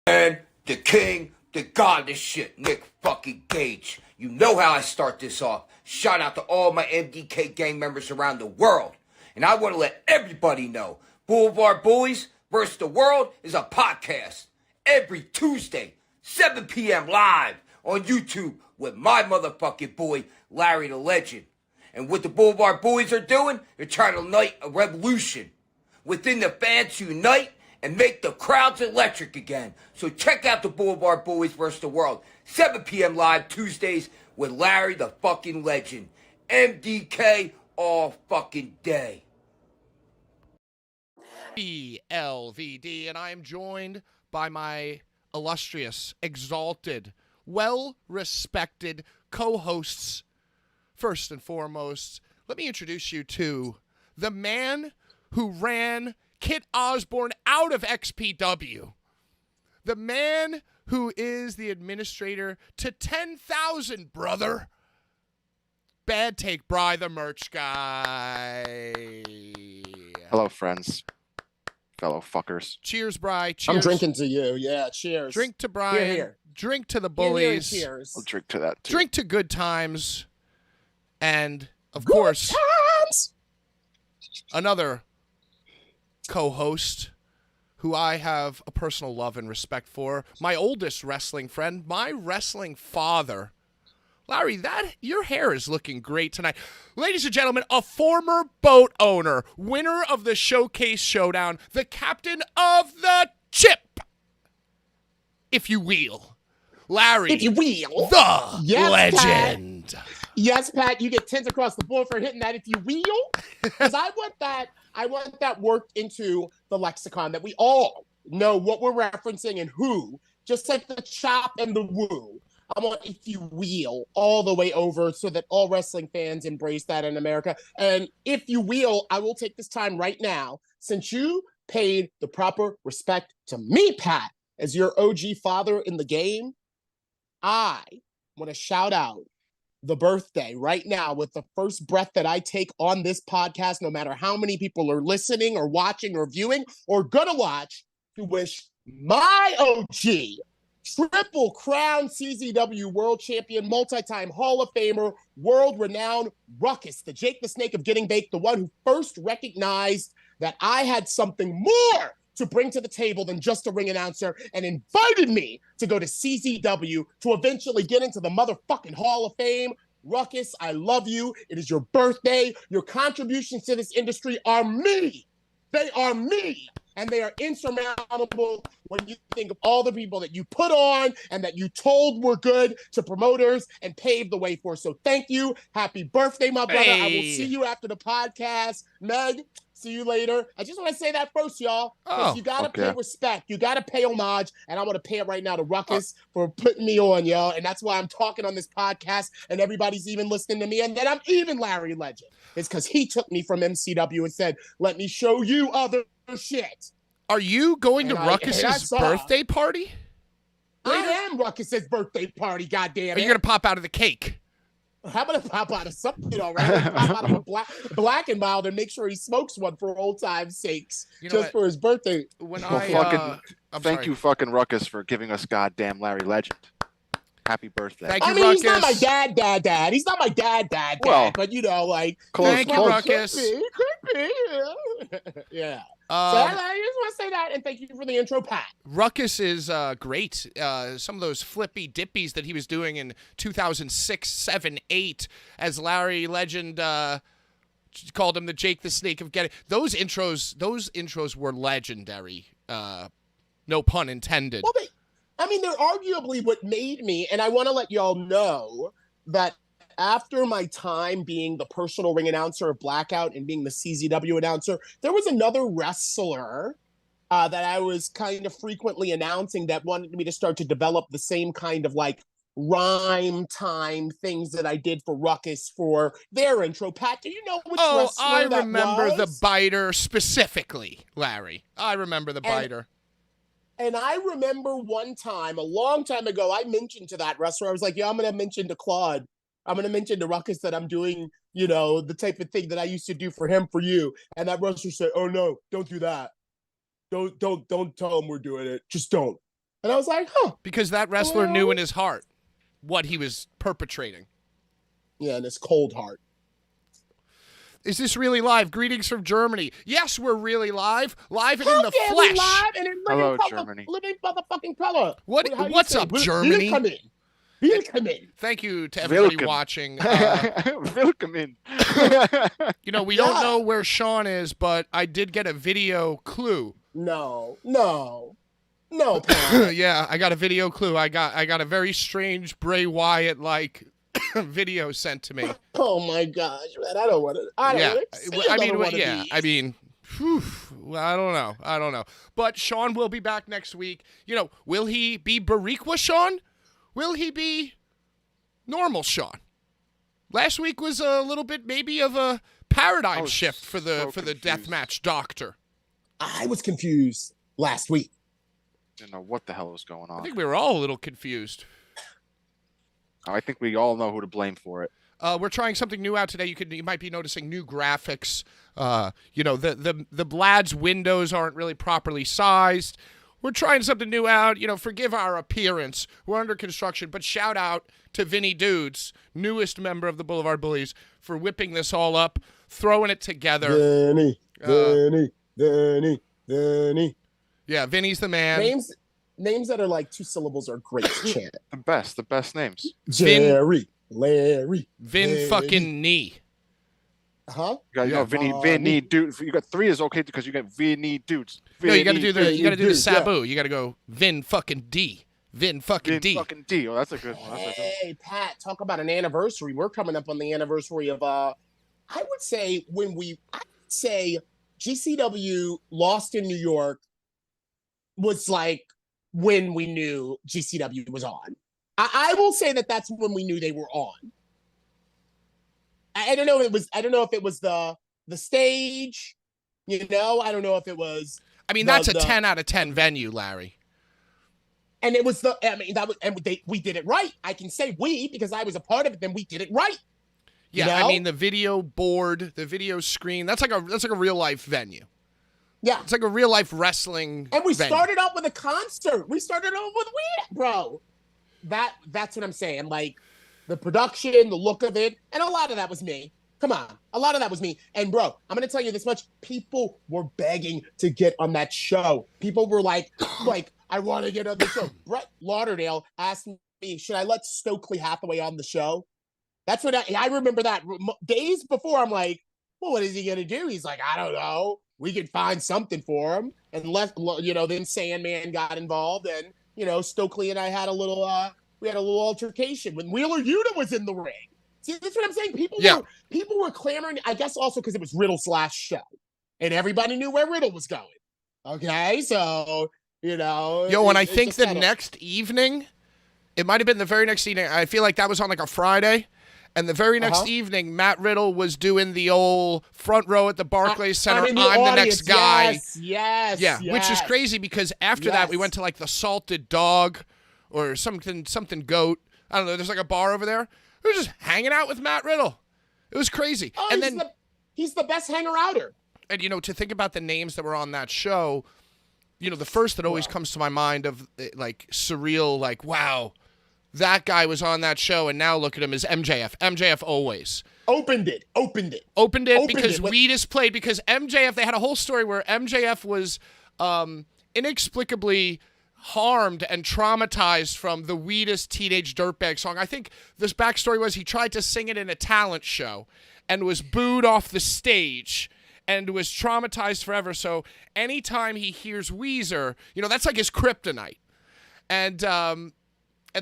And the king, the god of this shit, Nick fucking Gage. You know how I start this off. Shout out to all my MDK gang members around the world. And I want to let everybody know, Blvd Bullies vs. the World is a podcast every Tuesday, 7 p.m. live on YouTube with my motherfucking boy, Larry the Legend. And what the Blvd Bullies are doing, they're trying to ignite a revolution. Within the fans to unite and make the crowds electric again. So check out the Blvd Bullies vs. the World, 7 p.m. live Tuesdays with Larry the fucking Legend. MDK all fucking day. Blvd, and I am joined by my illustrious, exalted, well-respected co-hosts. First and foremost, let me introduce you to the man who ran Kit Osborne out of XPW. The man who is the administrator to 10,000, brother. Bad Take Bry, the merch guy. Hello, friends. Fellow fuckers. Cheers, Bry. Cheers. I'm drinking to you. Yeah, cheers. Drink to Brian. Here. Drink to the Here, bullies. cheers. I'll drink to that, too. Drink to good times. And, of Good course, times. another co-host who I have a personal love and respect for, my oldest wrestling friend, my wrestling father. Larry, your hair is looking great tonight. Ladies and gentlemen, a former boat owner, winner of the Showcase Showdown, the captain of the chip, if you will. Larry, If you will. the Yes, legend. Yes, Pat, you get 10s across the board for hitting that if you will. Because I want that worked into the lexicon, that we all know what we're referencing and who, just like the chop and the woo. I want if you will all the way over so that all wrestling fans embrace that in America. And if you will, I will take this time right now, since you paid the proper respect to me, Pat, as your OG father in the game, I want to shout out the birthday right now with the first breath that I take on this podcast, no matter how many people are listening or watching or viewing or gonna watch, to wish my OG, Triple Crown CZW World Champion, multi-time Hall of Famer, world-renowned Ruckus, the Jake the Snake of Getting Baked, the one who first recognized that I had something more to bring to the table than just a ring announcer, and invited me to go to CZW to eventually get into the motherfucking Hall of Fame. Ruckus, I love you. It is your birthday. Your contributions to this industry are me. They are me. And they are insurmountable when you think of all the people that you put on and that you told were good to promoters and paved the way for. So thank you. Happy birthday, my brother. Hey. I will see you after the podcast. Meg, see you later. I just want to say that first, y'all. Because you got to pay respect. You got to pay homage. And I want to pay it right now to Ruckus for putting me on, yo. And that's why I'm talking on this podcast and everybody's even listening to me. And then I'm even Larry Legend. It's because he took me from MCW and said, let me show you other shit. Are you going to And Ruckus's birthday party? I am Ruckus's birthday party, goddammit. Are you going to pop out of the cake? How about to pop out of something already? Pop out of a black and mild and make sure he smokes one for old time's sakes, just for his birthday. When Thank you, fucking Ruckus, for giving us goddamn Larry Legend. Happy birthday. Thank you, Ruckus. He's not my dad. He's not my dad, Well, but you know, like close, thank you, Ruckus. Could be. Yeah. So I just want to say that, and thank you for the intro, Pat. Ruckus is great. Some of those flippy dippies that he was doing in 2006, 7, 8, as Larry Legend called him the Jake the Snake of Getting. Those intros were legendary. No pun intended. Well, they're arguably what made me, and I want to let y'all know that after my time being the personal ring announcer of Blackout and being the CZW announcer, there was another wrestler that I was kind of frequently announcing that wanted me to start to develop the same kind of like rhyme time things that I did for Ruckus for their intro. Pat, do you know which wrestler I that remember was? the biter specifically, Larry. I remember the biter. And I remember one time, a long time ago, I mentioned to that wrestler, I was like, yeah, I'm going to mention to Claude, I'm going to mention to Ruckus that I'm doing, you know, the type of thing that I used to do for him, for you. And that wrestler said, oh, no, don't do that. Don't tell him we're doing it. Just don't. And I was like, huh. Because that wrestler knew in his heart what he was perpetrating. Yeah, and it's cold heart. Is this really live? Greetings from Germany. Yes, we're really live. Live and in the Yeah, flesh. we live and in Hello, living Germany. Living motherfucking color. What's up, Germany? Willkommen. Thank you to everybody Welcome. watching. Welcome in. We don't know where Sean is, but I did get a video clue. No, Pat. Yeah, I got a video clue. I got a very strange Bray Wyatt like video sent to me. Oh my gosh, man! I don't want to. I mean, whew, well, I don't know. But Sean will be back next week. Will he be Bariqua Sean? Will he be normal Sean? Last week was a little bit maybe of a paradigm shift for the deathmatch doctor. I was confused last week. Didn't know what the hell was going on. I think we were all a little confused. I think we all know who to blame for it. We're trying something new out today. You might be noticing new graphics. The Blad's windows aren't really properly sized. We're trying something new out. Forgive our appearance. We're under construction. But shout out to Vinny Dudes, newest member of the Blvd Bullies, for whipping this all up, throwing it together. Vinny. Yeah, Vinny's the man. Names that are like 2 syllables are great to chant. The best names. Jerry, Larry, Vin fucking knee. Huh? You got Vinny Dudes. You got 3 is okay because you got Vinny Dudes. No, you got to do the Sabu. Yeah. You got to go Vin fucking D. Vin fucking D. Fucking D. Oh, that's a good one. Hey, Pat, talk about an anniversary. We're coming up on the anniversary of I would say GCW Lost in New York was like when we knew GCW was on. I will say that's when we knew they were on. I don't know if it was the stage, I don't know if it was. I mean, that's a 10 out of 10 venue, Larry. And it was we did it right. I can say we because I was a part of it. Then we did it right. Yeah, I mean the video board, the video screen. That's like a real life venue. Yeah, it's like a real life wrestling. And we venue. started out with a concert. We started out with bro. That's what I'm saying. Like the production, the look of it, and a lot of that was me. Come on, a lot of that was me. And bro, I'm gonna tell you this much: people were begging to get on that show. People were like, I want to get on the show. Brett Lauderdale asked me, should I let Stokely Hathaway on the show? That's what I remember that days before. I'm like, well, what is he gonna do? He's like, I don't know. We could find something for him. And then Sandman got involved, and Stokely and I had a little altercation when Wheeler Yuta was in the ring. See, that's what I'm saying. People were clamoring. I guess also because it was Riddle's last show, and everybody knew where Riddle was going. Okay, so and I think the next evening, it might have been the very next evening. I feel like that was on like a Friday. And the very next evening, Matt Riddle was doing the old front row at the Barclays Center. I'm the next guy. Yes. Which is crazy because after that, we went to like the Salted Dog or something goat. I don't know. There's like a bar over there. We were just hanging out with Matt Riddle. It was crazy. Oh, and he's the best hanger-outer. And, to think about the names that were on that show, the first that always comes to my mind of like surreal, like, wow. That guy was on that show, and now look at him as MJF. MJF always. Opened it because Wheatus played. Because MJF, they had a whole story where MJF was inexplicably harmed and traumatized from the Wheatus Teenage Dirtbag song. I think this backstory was he tried to sing it in a talent show and was booed off the stage and was traumatized forever. So anytime he hears Weezer, that's like his kryptonite. And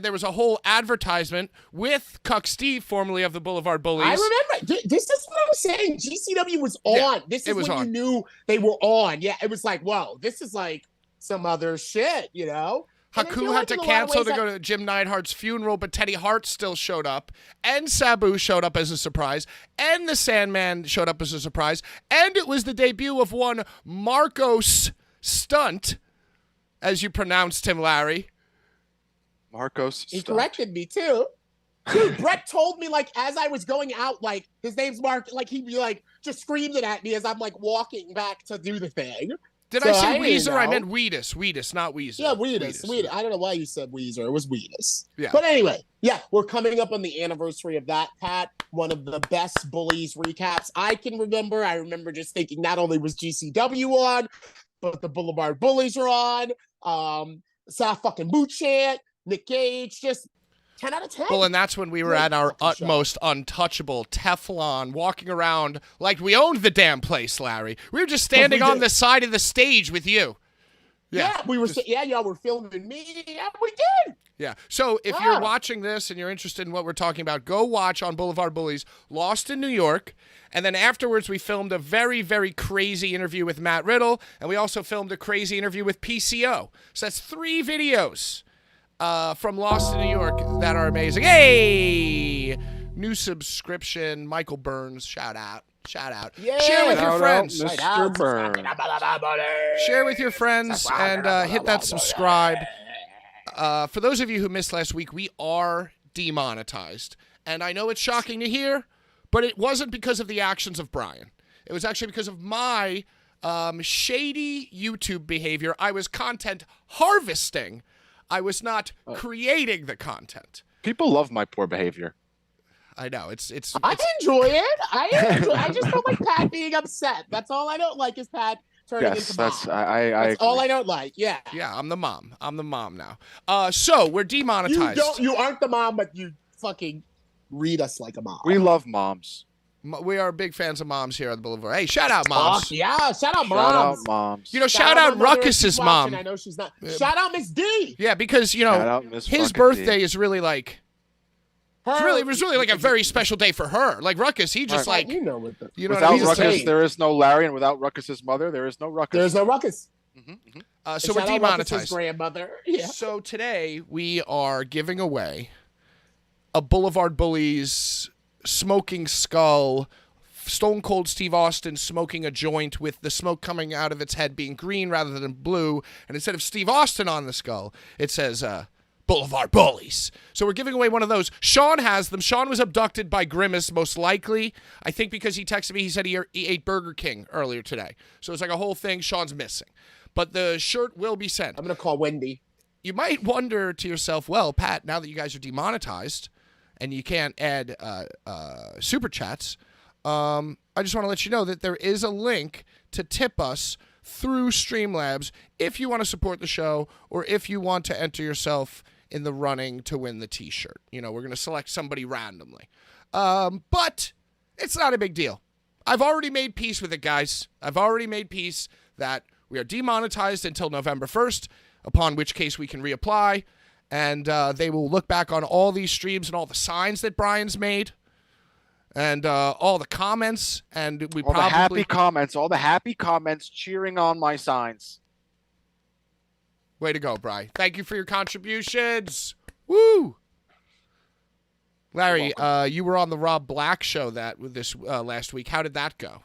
there was a whole advertisement with Cuck Steve, formerly of the Blvd Bullies. I remember. This is what I was saying. GCW was on. Yeah, this is when you knew they were on. Yeah, it was like, whoa, this is like some other shit, Haku had to cancel to go to Jim Neidhart's funeral, but Teddy Hart still showed up, and Sabu showed up as a surprise, and the Sandman showed up as a surprise, and it was the debut of one Marcos Stunt, as you pronounced him, Larry. Marcos. He corrected me too. Dude, Brett told me like as I was going out, his name's Mark. Like he'd be like just screaming at me as I'm like walking back to do the thing. Did So I say I didn't Weezer? I know. meant Wheatus. Wheatus, not Weezer. Yeah, Weedus. Wheatus. I don't know why you said Weezer. It was Weedus. Yeah. But anyway, yeah, we're coming up on the anniversary of that, Pat. One of the best Bullies recaps I can remember. I remember just thinking not only was GCW on, but the Blvd Bullies are on. Saf fucking Bouchant, Nick Gage, just 10 out of 10. Well, and that's when we were Great at our fucking show. utmost untouchable Teflon, walking around like we owned the damn place, Larry. We were just standing on the side of the stage with you. Yeah, we were. Y'all were filming me. Yeah, we did. Yeah. So if you're watching this and you're interested in what we're talking about, go watch on Blvd Bullies Lost in New York. And then afterwards, we filmed a very, very crazy interview with Matt Riddle. And we also filmed a crazy interview with PCO. So that's 3 videos from Lost in New York that are amazing. Hey! New subscription, Michael Burns. Shout out. Shout out. Yeah. Share with your Shout friends. out, Mr. Burns. Share with your friends and hit that subscribe. For those of you who missed last week, we are demonetized. And I know it's shocking to hear, but it wasn't because of the actions of Brian. It was actually because of my shady YouTube behavior. I was content harvesting. I was not creating the content. People love my poor behavior. I know. It's I enjoy it. I just don't like Pat being upset. That's all I don't like is Pat turning into mom. That's all I don't like. Yeah. Yeah, I'm the mom. I'm the mom now. So we're demonetized. You aren't the mom, but you fucking read us like a mom. We love moms. We are big fans of moms here on the Boulevard. Hey, shout out moms. Fuck yeah, shout out moms. Shout out moms. You know, shout out my mother if Ruckus's she's watching. mom. I know she's not. Shout out Miss D. Yeah, because you Shout know out Miss his fucking birthday D. is really like. It was really like a very special day for her. Like Ruckus, he just Right. like You know what the. you know Without what I mean? Ruckus, Hey. there is no Larry, and without Ruckus's mother, there is no Ruckus. There's no Ruckus. So we're Shout out Ruckus's demonetized. grandmother. Yeah. So today we are giving away a Blvd Bullies smoking skull, Stone Cold Steve Austin smoking a joint with the smoke coming out of its head being green rather than blue, and instead of Steve Austin on the skull, it says Blvd Bullies. So we're giving away one of those. Sean has them. Sean was abducted by Grimace, most likely. I think because he texted me, he said he ate Burger King earlier today. So it's like a whole thing. Sean's missing. But the shirt will be sent. I'm gonna call Wendy. You might wonder to yourself, well, Pat, now that you guys are demonetized and you can't add super chats, I just want to let you know that there is a link to tip us through Streamlabs if you want to support the show or if you want to enter yourself in the running to win the t-shirt. You know, we're going to select somebody randomly. But it's not a big deal. I've already made peace with it, guys. I've already made peace that we are demonetized until November 1st, upon which case we can reapply. And they will look back on all these streams and all the signs that Brian's made and all the comments. And we all probably... all the happy comments cheering on my signs. Way to go, Bri. Thank you for your contributions. Woo! Larry, you were on the Rob Black show last week. How did that go?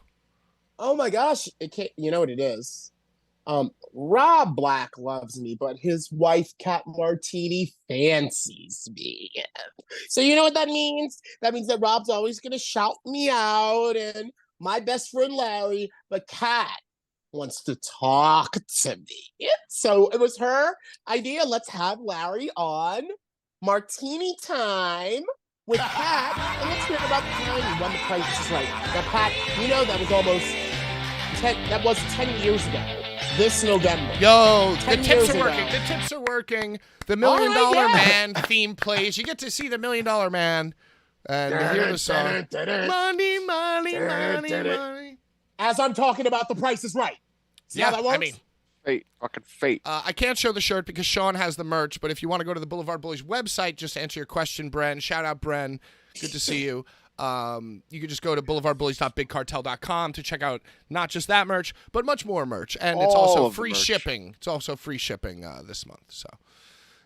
Oh my gosh, you know what it is? Rob Black loves me, but his wife, Kat Martini, fancies me. So you know what that means? That means that Rob's always going to shout me out and my best friend Larry, but Kat wants to talk to me. So it was her idea. Let's have Larry on Martini Time with Pat, and let's hear about the time he won the Price is Right. Now, Pat, you know that was almost 10 years ago. This November. Yo, the 10 tips years are ago. working. The tips are working. The $1 Million yeah. Man theme plays. You get to see the $1 Million Man and hear the song. Money, money, money, money. As I'm talking about the Price is Right. See how that works? I mean, Fate, fucking fate. I can't show the shirt because Sean has the merch, but if you want to go to the Blvd Bullies website, just to answer your question, Bren. Shout out, Bren. Good to see you. You can just go to boulevardbullies.bigcartel.com to check out not just that merch, but much more merch. And it's All also of the free merch. shipping. It's also free shipping this month. So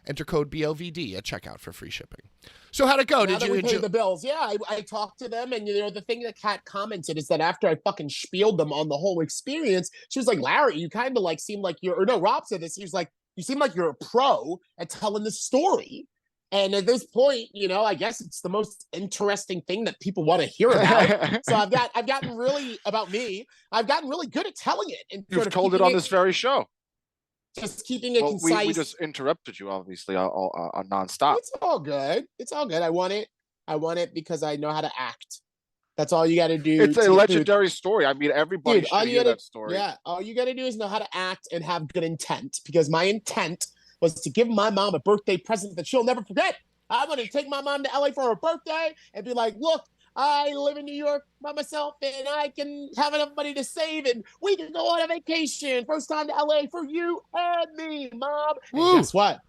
enter code BLVD at checkout for free shipping. So how'd it go? Now Did that you we enjoy paid the bills? Yeah, I talked to them, and the thing that Kat commented is that after I fucking spieled them on the whole experience, she was like, "Larry, you kind of like seem like you're." Or no, Rob said this. He was like, "You seem like you're a pro at telling the story." And at this point, I guess it's the most interesting thing that people want to hear about. So I've gotten really good at telling it. And You've told it on this very show. Just keeping it concise. We just interrupted you, obviously, on nonstop. It's all good. It's all good. I want it because I know how to act. That's all you got to do. It's a legendary story. I mean, everybody should hear that story. Yeah, all you got to do is know how to act and have good intent. Because my intent was to give my mom a birthday present that she'll never forget. I'm going to take my mom to LA for her birthday and be like, look, I live in New York by myself and I can have enough money to save and we can go on a vacation. First time to LA for you and me, Mom. And guess what?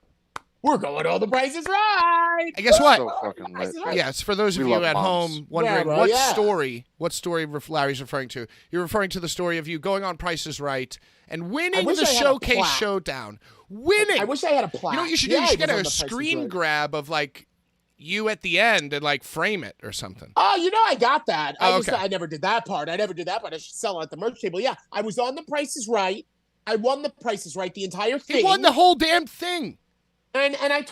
We're going all the prices right. And guess what? So fucking lit. Yes, for those of you at home wondering what story Larry's referring to, you're referring to the story of you going on Prices Right and winning the Showcase Showdown. Winning. I wish I had a plaque. You know what you should do? You should get a screen grab of like you at the end and like frame it or something. Oh, I got that. Okay. I never did that part. I should sell it at the merch table. Yeah, I was on the Price is Right. I won the Price is Right, the entire thing. He won the whole damn thing. And I've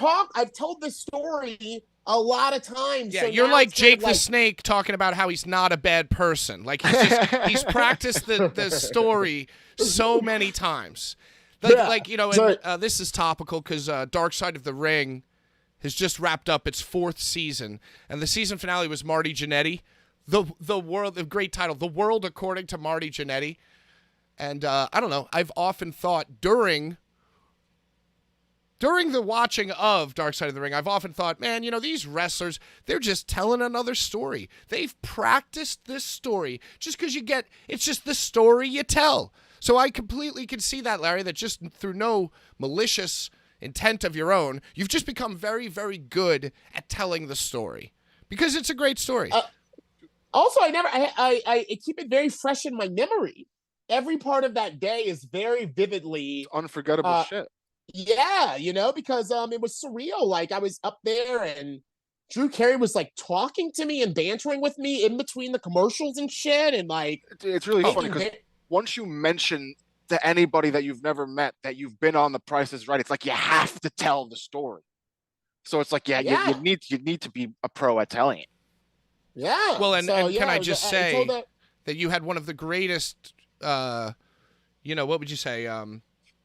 told this story a lot of times. Yeah, so you're like Jake the Snake talking about how he's not a bad person. Like he's practiced the story so many times. This is topical because Dark Side of the Ring has just wrapped up its 4th season, and the season finale was Marty Jannetty, the great title, The World According to Marty Jannetty. And I don't know, I've often thought during the watching of Dark Side of the Ring, I've often thought, man, these wrestlers, they're just telling another story. They've practiced this story just because it's just the story you tell. So I completely can see that, Larry, that just through no malicious intent of your own, you've just become very, very good at telling the story because it's a great story. Also, I keep it very fresh in my memory. Every part of that day is very vividly unforgettable shit. Yeah, because it was surreal. Like I was up there and Drew Carey was like talking to me and bantering with me in between the commercials and shit. And like, it's really funny because once you mention to anybody that you've never met that you've been on The Price is Right, it's like you have to tell the story. So it's like, you need to be a pro at telling it. Yeah. Well, and can I just say that you had one of the greatest, what would you say,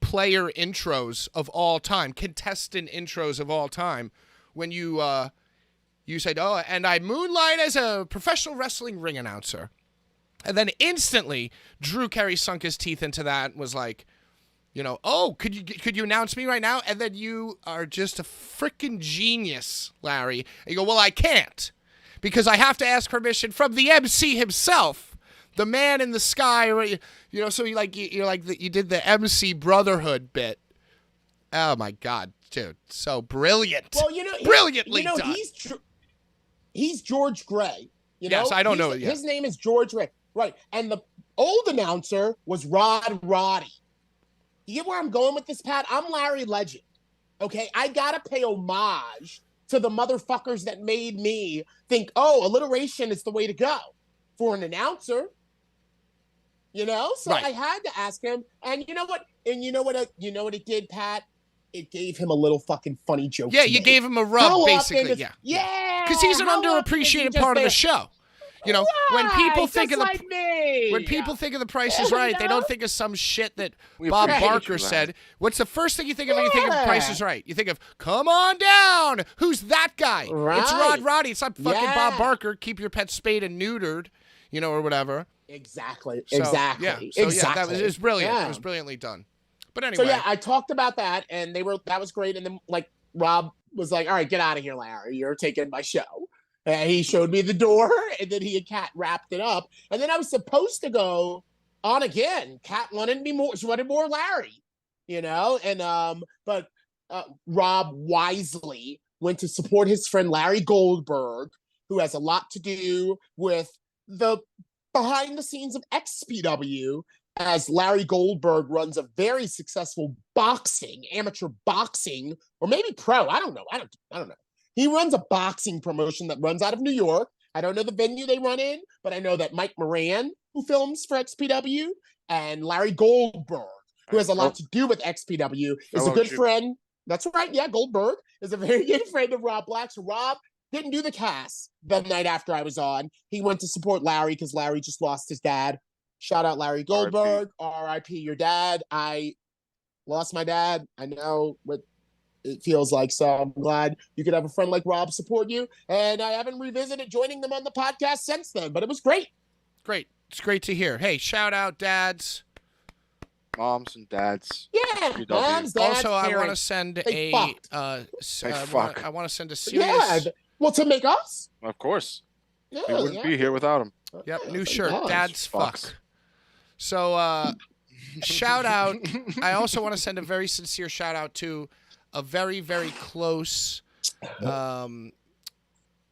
player intros of all time, contestant intros of all time, when you said, oh, and I moonlight as a professional wrestling ring announcer. And then instantly, Drew Carey sunk his teeth into that and was like, oh, could you announce me right now? And then you are just a freaking genius, Larry. And you go, well, I can't because I have to ask permission from the MC himself, the man in the sky. So you did the MC Brotherhood bit. Oh my God, dude, so brilliant. Well, brilliantly done. He's George Gray. Yes, I don't know it yet. His name is George Gray. Right. And the old announcer was Rod Roddy. You get where I'm going with this, Pat? I'm Larry Legend. Okay? I got to pay homage to the motherfuckers that made me think, oh, alliteration is the way to go for an announcer. So right. I had to ask him. And you know what? And you know what it did, Pat? It gave him a little fucking funny joke. Yeah, you gave him a rub, basically. Yeah. Because he's an underappreciated part of the show. When people think of the Price is Right, they don't think of some shit that Bob Barker said. What's the first thing you think of when you think of the Price is Right? You think of, come on down. Who's that guy? Right. It's Rod Roddy. It's not fucking Bob Barker. Keep your pet spayed and neutered, or whatever. Exactly. So, exactly. Yeah. So, exactly. It was brilliant. Yeah. It was brilliantly done. But anyway. So, I talked about that, and that was great. And then, Rob was like, all right, get out of here, Larry. You're taking my show. He showed me the door, and then he and Kat wrapped it up. And then I was supposed to go on again. Kat wanted me more. She wanted more Larry, And but Rob wisely went to support his friend Larry Goldberg, who has a lot to do with the behind the scenes of XPW, as Larry Goldberg runs a very successful amateur boxing, or maybe pro. I don't know. I don't know. He runs a boxing promotion that runs out of New York. I don't know the venue they run in, but I know that Mike Moran, who films for XPW, and Larry Goldberg, who has a lot to do with XPW, is a good friend. That's right. Yeah, Goldberg is a very good friend of Rob Black. So Rob didn't do the cast the night after I was on. He went to support Larry because Larry just lost his dad. Shout out Larry Goldberg. R.I.P. your dad. I lost my dad. I know what it feels like. So I'm glad you could have a friend like Rob support you. And I haven't revisited joining them on the podcast since then, but it was great. Great. It's great to hear. Hey, shout out dads. Moms and dads. Yeah, GW. moms, dads, Also, I want to parents. send They a fucked. I want to send a serious Yeah, well, to make us. Of course. Yeah, We wouldn't be here without him. Yep, Yeah, new thank shirt. God. Dad's fuck. Fucks. So shout out. I also want to send a very sincere shout out to a very, very close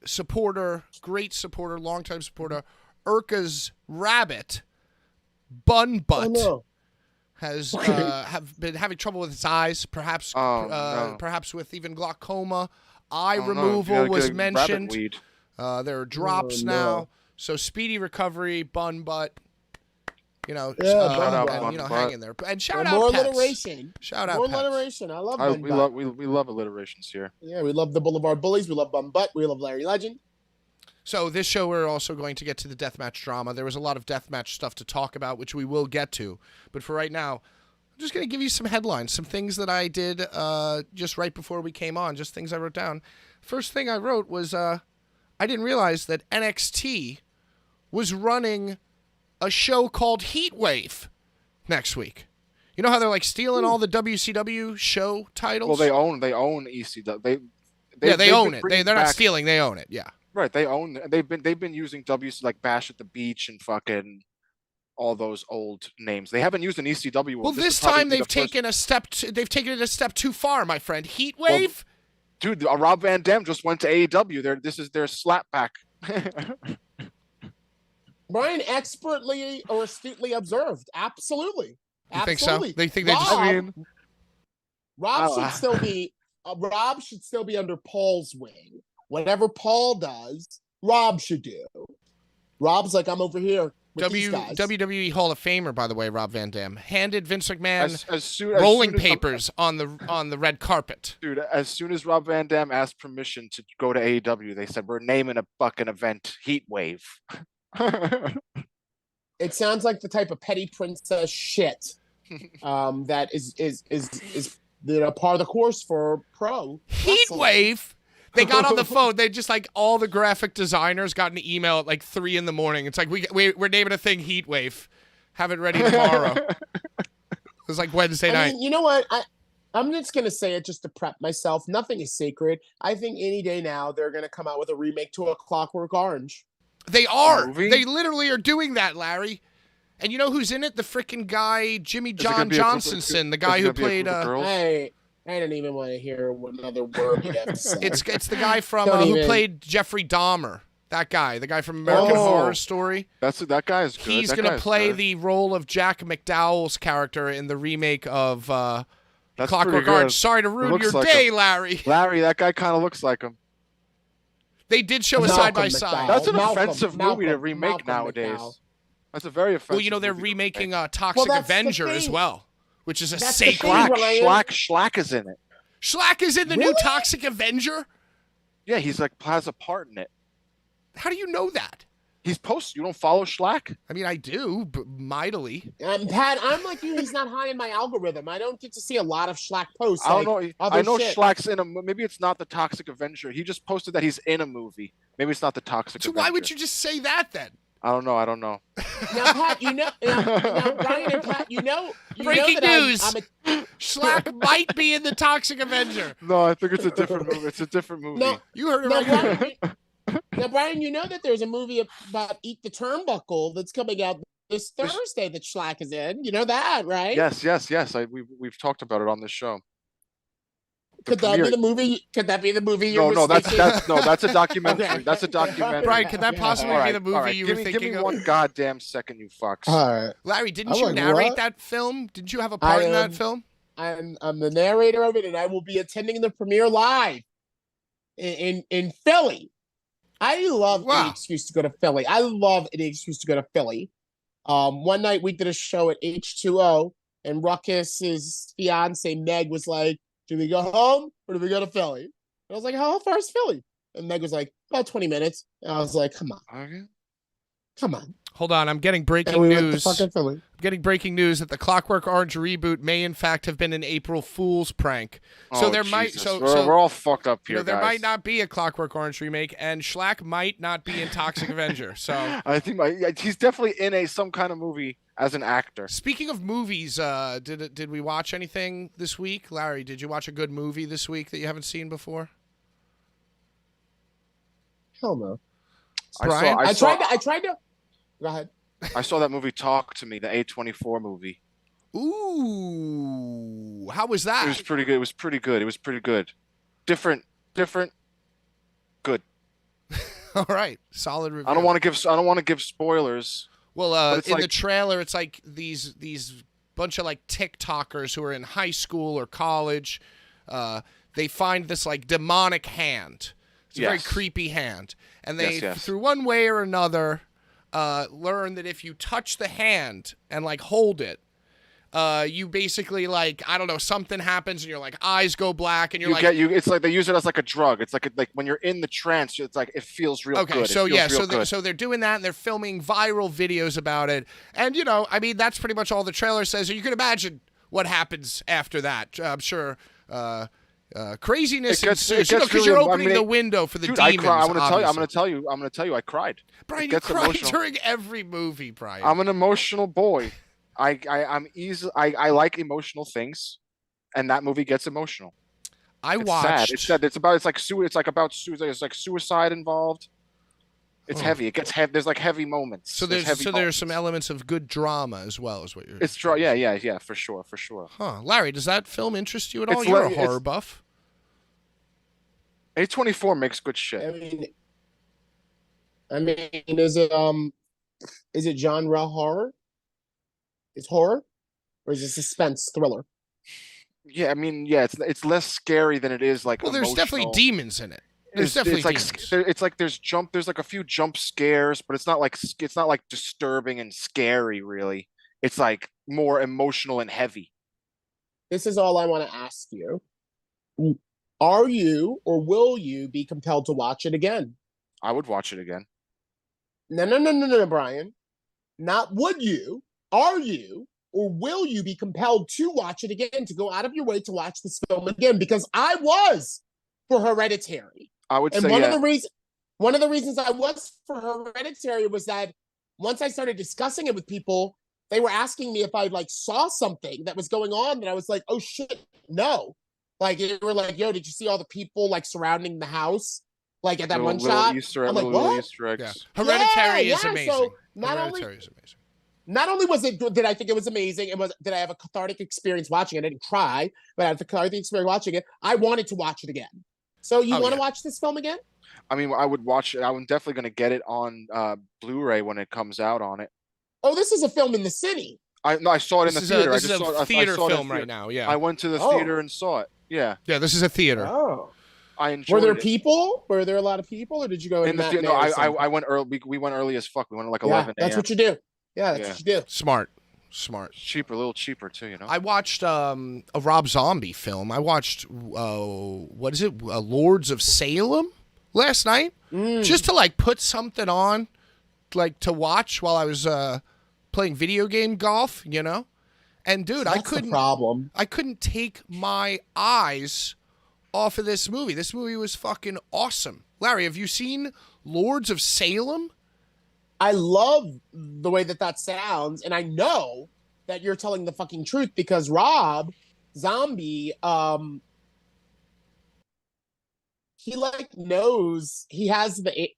supporter, great supporter, longtime supporter, Urka's rabbit, Bun Butt. Oh, no. Has have been having trouble with his eyes, perhaps No. perhaps with even glaucoma. Eye Oh, no. removal You gotta was get rabbit mentioned. weed. There are drops Oh, no. now, so speedy recovery, Bun Butt. You know, Yeah, Bun and, Butt. you know, Bun hang Butt. in there. And shout And out more Pets. alliteration. Shout out More Pets. alliteration. I love Bun We Butt. love alliterations here. Yeah, we love the Blvd Bullies. We love Bun Butt. We love Larry Legend. So this show, we're also going to get to the deathmatch drama. There was a lot of deathmatch stuff to talk about, which we will get to. But for right now, I'm just going to give you some headlines, some things that I did just right before we came on, just things I wrote down. First thing I wrote was I didn't realize that NXT was running a show called Heatwave next week. You know how they're like stealing all the WCW show titles? Well, they own ECW. They own it. bringing They're not back- stealing. They own it. Yeah. Right, they own. They've been using WC like Bash at the Beach and fucking all those old names. They haven't used an ECW one. Well, This this would probably time be the they've first- taken a step. They've taken it a step too far, my friend. Heatwave. Dude, Rob Van Dam just went to AEW. This is their slapback. Brian expertly or astutely observed. Absolutely. You think so? Absolutely. They think they just- Rob, I mean, Rob Oh, should still be Rob should still be under Paul's wing. Whatever Paul does, Rob should do. Rob's like, I'm over here with these guys. WWE Hall of Famer, by the way, Rob Van Dam handed Vince McMahon as soon rolling as papers on the red carpet. Dude, as soon as Rob Van Dam asked permission to go to AEW, they said we're naming a fucking event Heatwave. It sounds like the type of petty princess shit that is part of the course for pro wrestling. Heatwave. They got on the phone. They just like all the graphic designers got an email at like 3 a.m. It's like we're naming a thing Heatwave. Have it ready tomorrow. It was like Wednesday night. I mean, you know what? I'm just gonna say it just to prep myself. Nothing is sacred. I think any day now they're gonna come out with a remake to A Clockwork Orange. They are. Movie? They literally are doing that, Larry. And you know who's in it? The freaking guy, Jimmy Is it John gonna be a group of- Johnsonson, the is guy it who gonna be a played. group of girls? I don't even want to hear another word you have to say. It's the guy from Don't who even- played Jeffrey Dahmer. That guy, the guy from American Oh. Horror Story. That guy is good. He's That gonna guy's play good. the role of Jack McDowell's character in the remake of That's Clockwork pretty Orange. good. Sorry to ruin looks your like day, him. Larry. Larry, that guy kind of looks like him. They did show a Malcolm side by McDowell. side. That's an Malcolm- offensive movie to Malcolm- remake Malcolm nowadays. McDowell. That's a very offensive. Well, you know they're movie to remaking remake. Toxic that's the Avenger as thing. well, which is a That's the sacred. thing. Schlack is in it. Schlack is in the new Really? Toxic Avenger. Yeah, he's like has a part in it. How do you know that? He's You don't follow Schlack? I mean, I do, but mightily. Pat, I'm like you. He's not high in my algorithm. I don't get to see a lot of Schlack posts. I don't like know. other I know shit. Schlack's in a. Maybe it's not the Toxic Avenger. He just posted that he's in a movie. Maybe it's not the Toxic So Avenger. why would you just say that then? I don't know. I don't know. Now, Pat, you know, now, Brian and Pat, you know Breaking that I'm- news. I'm Schlack might be in the Toxic Avenger. No, I think it's a different movie. It's a different movie. No, You heard it now, right here. Brian, you know that there's a movie about Eat the Turnbuckle that's coming out this Thursday that Schlack is in. You know that, right? Yes. We've talked about it on this show. Could that be the movie? Could that be the movie? You're No, that's mistaking? that's a documentary. Okay. That's a documentary. Brian, could that possibly All be right, the movie all right. you give were me, thinking give me of? one goddamn second, you fucks. All right. Larry, didn't I'm you like, narrate what? that film? Didn't you have a part in that film? I'm the narrator of it, and I will be attending the premiere live in Philly. I love Wow. any excuse to go to Philly. I love any excuse to go to Philly. One night we did a show at H2O, and Ruckus's fiance Meg was like, "Do we go home or do we go to Philly?" I was like, how far is Philly? And Meg was like, about 20 minutes. And I was like, come on. Okay. Come on. Hold on, I'm getting And breaking we went to news. fucking Philly. I'm getting breaking news that the Clockwork Orange reboot may in fact have been an April Fool's prank. So Oh, there Jesus. might so we're all fucked up here, there guys. might not be a Clockwork Orange remake, and Schlack might not be in Toxic Avenger. So I think he's definitely in some kind of movie as an actor. speaking of movies, did we watch anything this week? Larry, did you watch a good movie this week that you haven't seen before? Hell no. Brian? I tried to. Go ahead. I saw that movie Talk to Me, the A24 movie. Ooh, how was that? It was pretty good. It was pretty good. Different. Good. All right, solid review. I don't want to give spoilers. Well, it's in like- the trailer, it's like these bunch of like TikTokers who are in high school or college. They find this like demonic hand. It's a very Yes. creepy hand, and they Yes. through one way or another learn that if you touch the hand and like hold it, you basically like, I don't know, something happens and your like eyes go black and you're It's like they use it as like a drug. It's like when you're in the trance, it's like it feels real okay, good. so It feels yeah, real good. so they're doing that and they're filming viral videos about it. And you know, I mean, that's pretty much all the trailer says. You can imagine what happens after that. I'm sure craziness It gets ensues, because really- you're I opening mean, the window for the Dude, demons. I cry. I'm gonna obviously. tell you, I cried. Brian, It you gets cry emotional. during every movie, Brian. I'm an emotional boy. I'm easy. I like emotional things, and that movie gets emotional. I It's watched. sad. It's sad. It's about suicide. It's like suicide involved. It's Oh. heavy. It gets heavy. There's like heavy moments. So there's heavy some moments. elements of good drama as well, is what you're. It's yeah, for sure. Huh, Larry? Does that film interest you at all? It's You're a like- horror buff. A24 makes good shit. I mean, is it genre horror? Is horror, or is it suspense thriller? Yeah, I mean, yeah, it's less scary than it is like. Well, there's definitely emotional. demons in it. There's It's definitely like demons. it's like there's like a few jump scares, but it's not like disturbing and scary really. It's like more emotional and heavy. This is all I want to ask you. Are you or will you be compelled to watch it again? I would watch it again. No, Brian. Not would you. Are you or will you be compelled to watch it again, to go out of your way to watch this film again? Because I was for Hereditary. I would And say one yeah. of the reasons I was for Hereditary was that once I started discussing it with people, they were asking me if I like saw something that was going on, that I was like, oh shit, no. Like they were like, yo, did you see all the people like surrounding the house? Like at that one shot? I'm like, what? Easter eggs. Yeah. Hereditary is Yeah, amazing. so not only Hereditary is amazing. not only was it good, did I think it was amazing, it was did I have a cathartic experience watching it. I didn't cry, but I had a cathartic experience watching it. I wanted to watch it again. So you Oh, want to yeah. watch this film again? I mean, I would watch it. I'm definitely going to get it on Blu-ray when it comes out on it. Oh, this is a film in the city. I saw it in the theater. This is a I theater saw it in film the right theater. now. Yeah. I went to the Oh. theater and saw it. Yeah, Yeah, this is a theater. Oh. I enjoyed Were there it. people? Were there a lot of people, or did you go in In the that? theater? No, I went early. We went early as fuck. We went at like 11 That's a.m. what you do. Yeah, that's what you do. Smart. Cheaper, a little cheaper too, you know. I watched a Rob Zombie film. I watched what is it? Lords of Salem last night, just to like put something on, like to watch while I was playing video game golf. You know, and dude, That's I couldn't. the problem. I couldn't take my eyes off of this movie. This movie was fucking awesome. Larry, have you seen Lords of Salem? I love the way that sounds, and I know that you're telling the fucking truth because Rob Zombie, he knows the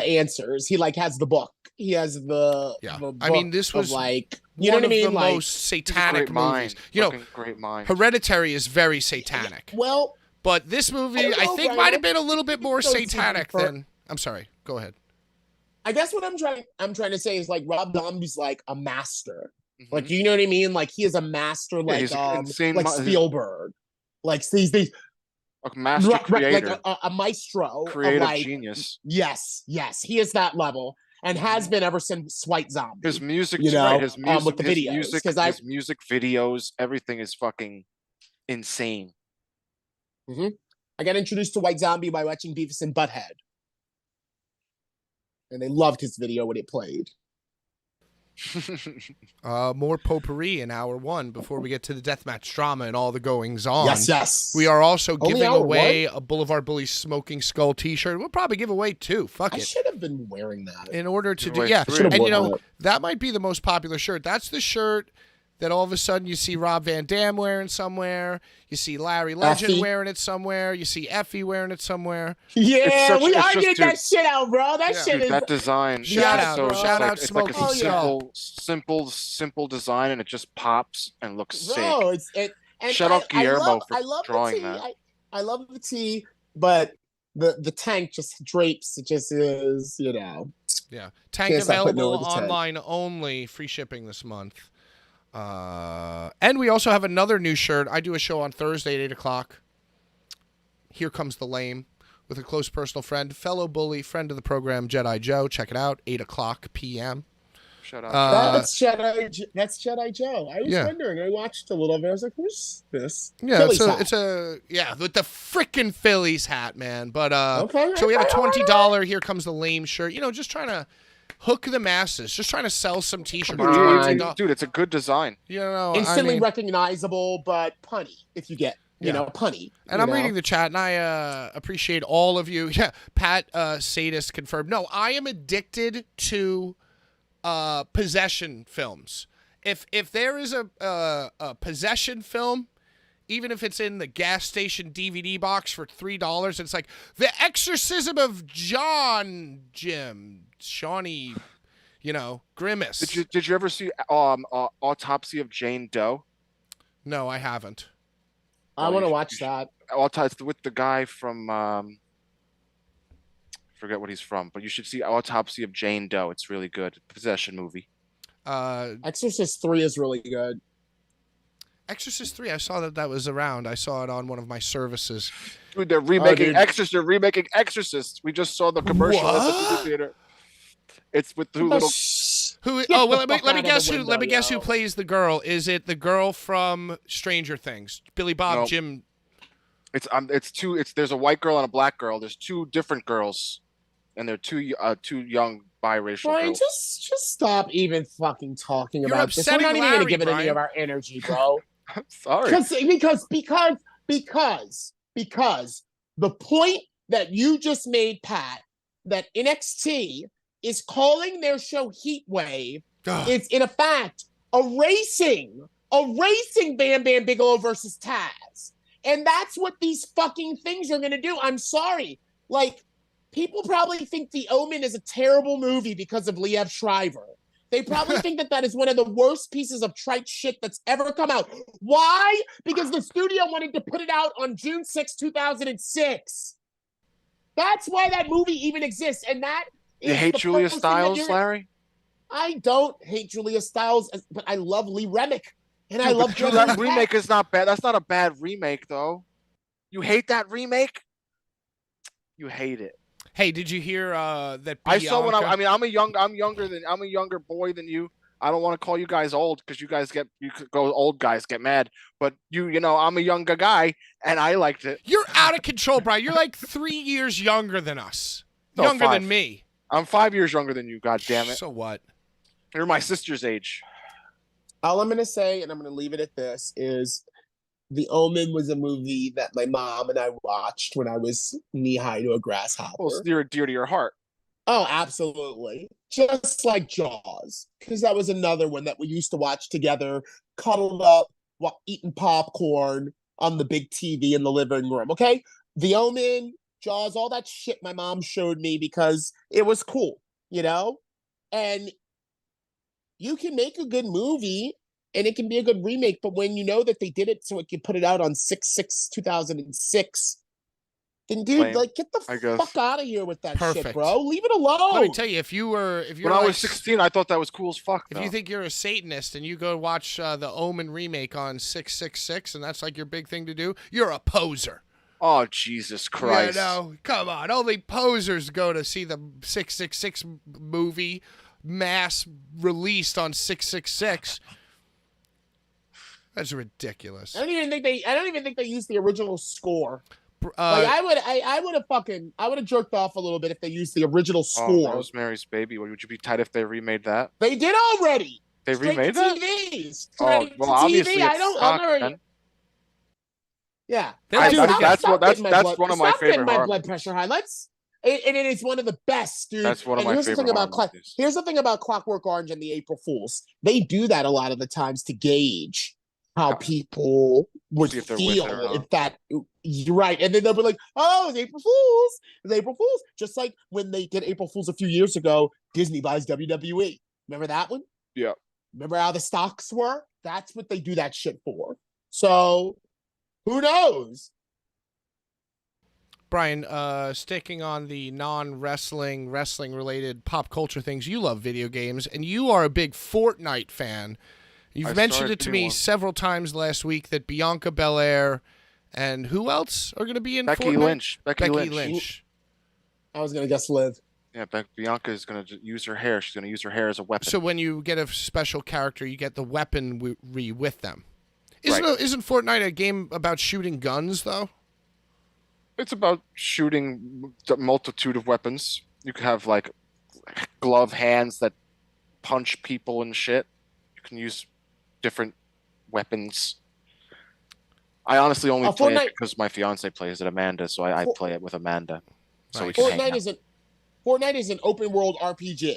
answers. He has the book. He has the Yeah. the I mean, book this of, was you know one what I of mean? the most satanic great movies. mind. You know, Fucking great mind. Hereditary is very satanic. Well, But this movie, I don't I know, think, Brian. might have been a little bit more Go to satanic for- than. I'm sorry. Go ahead. I guess what I'm trying to say is like Rob Zombie's like a master. Mhm. Like, you know what I mean? Like he is a master, like he's an insane like Spielberg, like these a master like creator, a maestro creative of like genius. yes, he is that level and has been ever since White Zombie. His music, you know, his music, with the his videos, music, 'cause his music videos, everything is fucking insane. I got introduced to White Zombie by watching Beavis and Butthead. And they loved his video when it played. More potpourri in hour 1 before we get to the deathmatch drama and all the goings on. Yes. We are also Only giving hour away a Blvd Bullies Smoking Skull t-shirt. We'll probably give away 2. Fuck I it. should have been wearing that. In order to Give do, away yeah. 3. And you know, That. that might be the most popular shirt. That's the shirt that all of a sudden you see Rob Van Dam wearing somewhere. You see Larry Legend Effie. wearing it somewhere. You see Effie wearing it somewhere. Yeah, it's I just, get that shit out, bro. That Yeah. shit Dude, is that design. Shout is out, so, bro. it's Shout like, out it's like a Smokey simple design, and it just pops and looks bro. sick. And Shout out Guillermo for I love drawing the tee. that. I love the tee, but the tank just drapes. It just is, Yeah. Tank Can't stop putting available over the tank. online only. Free shipping this month. And we also have another new shirt. I do a show on Thursday at 8 o'clock. Here Comes the Lame with a close personal friend, fellow bully, friend of the program, Jedi Joe. Check it out, 8 o'clock p.m. Shout out. that's Jedi Joe. I was wondering. I watched a little bit. I was like, "Who's this?" Yeah, Phillies it's hat. with the frickin' Phillies hat, man. But Okay, so we have a okay, $20 Here Comes the Lame shirt. Just trying to hook the masses, just trying to sell some t-shirts. Come on, $20. dude, it's a good design. Instantly recognizable, but punny. If you get, punny. And I'm reading the chat, and I appreciate all of you. Yeah, Pat Sadist confirmed. No, I am addicted to possession films. If there is a possession film, even if it's in the gas station DVD box for $3, it's like The Exorcism of Shawnee, Grimace. Did you ever see Autopsy of Jane Doe? No, I haven't. I want to watch that. It's with the guy from forget what he's from, but you should see Autopsy of Jane Doe. It's really good. Possession movie. Exorcist 3 is really good. Exorcist 3, I saw that was around. I saw it on one of my services. Dude, they're remaking Exorcist. They're remaking Exorcist. We just saw the commercial at the movie theater. It's with two little. Let me guess who plays the girl. Is it the girl from Stranger Things? Billy Bob, No. Jim. There's a white girl and a black girl. There's 2 different girls, and they're two young biracial Brian, girls. just stop even fucking talking You're about this. We're upsetting not even going to Larry, give it any Brian. of our energy, bro. I'm sorry. Because the point that you just made, Pat, that NXT is calling their show Heat Wave is in fact erasing Bam Bam Bigelow versus Taz. And that's what these fucking things are going to do. I'm sorry. Like, people probably think The Omen is a terrible movie because of Liev Schreiber. They probably think that is one of the worst pieces of trite shit that's ever come out. Why? Because the studio wanted to put it out on June 6, 2006. That's why that movie even exists. And that is You hate the Julia purpose thing that Stiles, you're- Larry? I don't hate Julia Stiles, but I love Lee Remick. And I Dude, love but Gregory that Peck. remake is not bad. That's not a bad remake, though. You hate that remake? You hate it. Hey, did you hear that? I saw when I'm a younger boy than you. I don't want to call you guys old because you could go old guys get mad. But I'm a younger guy and I liked it. You're out of control, Brian. You're like 3 years younger than us. No, Younger 5. than me. I'm 5 years younger than you. God damn it! So what? You're my sister's age. All I'm going to say, and I'm going to leave it at this, is The Omen was a movie that my mom and I watched when I was knee-high to a grasshopper. Well, it's dear to your heart. Oh, absolutely. Just like Jaws, because that was another one that we used to watch together, cuddled up, while eating popcorn on the big TV in the living room, okay? The Omen, Jaws, all that shit my mom showed me because it was cool, And you can make a good movie and it can be a good remake, but when you know that they did it so it could put it out on 6/6/2006, then dude, get the fuck out of here with that shit, bro. Leave it alone. Let me tell you, when I was 16, I thought that was cool as fuck. If you think you're a Satanist and you go watch the Omen remake on 6/6/6 and that's like your big thing to do, you're a poser. Oh, Jesus Christ. Come on. Only posers go to see the 6/6/6 movie mass released on 6/6/6. That's ridiculous. I don't even think they used the original score. Like I would have jerked off a little bit if they used the original score. Rosemary's Baby. Would you be tight if they remade that? They did already. They Straight remade to that? TV. Oh, Straight well, to obviously TV. it's stock, then. Yeah, That's one of my favorite my horror blood pressure high. And it is one of the best, dude. That's one of my favorite horror movies. Here's the thing about Clockwork Orange and the April Fools. They do that a lot of the times to gauge how people would feel if that. You're right, and then they'll be like, "Oh, it's April Fools! It's April Fools!" Just like when they did April Fools a few years ago, Disney buys WWE. Remember that one? Yeah. Remember how the stocks were? That's what they do that shit for. So, who knows? Brian, sticking on the non-wrestling, wrestling-related pop culture things, you love video games, and you are a big Fortnite fan. You've mentioned it to me several times last week that Bianca Belair and who else are going to be in Becky Fortnite? Lynch. Becky Lynch. I was going to guess Liv. Yeah, Bianca is going to use her hair. She's going to use her hair as a weapon. So when you get a special character, you get the weaponry with them. Right. Isn't Fortnite a game about shooting guns, though? It's about shooting a multitude of weapons. You can have, like, glove hands that punch people and shit. You can use different weapons. I honestly only play it because my fiance plays it, Amanda, so I play it with Amanda. So we can hang out. Fortnite is an open world RPG.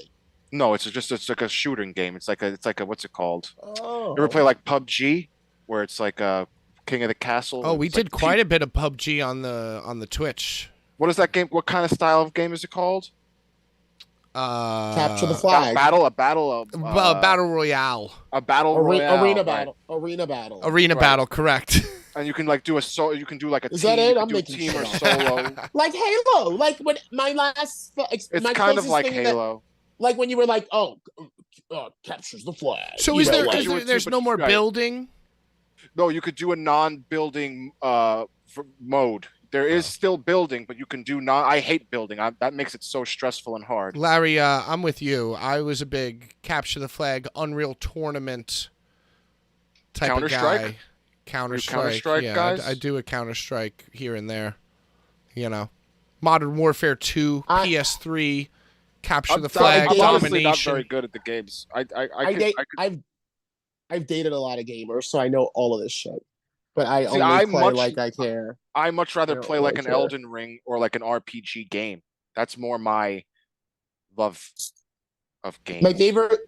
No, it's like a shooting game. It's like a what's it called? Oh. You ever play like PUBG, where it's like a King of the Castle? Oh, we did quite a bit of PUBG on the Twitch. What is that game? What kind of style of game is it called? Capture the flag. Battle royale. A battle royale. Arena battle. Arena battle, correct. And you can like do you can do like a is team. That it? You I'm can do a making team sure. or solo. Like Halo. Like when my last. It's kind of like Halo. Like when you were like, captures the flag. So there's no more building? No, you could do a non-building mode. There is still building, but you can do I hate building. That makes it so stressful and hard. Larry, I'm with you. I was a big capture the flag, Unreal Tournament type of guy. Counter-Strike, yeah, guys? I do a Counter-Strike here and there. You know, Modern Warfare 2, PS3, capture the flag, I'm honestly domination. not very good at the games. I've dated a lot of gamers, so I know all of this shit. But I only play like I care. I much rather play like an Elden Ring or like an RPG game. That's more my love of games.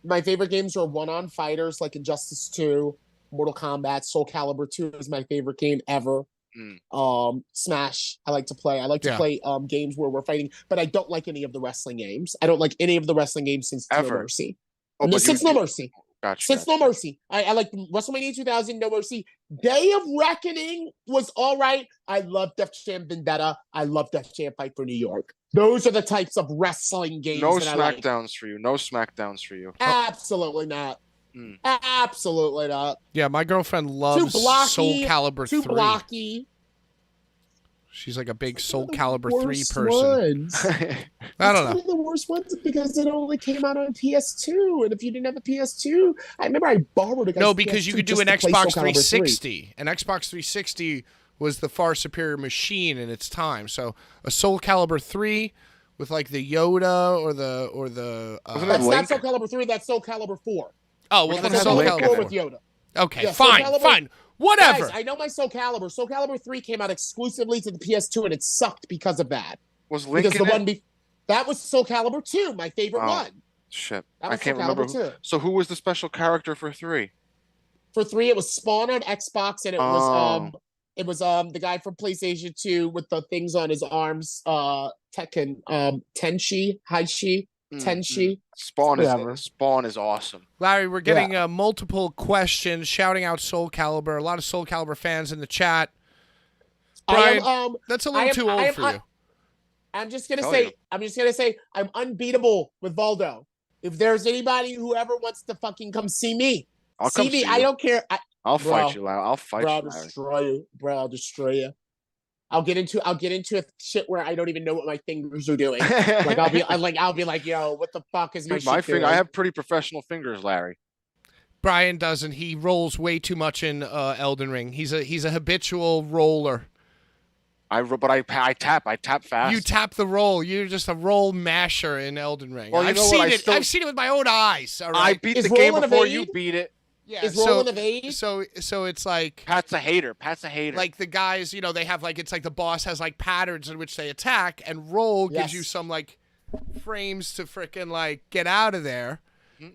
My favorite games are one-on fighters like Injustice 2, Mortal Kombat, Soul Calibur 2 is my favorite game ever. Smash, I like to play. I like to play games where we're fighting, but I don't like any of the wrestling games. I don't like any of the wrestling games since No Mercy. Since No Mercy. Gotcha. Since No Mercy. I like WrestleMania 2000, No Mercy. Day of Reckoning was all right. I love Def Jam Vendetta. I love Def Jam Fight for New York. Those are the types of wrestling games No that SmackDowns for you. No SmackDowns for you. Absolutely not. Absolutely not. Yeah, my girlfriend loves Soul Calibur 3. Too blocky. She's like a big Soul Calibur 3 person. I don't know. One of the worst ones because it only came out on PS2, and if you didn't have a PS2, I remember I borrowed it. No, because you could do an Xbox 360. An Xbox 360 was the far superior machine in its time. So a Soul Calibur 3 with like the Yoda or the. That's not Soul Calibur 3. That's Soul Calibur 4. Oh, well, then Soul Calibur 4 with Yoda. Okay, yeah, fine. Whatever. Guys, I know my Soul Calibur. Soul Calibur 3 came out exclusively to the PS2, and it sucked because of that. Was Link in it? That was Soul Calibur 2, my favorite one. Shit. I can't remember. So who was the special character for 3? For 3, it was Spawn on Xbox, and it was the guy from PlayStation 2 with the things on his arms, Tekken, Tenshi. Spawn is awesome. Larry, we're getting multiple questions shouting out Soul Calibur. A lot of Soul Calibur fans in the chat. Brian, that's a little too old for you. I'm just gonna say I'm unbeatable with Voldo. If there's anybody who ever wants to fucking come see me, I'll come see you. I don't care. I'll fight you, Larry. I'll fight you, I'll destroy you, bro. I'll destroy you. I'll get into a shit where I don't even know what my fingers are doing. Like I'll be like, yo, what the fuck is my shit doing? I have pretty professional fingers, Larry. Brian doesn't. He rolls way too much in Elden Ring. He's a habitual roller. I tap fast. You tap the roll. You're just a roll masher in Elden Ring. Well, you I've know seen what? it. I've seen it with my own eyes. All I right. beat Is the game rolling before you evade? beat it. Yeah. Is rolling of aid? So it's like Pat's a hater. Pat's a hater. like the guys, they have like it's like the boss has like patterns in which they attack, and roll gives you some like frames to frickin' like get out of there.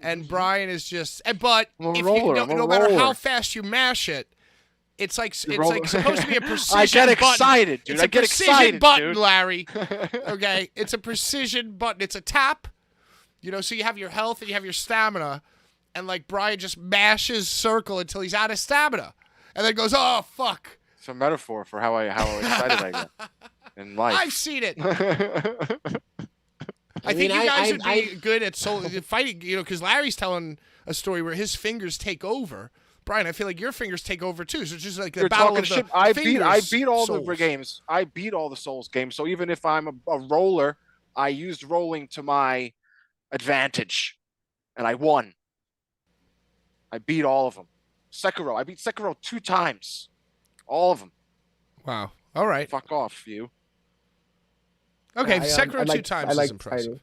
And Brian is just, but I'm a if roller, you, I'm a no matter how roller. fast you mash it, it's like roll- supposed to be a precision. I get button. excited, dude. It's I a get precision excited, button, dude. Larry. Okay, it's a precision button. It's a tap. So you have your health and you have your stamina, and like Brian just mashes circle until he's out of stamina, and then goes, "Oh fuck." It's a metaphor for how excited I get in life. I've seen it. I think you guys would be good at fighting, because Larry's telling a story where his fingers take over. Brian, I feel like your fingers take over too. So it's just like the You're battle talking of the shit. I beat all Souls. the games. I beat all the Souls games. So even if I'm a roller, I used rolling to my advantage, and I won. I beat all of them. Sekiro. I beat Sekiro 2 times. All of them. Wow. All right. Fuck off, you. Okay, I Sekiro 2 times is impressive. fighting.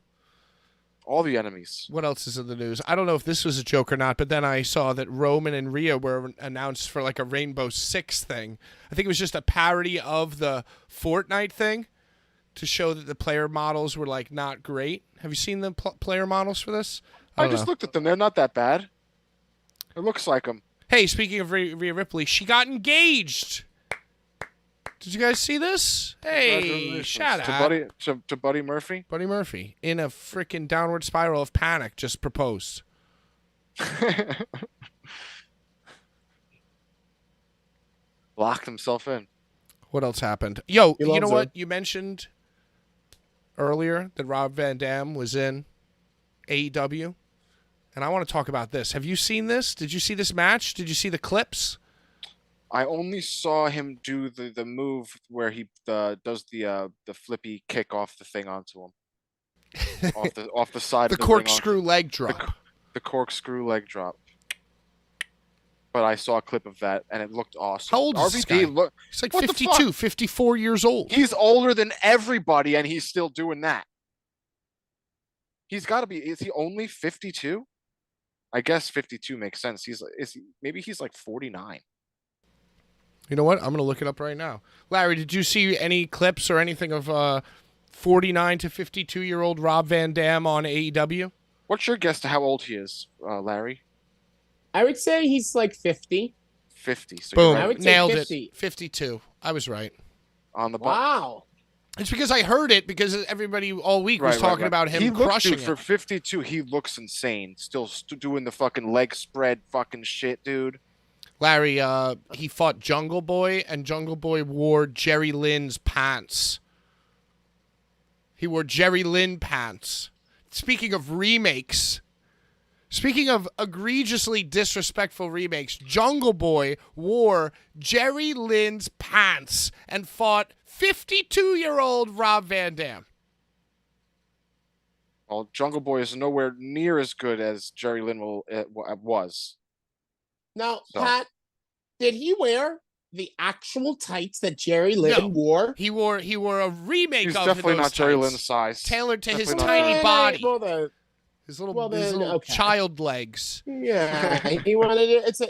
All the enemies. What else is in the news? I don't know if this was a joke or not, but then I saw that Roman and Rhea were announced for like a Rainbow Six thing. I think it was just a parody of the Fortnite thing to show that the player models were like not great. Have you seen the player models for this? I just looked at them. They're not that bad. It looks like them. Hey, speaking of Rhea Ripley, she got engaged. Did you guys see this? Hey, shout out. To Buddy Murphy. Buddy Murphy, in a freaking downward spiral of panic, just proposed. Locked himself in. What else happened? Yo, He you know loves what? her. You mentioned earlier that Rob Van Dam was in AEW, and I want to talk about this. Have you seen this? Did you see this match? Did you see the clips? I only saw him do the move where he does the flippy kick off the thing onto him, off the side. The of the corkscrew leg drop. The corkscrew leg drop. But I saw a clip of that, and it looked awesome. How old is this guy? He's like What the 52, 54 years old. He's older than everybody, and he's still doing that. He's got to be. Is he only 52? I guess 52 makes sense. Maybe he's like 49. You know what? I'm going to look it up right now. Larry, did you see any clips or anything of 49 to 52-year-old Rob Van Dam on AEW? What's your guess to how old he is, Larry? I would say he's like 50. 50. So Boom. you're I right. would say Nailed 50. it. 52. I was right. On the ball. Wow. It's because I heard it because everybody all week was talking about him crushing dude, it. For 52, he looks insane. Still doing the fucking leg spread fucking shit, dude. Larry, he fought Jungle Boy, and Jungle Boy wore Jerry Lynn's pants. He wore Jerry Lynn pants. Speaking of remakes, speaking of egregiously disrespectful remakes, Jungle Boy wore Jerry Lynn's pants and fought 52-year-old Rob Van Dam. Well, Jungle Boy is nowhere near as good as Jerry Lynn was. Now, So. Pat, did he wear the actual tights that Jerry Lynn wore? He wore a remake He's of definitely those not Jerry tights, Lynn's size. tailored to his Definitely not. tiny Right, body, well, his little, well, his then, little okay. child legs. yeah, he wanted it.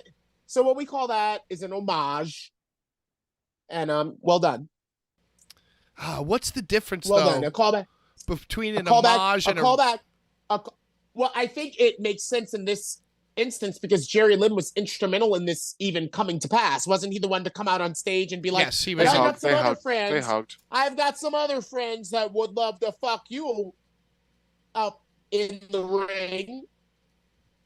So what we call that is an homage, and well done, What's the difference well done. though A callback, between an a callback, homage a and callback. Well, I think it makes sense in this instance because Jerry Lynn was instrumental in this even coming to pass. Wasn't he the one to come out on stage and be like, Yes, he "Hey, was. I got some They other hugged. friends. They hugged. I've got some other friends that would love to fuck you up in the ring."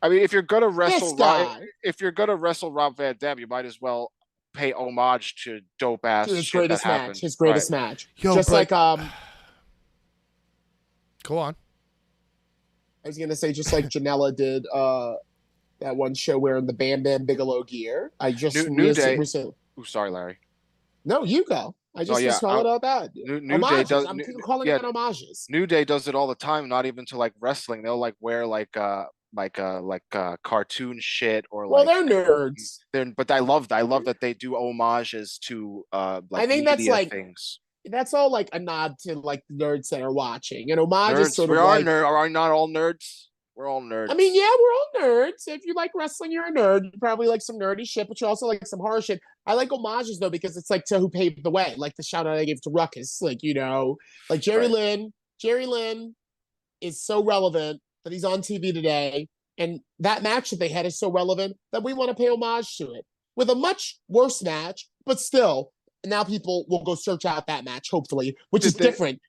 I mean, if you're gonna wrestle, guy. if you're gonna wrestle Rob Van Dam, you might as well pay homage to dope ass To his shit greatest that match. happened. His greatest match. Yo, Just but- like Go on. I was gonna say, just like Janela did that one show wearing the Bam Bam Bigelow gear. I just New Day. recently- Ooh, sorry, Larry. No, you go. I just yeah, was calling out that. New Day Homages. does. I'm calling yeah. it homages. New Day does it all the time. Not even to like wrestling. They'll like wear like cartoon shit or Well, like they're nerds. but I love that they do homages to I think that's media like things. that's all like a nod to like the nerds that are watching. And homage is Nerds, sort we of are like Are not all nerds? We're all nerds. I mean, yeah, we're all nerds. If you like wrestling, you're a nerd. You probably like some nerdy shit, but you also like some horror shit. I like homages though because it's like to who paved the way, like the shout out I gave to Ruckus, like like Jerry Right. Lynn. Jerry Lynn is so relevant that he's on TV today, and that match that they had is so relevant that we want to pay homage to it with a much worse match, but still. Now people will go search out that match, hopefully, which is different.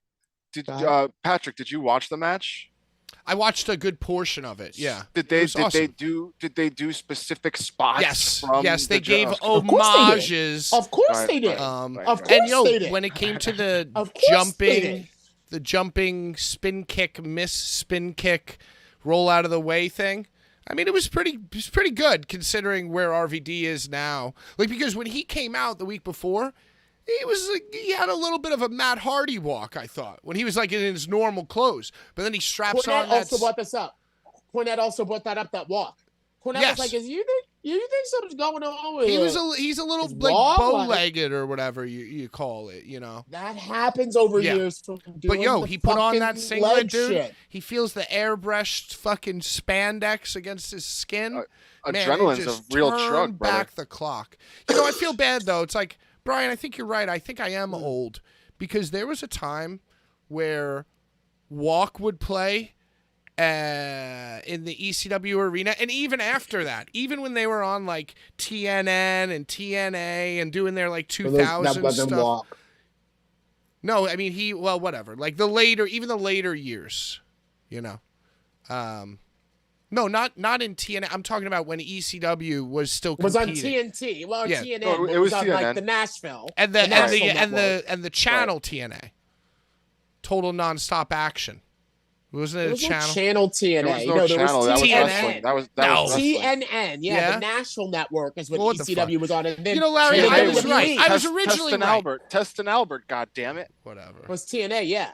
Patrick, did you watch the match? I watched a good portion of it. Yeah. Did they do specific spots? Yes. From yes, they gave course they did. homages. Of course they did. Of course and they did. when it came to the Of course they did. jumping spin kick, miss spin kick, roll out of the way thing. I mean, it was pretty good considering where RVD is now. Like, because when he came out the week before, he had a little bit of a Matt Hardy walk, I thought, when he was like in his normal clothes. But then he straps Cornette on also brought this up. Cornette also brought that up, that walk. Cornette was like, you think something's going on with he's a little his like walk? bow-legged or whatever you call it, you know. That happens over years from doing But he put on that singlet, dude. Shit. He feels the airbrushed fucking spandex against his skin. Adrenaline's a real truck, brother. Back the clock. You know, I feel bad though. It's like, Brian, I think you're right. I think I am old because there was a time where Walk would play in the ECW arena, and even after that, even when they were on like TNN and TNA and doing their like 2000 stuff. No, I mean whatever. Like the later years, you know. No, not in TNA. I'm talking about when ECW was still competing. Was on TNT. Well, yeah. TNN. No, it was on TNN. Like the Nashville and the channel TNA. Total Nonstop Action. Wasn't it a channel? No channel TNA. There was no channel. That was wrestling. That was wrestling. TNN. Yeah, the Nashville Network is what ECW was on. And then Larry, I was right. I was originally right. Test and Albert, God damn it. Whatever. It was TNA, yeah.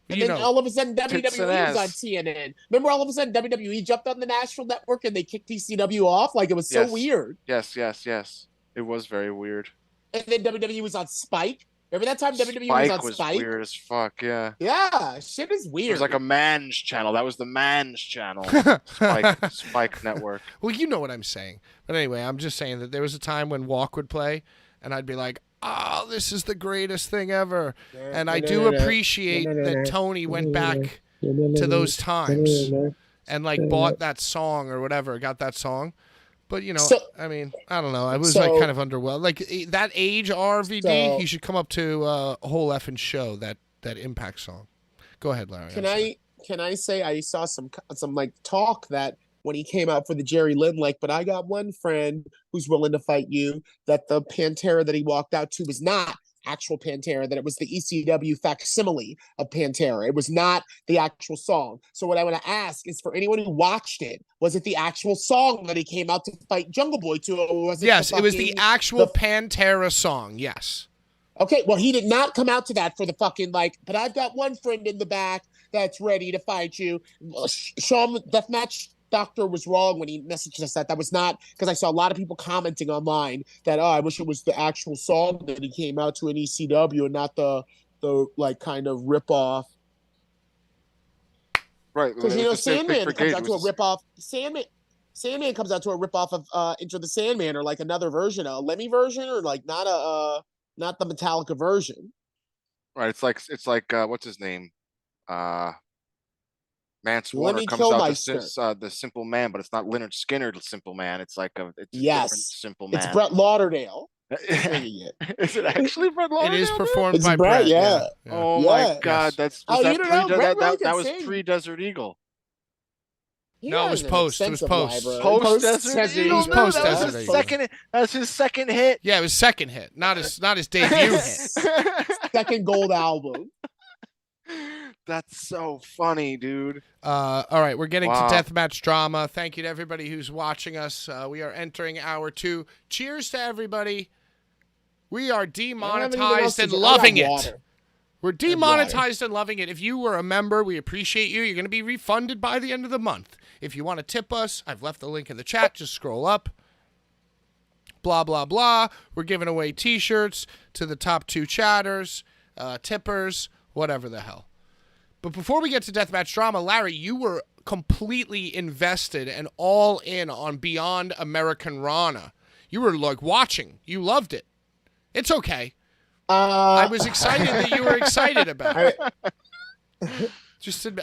And then all of a sudden WWE was on TNN. Remember all of a sudden WWE jumped on the Nashville Network and they kicked ECW off? Like it was so weird. Yes. It was very weird. And then WWE was on Spike. Remember that time WWE was on Spike? Weird as fuck, yeah. Yeah, shit is weird. It was like a man's channel. That was the man's channel. Spike Network. Well, you know what I'm saying. But anyway, I'm just saying that there was a time when Walk would play, and I'd be like, oh, this is the greatest thing ever. And I do appreciate that Tony went back to those times and like bought that song or whatever, got that song. But, you know, I mean, I don't know. I was like kind of underwhelmed. Like that age RVD, he should come up to a whole effing show, that Impact song. Go ahead, Larry. Can I say I saw some like talk that when he came out for the Jerry Lynn, like, but I got one friend who's willing to fight you, that the Pantera that he walked out to was not actual Pantera, that it was the ECW facsimile of Pantera. It was not the actual song. So what I want to ask is, for anyone who watched it, was it the actual song that he came out to fight Jungle Boy to, or was it it was the actual Pantera song, yes. Okay, well, he did not come out to that for the fucking, like, but I've got one friend in the back that's ready to fight you. Sean Deathmatch Doctor was wrong when he messaged us that. That was not, because I saw a lot of people commenting online that, I wish it was the actual song that he came out to in ECW and not the like kind of rip-off. Right. Because, you know, Sandman comes out to a rip-off. Sandman comes out to a rip-off of Enter the Sandman, or like another version, a Lemmy version, or like not the Metallica version. Right. It's like what's his name? Mance Warner comes out the Simple Man, but it's not Leonard Skinner, the Simple Man. It's like a different Simple Man. It's Brett Lauderdale. Is it actually Brett Lauderdale? It is performed by Brett. Yeah. Oh my God, yes. that was pre-Desert Eagle. No, it was post. It was post. Post-Desert Eagle. It was post-Desert Eagle. That's his second hit. Yeah, it was second hit, not his debut hit. Second gold album. That's so funny, dude. All right, we're getting to deathmatch drama. Thank you to everybody who's watching us. We are entering hour 2. Cheers to everybody. We are demonetized and loving it. We're demonetized and loving it. If you were a member, we appreciate you. You're going to be refunded by the end of the month. If you want to tip us, I've left the link in the chat. Just scroll up. Blah, blah, blah. We're giving away T-shirts to the top 2 chatters, tippers, whatever the hell. But before we get to Deathmatch Drama, Larry, you were completely invested and all in on Beyond American Rana. You were like watching. You loved it. It's okay. I was excited that you were excited about it.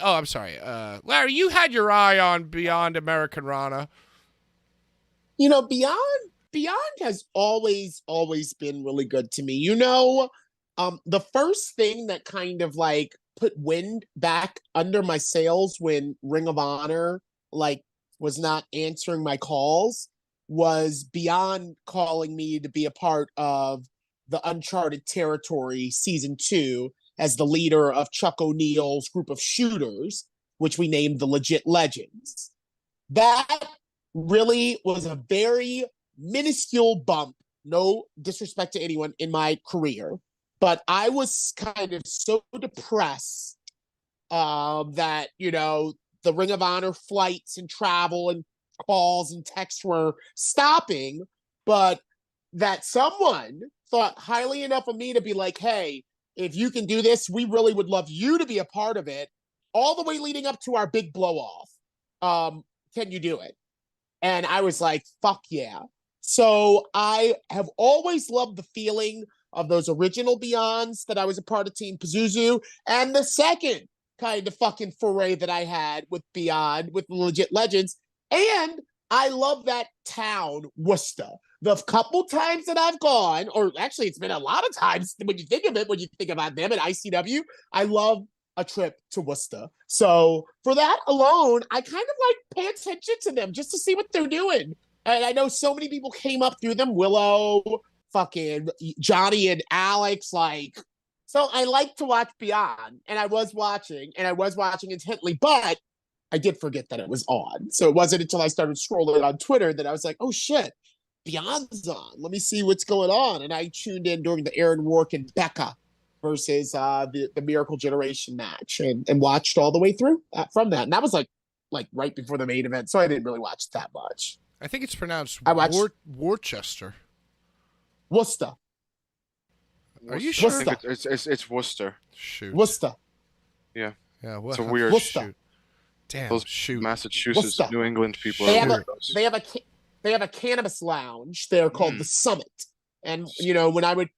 I'm sorry. Larry, you had your eye on Beyond American Rana. You know, Beyond has always been really good to me. You know, the first thing that kind of like put wind back under my sails when Ring of Honor like was not answering my calls was Beyond calling me to be a part of the Uncharted Territory Season 2 as the leader of Chuck O'Neill's group of shooters, which we named the Legit Legends. That really was a very minuscule bump, no disrespect to anyone in my career, but I was kind of so depressed that, you know, the Ring of Honor flights and travel and calls and texts were stopping, but that someone thought highly enough of me to be like, hey, if you can do this, we really would love you to be a part of it, all the way leading up to our big blow off. Can you do it? And I was like, fuck yeah. So I have always loved the feeling of those original Beyonds that I was a part of Team Pazuzu, and the second kind of fucking foray that I had with Beyond, with Legit Legends. And I love that town, Worcester. The couple times that I've gone, or actually it's been a lot of times when you think of it, when you think about them at ICW, I love a trip to Worcester. So for that alone, I kind of like pay attention to them just to see what they're doing. And I know so many people came up through them, Willow, fucking Johnny and Alex, like, so I like to watch Beyond, and I was watching intently, but I did forget that it was on. So it wasn't until I started scrolling on Twitter that I was like, oh shit, Beyond's on. Let me see what's going on. And I tuned in during the Aaron Rourke and Becca versus the Miracle Generation match and watched all the way through from that. And that was like right before the main event, so I didn't really watch that much. I think it's pronounced Worcester. Worcester. Are you sure? I think it's Worcester. Shoot. Worcester. Yeah. Yeah. It's a weird Worcester. Damn. Those shoot. Massachusetts, Worcester. New England people. They are have a cannabis lounge there called the Summit. And you know, when I would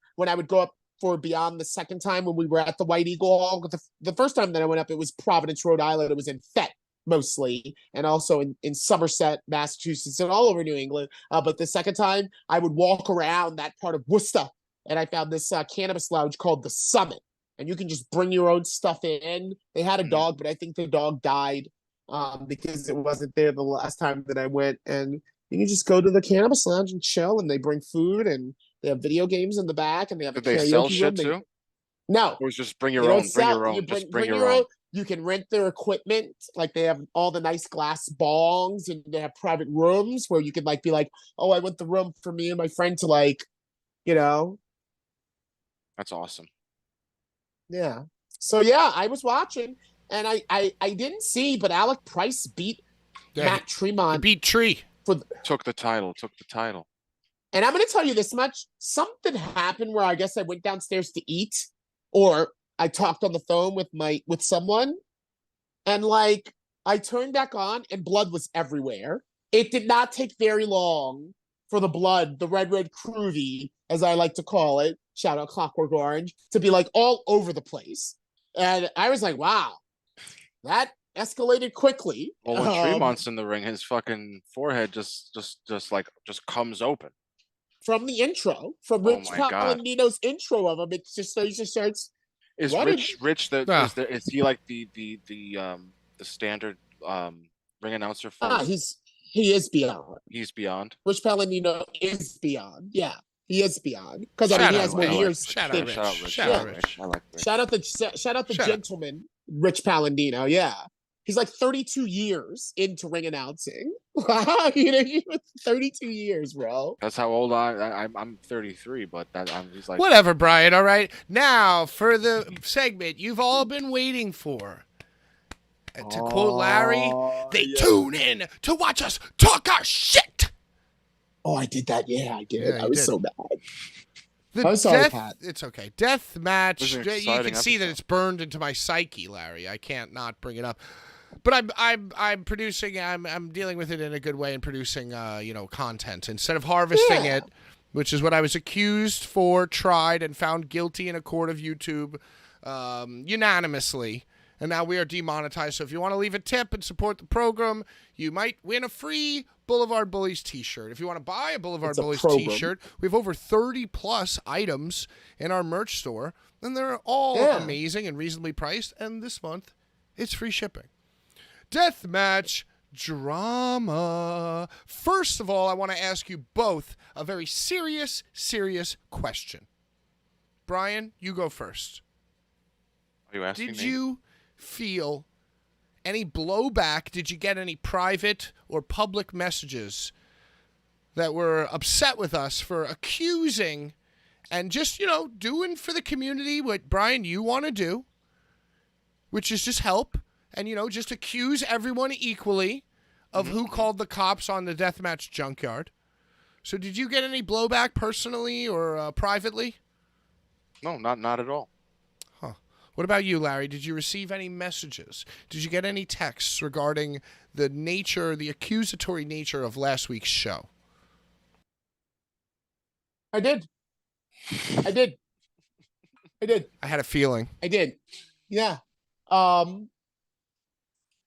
go up for Beyond the second time when we were at the White Eagle Hall, the first time that I went up, it was Providence, Rhode Island. It was in Fett mostly, and also in Somerset, Massachusetts, and all over New England. But the second time, I would walk around that part of Worcester, and I found this cannabis lounge called the Summit, and you can just bring your own stuff in. They had a dog, but I think the dog died because it wasn't there the last time that I went. And you can just go to the cannabis lounge and chill, and they bring food, and they have video games in the back, and they have Did a karaoke they sell room. shit too? No, Or was just bring they your don't own, bring sell- your own, you just bring your own. You can rent their equipment. Like they have all the nice glass bongs, and they have private rooms where you could like be like, oh, I want the room for me and my friend to like, you know. That's awesome. Yeah. So yeah, I was watching, and I didn't see, but Alec Price beat Matt Tremont. Beat Tree. Took the title. And I'm going to tell you this much. Something happened where I guess I went downstairs to eat, or I talked on the phone with someone, and like I turned back on and blood was everywhere. It did not take very long for the blood, the red groovy, as I like to call it, shout out Clockwork Orange, to be like all over the place. And I was like, wow, that escalated quickly. Well, when Tremont's in the ring, his fucking forehead just comes open. From the intro, from Oh Rich my God. Palladino's intro of him, it just starts. Is What Rich is he like the standard ring announcer for? He is Beyond. He's Beyond. Rich Palladino is Beyond. Yeah, he is Beyond because Shout he out has more Rich. years. Shout out Rich. Shout out Rich. Shout out Rich. I like Rich. Shout out the Shout out. gentleman, Rich Palladino. Yeah, he's like 32 years into ring announcing. Wow, 32 years, bro. That's how old I'm 33, but he's like Whatever, Brian. All right. Now for the segment you've all been waiting for. To quote Larry, they tune in to watch us talk our shit. Oh, I did that. Yeah, I did. Yeah, I was did. so bad. The I'm sorry, death, Pat. It's okay. Death match. This is an You can exciting see that episode. it's burned into my psyche, Larry. I can't not bring it up. But I'm producing. I'm dealing with it in a good way and producing content instead of harvesting it, which is what I was accused for, tried, and found guilty in a court of YouTube unanimously. And now we are demonetized. So if you want to leave a tip and support the program, you might win a free Blvd Bullies t-shirt. If you want to buy a Blvd Bullies t-shirt, we have over 30 plus items in our merch store, and they're all amazing and reasonably priced. And this month, it's free shipping. Deathmatch drama. First of all, I want to ask you both a very serious question. Brian, you go first. Are you asking me? Did you feel any blowback? Did you get any private or public messages that were upset with us for accusing and just, doing for the community what, Brian, you want to do, which is just help and, just accuse everyone equally of who called the cops on the deathmatch junkyard? So did you get any blowback personally or privately? No, not at all. What about you, Larry? Did you receive any messages? Did you get any texts regarding the accusatory nature of last week's show? I did. I I had a feeling. I did. Yeah. No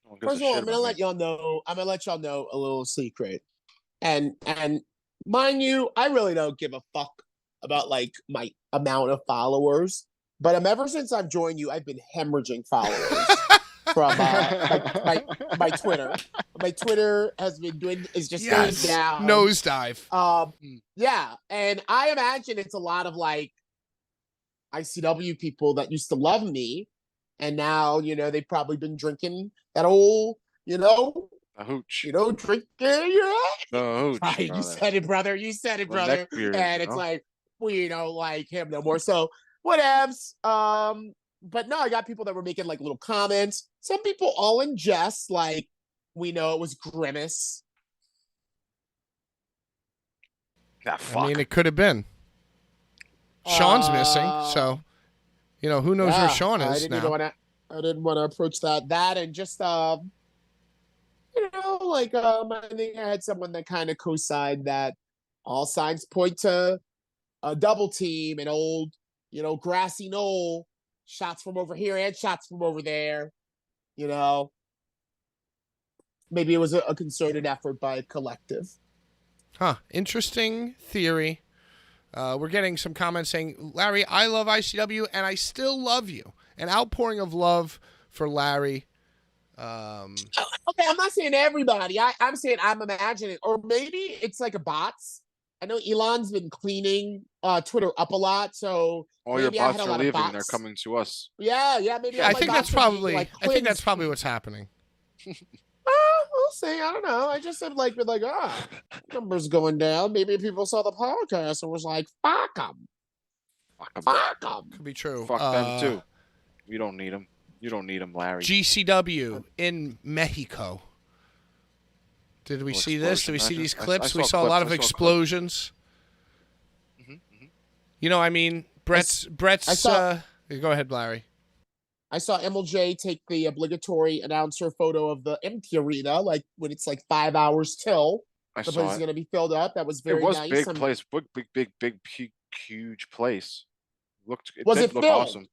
one gives First a of all, shit I'm gonna about let me. y'all know. I'm gonna let y'all know a little secret, and mind you, I really don't give a fuck about like my amount of followers. But ever since I've joined you, I've been hemorrhaging followers from my Twitter. My Twitter has been going down. Nosedive. Yeah, and I imagine it's a lot of like ICW people that used to love me, and now they've probably been drinking that old A hooch. drinking. The hooch. Right, you said it, brother. You said it, The brother. neck beard, And it's like we don't like him no more. So whatevs. But no, I got people that were making like little comments. Some people all in jest, like we know it was Grimace. fuck. I mean, it could have been. Sean's missing, so who knows where Sean is now. I didn't want to approach that and just I think I had someone that kind of co-signed that all signs point to a double team, an old grassy knoll, shots from over here and shots from over there. Maybe it was a concerted effort by a collective. Huh. Interesting theory. We're getting some comments saying, Larry, I love ICW and I still love you. An outpouring of love for Larry. Okay, I'm not saying everybody. I'm saying I'm imagining, or maybe it's like a bots. I know Elon's been cleaning Twitter up a lot, so all your maybe I had bots a are lot of leaving. bots. They're coming to us. Yeah, maybe. Yeah, I think that's probably. I think that's probably what's happening. We'll see. I don't know. I just said numbers going down. Maybe people saw the podcast and was like, "Fuck them, fuck them." Could be true. Fuck them too. We don't need them. You don't need them, Larry. GCW in Mexico. Did we see this? Did we see these clips? We saw a lot of explosions. I mean, Brett's. Go ahead, Larry. I saw MLJ take the obligatory announcer photo of the empty arena, like when it's like 5 hours till the place is going to be filled up. That was very nice. It was big place, big, huge place. It was did it look filled? awesome.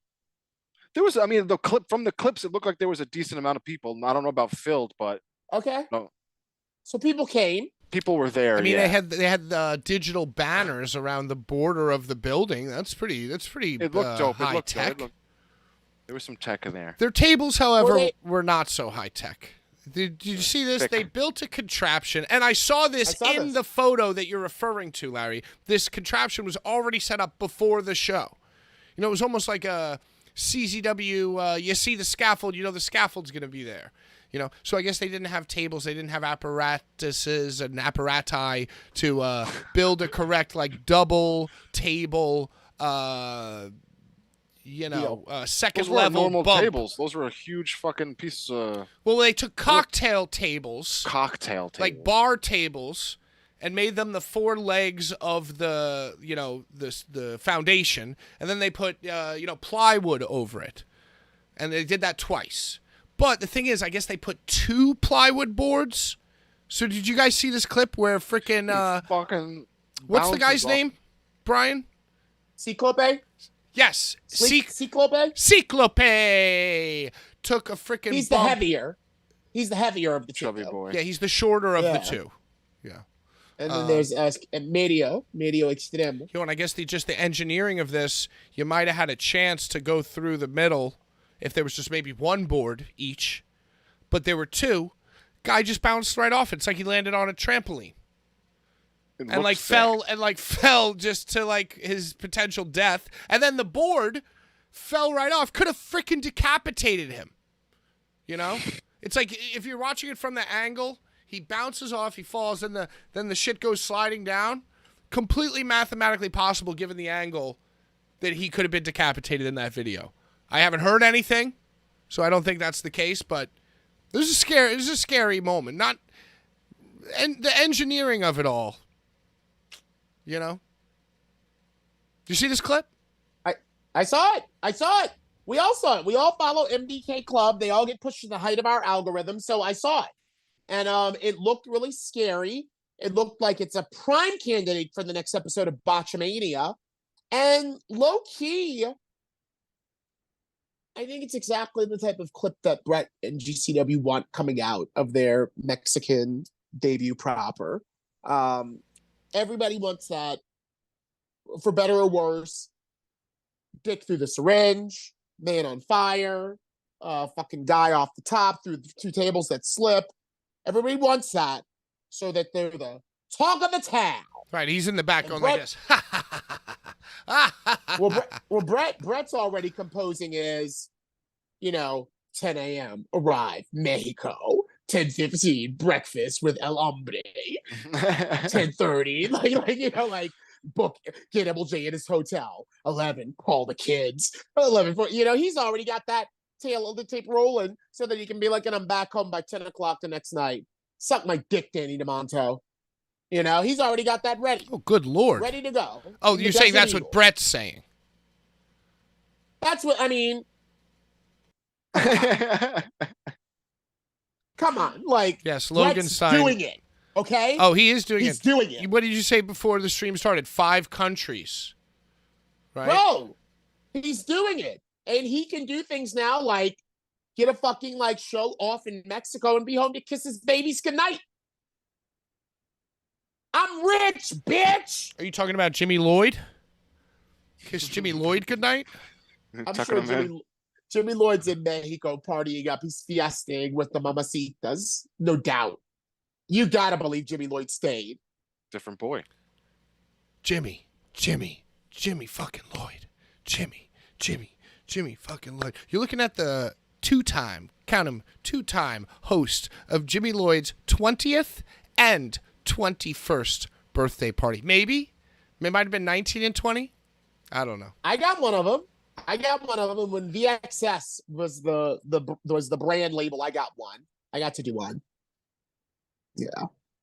There was, the clips, it looked like there was a decent amount of people. I don't know about filled, but okay. No. So people came. People were there. I mean, they had digital banners around the border of the building. That's pretty. It looked dope. High tech. There was some tech in there. Their tables, however, were not so high tech. Did you see this? They built a contraption, and I saw this in the photo that you're referring to, Larry. This contraption was already set up before the show. It was almost like a CZW. You see the scaffold, the scaffold's going to be there. So I guess they didn't have tables, they didn't have apparatuses and apparati to build a correct double table second Those weren't level normal bump. tables. Those were a huge fucking piece of Well, they took cocktail tables, like bar tables, and made them the four legs of the the foundation, and then they put plywood over it, and they did that twice. But the thing is, I guess they put 2 plywood boards. So did you guys see this clip where freaking fucking what's the guy's name, Brian? Ciclope? Yes, Ciclope? Ciclope took a freaking. He's bump. the heavier. He's the heavier of the two. Chubby boy. Yeah, he's the shorter of the two. Yeah. And then there's Medio Extremo. And I guess the engineering of this, you might have had a chance to go through the middle if there was just maybe 1 board each, but there were 2. Guy just bounced right off. It's like he landed on a trampoline. And fell just to his potential death. And then the board fell right off. Could have freaking decapitated him. It's like if you're watching it from the angle, he bounces off, he falls, and then the shit goes sliding down. Completely mathematically possible given the angle that he could have been decapitated in that video. I haven't heard anything, so I don't think that's the case, but this is a scary moment. And the engineering of it all. Do you see this clip? I saw it. We all saw it. We all follow MDK Club. They all get pushed to the height of our algorithm, so I saw it. And it looked really scary. It looked like it's a prime candidate for the next episode of Botchamania. And low-key, I think it's exactly the type of clip that Brett and GCW want coming out of their Mexican debut proper. Everybody wants that, for better or worse. Dick through the syringe, man on fire, fucking guy off the top through the 2 tables that slip. Everybody wants that so that they're the talk of the town. Right, he's in the back going like this. Brett's already composing his, 10 a.m. arrive, Mexico. 10:15 breakfast with El Hombre. 10:30 book, get Double J in his hotel. 11, call the kids. 11, he's already got that tail of the tape rolling so that he can be like, and I'm back home by 10 o'clock the next night. Suck my dick, Danny DeMonto. He's already got that ready. Oh, good Lord. Ready to go. Oh, you're saying that's what Brett's saying? That's what, I mean. Come on. Yes, Logan signed. Doing it. Okay? Oh, he is doing it. He's doing it. What did you say before the stream started? 5 countries. Right? Bro, he's doing it. And he can do things now like get a fucking show off in Mexico and be home to kiss his babies goodnight. I'm rich, bitch. Are you talking about Jimmy Lloyd? Kiss Jimmy Lloyd goodnight? I'm sure Jimmy Lloyd's in Mexico partying up. He's fiesting with the mamacitas. No doubt. You gotta believe Jimmy Lloyd stayed. Different boy. Jimmy fucking Lloyd. Jimmy fucking Lloyd. You're looking at the 2-time host of Jimmy Lloyd's 20th and 21st birthday party. Maybe. It might have been 19 and 20. I don't know. I got one of them. When VXS was the brand label. I got one. I got to do one. Yeah.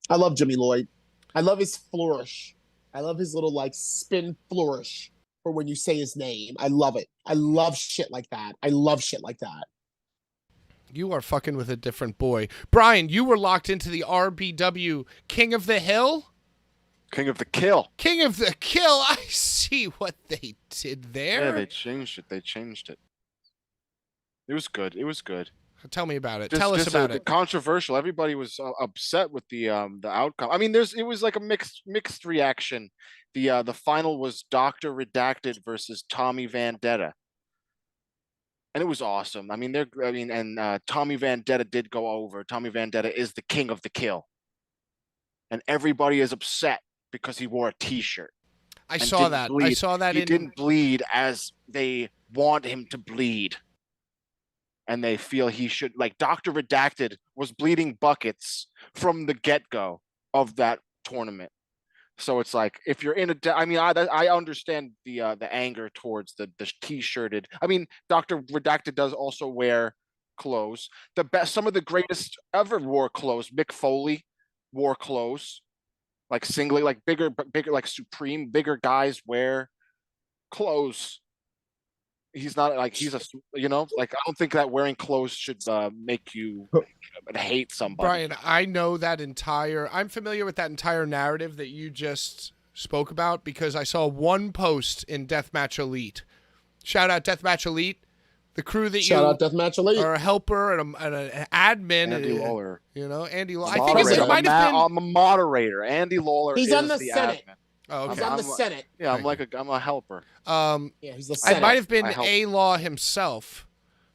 I love Jimmy Lloyd. I love his flourish. I love his little spin flourish for when you say his name. I love it. I love shit like that. You are fucking with a different boy. Brian, you were locked into the RBW King of the Hill? King of the Kill. King of the Kill. I see what they did there. Yeah, they changed it. It was good. Tell me about it. Tell us about it. Controversial. Everybody was upset with the outcome. I mean, it was like a mixed reaction. The final was Dr. Redacted versus Tommy Vendetta, and it was awesome. I mean, Tommy Vendetta did go over. Tommy Vendetta is the king of the kill, and everybody is upset because he wore a T-shirt. I saw that. He didn't bleed as they want him to bleed. And they feel he should, Dr. Redacted was bleeding buckets from the get-go of that tournament. So it's like if you're in I mean, I understand the anger towards the t-shirted. I mean, Dr. Redacted does also wear clothes. Some of the greatest ever wore clothes. Mick Foley wore clothes, like singly, like bigger, like Supreme, bigger guys wear clothes. He's not like he's a like I don't think that wearing clothes should make you hate somebody. Brian, I'm familiar with that entire narrative that you just spoke about because I saw one post in Deathmatch Elite. Shout out Deathmatch Elite, the crew that Shout out Deathmatch Elite. are a helper and an admin. Andy Lawler. Andy Lawler. I think it might have been. I'm a moderator. Andy Lawler. He's is on the Senate. Admin. Oh, okay. He's on the Senate. Yeah, I'm a helper. Yeah, he's the Senate. It might have been A-Law himself,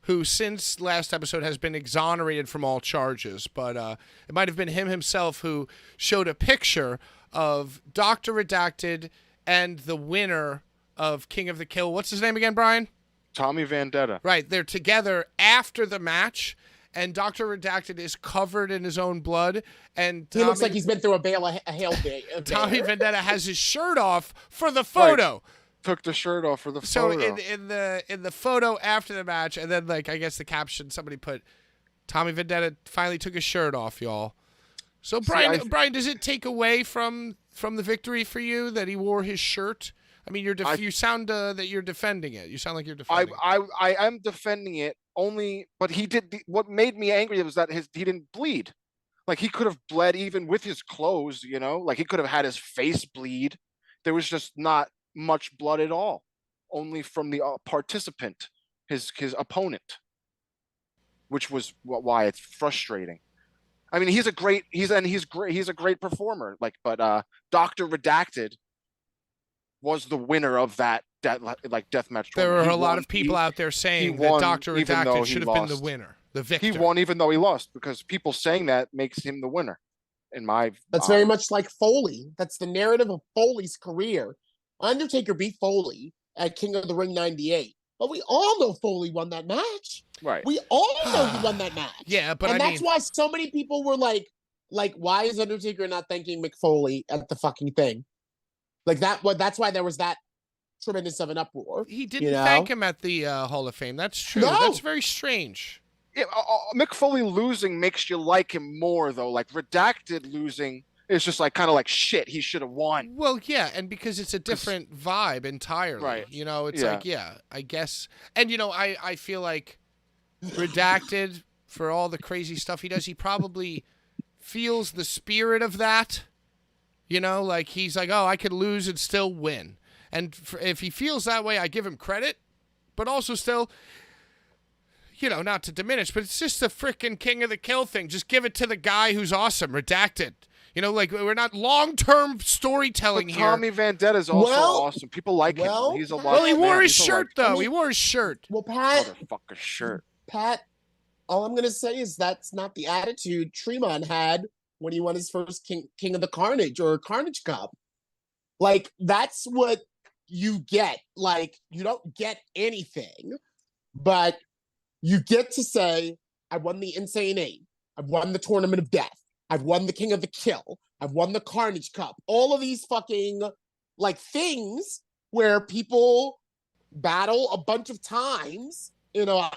who since last episode has been exonerated from all charges, but it might have been him himself who showed a picture of Dr. Redacted and the winner of King of the Kill. What's his name again, Brian? Tommy Vendetta. Right, they're together after the match, and Dr. Redacted is covered in his own blood, and he looks like he's been through a hail day. Tommy Vendetta has his shirt off for the photo. Right. Took the shirt off for the so photo. in the photo after the match, and then like I guess the caption somebody put, Tommy Vendetta finally took his shirt off, y'all. So Brian, does it take away from the victory for you that he wore his shirt? I mean, you sound that you're defending it. You sound like you're defending it. I am defending it only, but what made me angry was that he didn't bleed. Like he could have bled even with his clothes, like he could have had his face bleed. There was just not much blood at all, only from the participant, his opponent, which was why it's frustrating. I mean, he's a great performer. Like, but Dr. Redacted was the winner of that deathmatch. There were a lot of people out there saying that Dr. Redacted should have been the winner, the victor. He won even though he lost, because people saying that makes him the winner. That's very much like Foley. That's the narrative of Foley's career. Undertaker beat Foley at King of the Ring 98. But we all know Foley won that match. Right. We all know he won that match. Yeah, but that's why so many people were like, why is Undertaker not thanking Mick Foley at the fucking thing? Like that's why there was that tremendous of an uproar. He didn't thank him at the Hall of Fame. That's true. No. That's very strange. Yeah, Mick Foley losing makes you like him more, though. Like Redacted losing is just like kind of like shit. He should have won. Well, yeah, and because it's a different vibe entirely. Right. It's like, I guess. And I feel like Redacted, for all the crazy stuff he does, he probably feels the spirit of that. Like he's like, oh, I could lose and still win. And if he feels that way, I give him credit. But also still, not to diminish, but it's just the frickin' King of the Kill thing. Just give it to the guy who's awesome, Redacted. Like we're not long-term storytelling here. Tommy Vendetta is also awesome. People like him. He's a lot. Well, he wore his shirt though. He wore his shirt. Well, Pat, motherfucker shirt. Pat, all I'm gonna say is that's not the attitude Tremont had when he won his first King of the Carnage or Carnage Cup. Like that's what you get. Like you don't get anything, but you get to say, "I won the Insane Eight. I've won the Tournament of Death. I've won the King of the Kill. I've won the Carnage Cup." All of these fucking things where people battle a bunch of times in a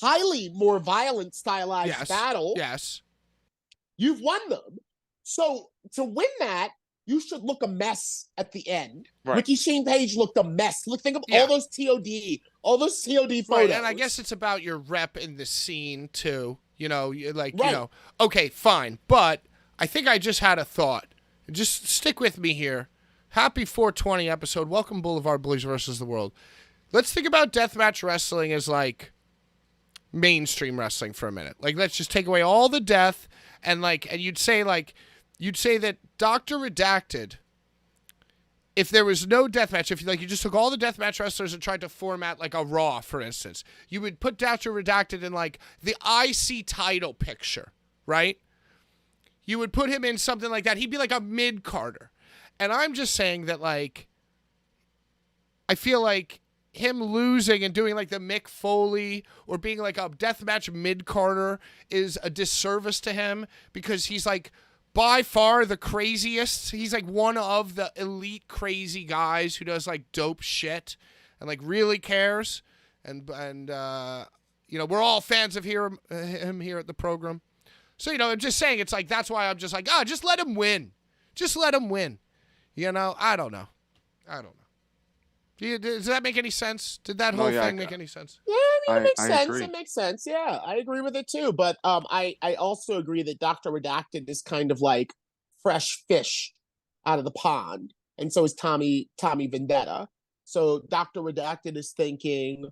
highly more violent stylized battle. Yes. You've won them. So to win that, you should look a mess at the end. Right. Ricky Shane Page looked a mess. Think of all those TOD photos. Right, and I guess it's about your rep in the scene too. Okay, fine. But I think I just had a thought. Just stick with me here. Happy 420 episode. Welcome Blvd Bullies versus the World. Let's think about deathmatch wrestling as like mainstream wrestling for a minute. Like let's just take away all the death and you'd say that Dr. Redacted, if there was no deathmatch, if you just took all the deathmatch wrestlers and tried to format like a Raw, for instance, you would put Dr. Redacted in like the IC title picture, right? You would put him in something like that. He'd be like a mid-carder. And I'm just saying that like, I feel like him losing and doing like the Mick Foley or being like a deathmatch mid-carder is a disservice to him because he's like by far the craziest. He's like one of the elite crazy guys who does like dope shit and like really cares. And you know, we're all fans of him here at the program. So, you know, I'm just saying, it's like, that's why I'm just like, just let him win. Just let him win. You know, I don't know. Does that make any sense? Did that whole thing make any sense? Yeah, I mean, it makes sense. agree. It makes sense. Yeah, I agree with it too. But I also agree that Dr. Redacted is kind of like fresh fish out of the pond. And so is Tommy Vendetta. So Dr. Redacted is thinking,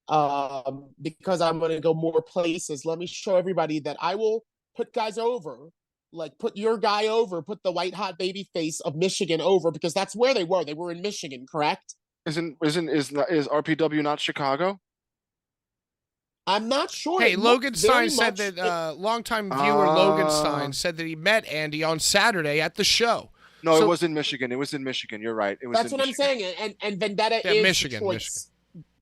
because I'm going to go more places, let me show everybody that I will put guys over. Like, put your guy over, put the white hot baby face of Michigan over, because that's where they were. They were in Michigan, correct? Is RPW not Chicago? I'm not sure. Hey, Logan Stein said that longtime viewer Logan Stein said that he met Andy on Saturday at the show. No, it was in Michigan. It was in Michigan. You're right. It was. That's what Michigan. I'm saying. And Vendetta is Michigan.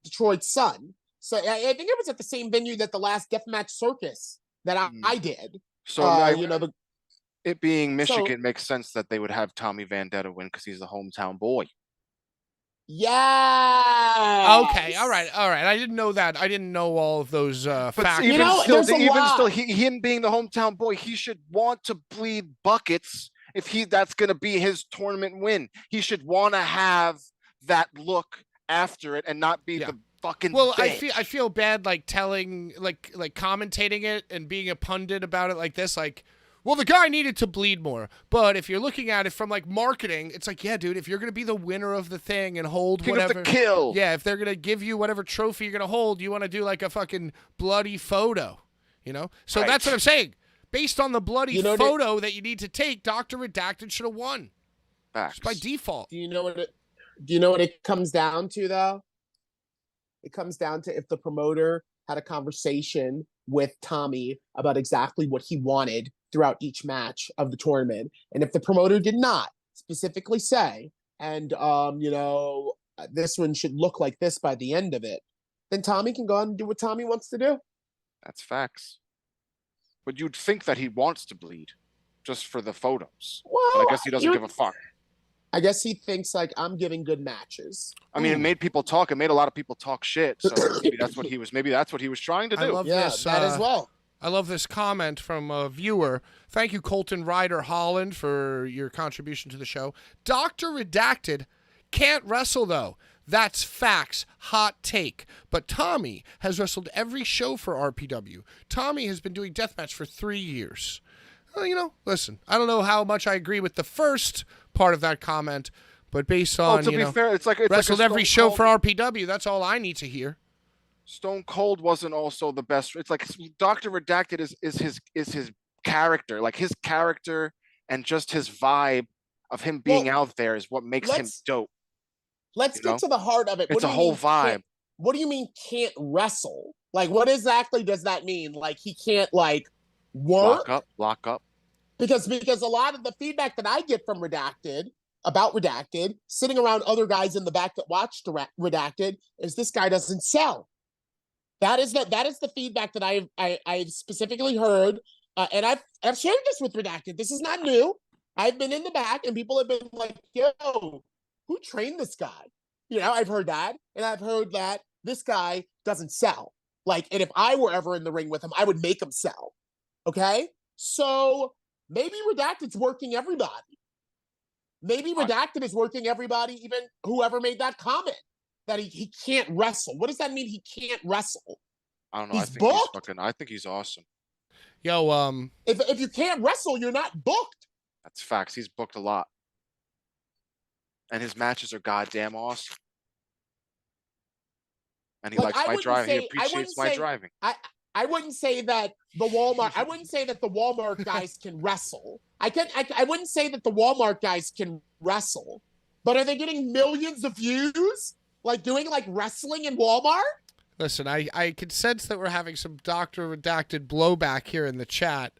Detroit's son. So I think it was at the same venue that the last Deathmatch Circus that I did. So you know, it being Michigan makes sense that they would have Tommy Vendetta win because he's the hometown boy. Yeah. Okay. All right. I didn't know that. I didn't know all of those facts. Him being the hometown boy, he should want to bleed buckets if that's going to be his tournament win. He should want to have that look after it and not be the fucking bitch. I feel bad like telling like commentating it and being a pundit about it like this, like, well, the guy needed to bleed more. But if you're looking at it from like marketing, it's like, yeah, dude, if you're gonna be the winner of the thing and hold King whatever of the kill. Yeah, if they're gonna give you whatever trophy you're gonna hold, you want to do like a fucking bloody photo, you know? So that's what I'm saying. Based on the bloody photo that you need to take, Dr. Redacted should have won. Facts. Just by default. Do you know what it comes down to though? It comes down to if the promoter had a conversation with Tommy about exactly what he wanted throughout each match of the tournament. And if the promoter did not specifically say, and this one should look like this by the end of it, then Tommy can go on and do what Tommy wants to do. That's facts. But you'd think that he wants to bleed just for the photos. Well, but I guess he doesn't give a fuck. I guess he thinks like, I'm giving good matches. I mean, it made people talk. It made a lot of people talk shit. So maybe that's what he was trying to do. I love this, that as well. I love this comment from a viewer. Thank you, Colton Ryder Holland, for your contribution to the show. Dr. Redacted can't wrestle, though. That's facts. Hot take. But Tommy has wrestled every show for RPW. Tommy has been doing deathmatch for 3 years. Well, listen, I don't know how much I agree with the first part of that comment, but based on, to be fair, it's wrestled like every show for RPW, that's all I need to hear. Stone Cold wasn't also the best. It's like Dr. Redacted is his character, like his character and just his vibe of him being out there is what makes him dope. Let's get to the heart of it. It's a whole vibe. What do you mean can't wrestle? Like, what exactly does that mean? Like, he can't like work? Lock up. Because a lot of the feedback that I get from about Redacted, sitting around other guys in the back that watch Redacted, is this guy doesn't sell. That is the feedback that I've specifically heard, and I've shared this with Redacted. This is not new. I've been in the back, and people have been like, "Yo, who trained this guy?" I've heard that, and I've heard that this guy doesn't sell. Like, and if I were ever in the ring with him, I would make him sell. Okay, so maybe Redacted's working everybody. Maybe Redacted is working everybody, even whoever made that comment. That he can't wrestle. What does that mean? He can't wrestle. I don't know. I think he's awesome. Yo, if you can't wrestle, you're not booked. That's facts. He's booked a lot, and his matches are goddamn awesome. And he likes my driving. He appreciates my driving. I wouldn't say that the Walmart. I wouldn't say that the Walmart guys can wrestle. I wouldn't say that the Walmart guys can wrestle. But are they getting millions of views? Like doing like wrestling in Walmart? Listen, I can sense that we're having some Dr. Redacted blowback here in the chat.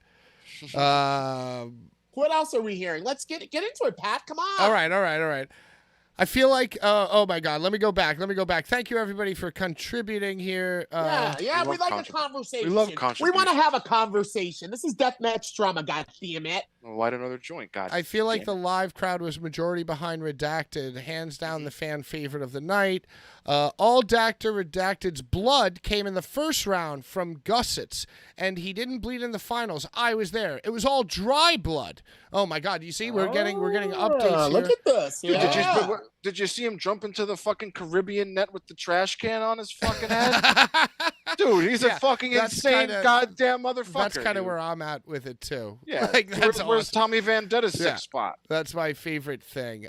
What else are we hearing? Let's get into it, Pat. Come on. All right. I feel like, oh my God, let me go back. Thank you, everybody, for contributing here. Yeah, we like a conversation. We love conversation. We want to have a conversation. This is Deathmatch Drama, goddammit. Light another joint, God. I feel like damn the live crowd was majority behind Redacted, hands down the fan favorite of the night. All Dr. Redacted's blood came in the first round from gussets, and he didn't bleed in the finals. I was there. It was all dry blood. Oh my God! You see, we're getting updates here. Look at this. Dude, Yeah. did you see him jump into the fucking Caribbean net with the trash can on his fucking head? Dude, he's Yeah, a fucking that's insane kinda- goddamn motherfucker. That's kind of dude. where I'm at with it too. Yeah, Like, that's where's awesome. Tommy Vendetta's Yeah. sixth spot? That's my favorite thing.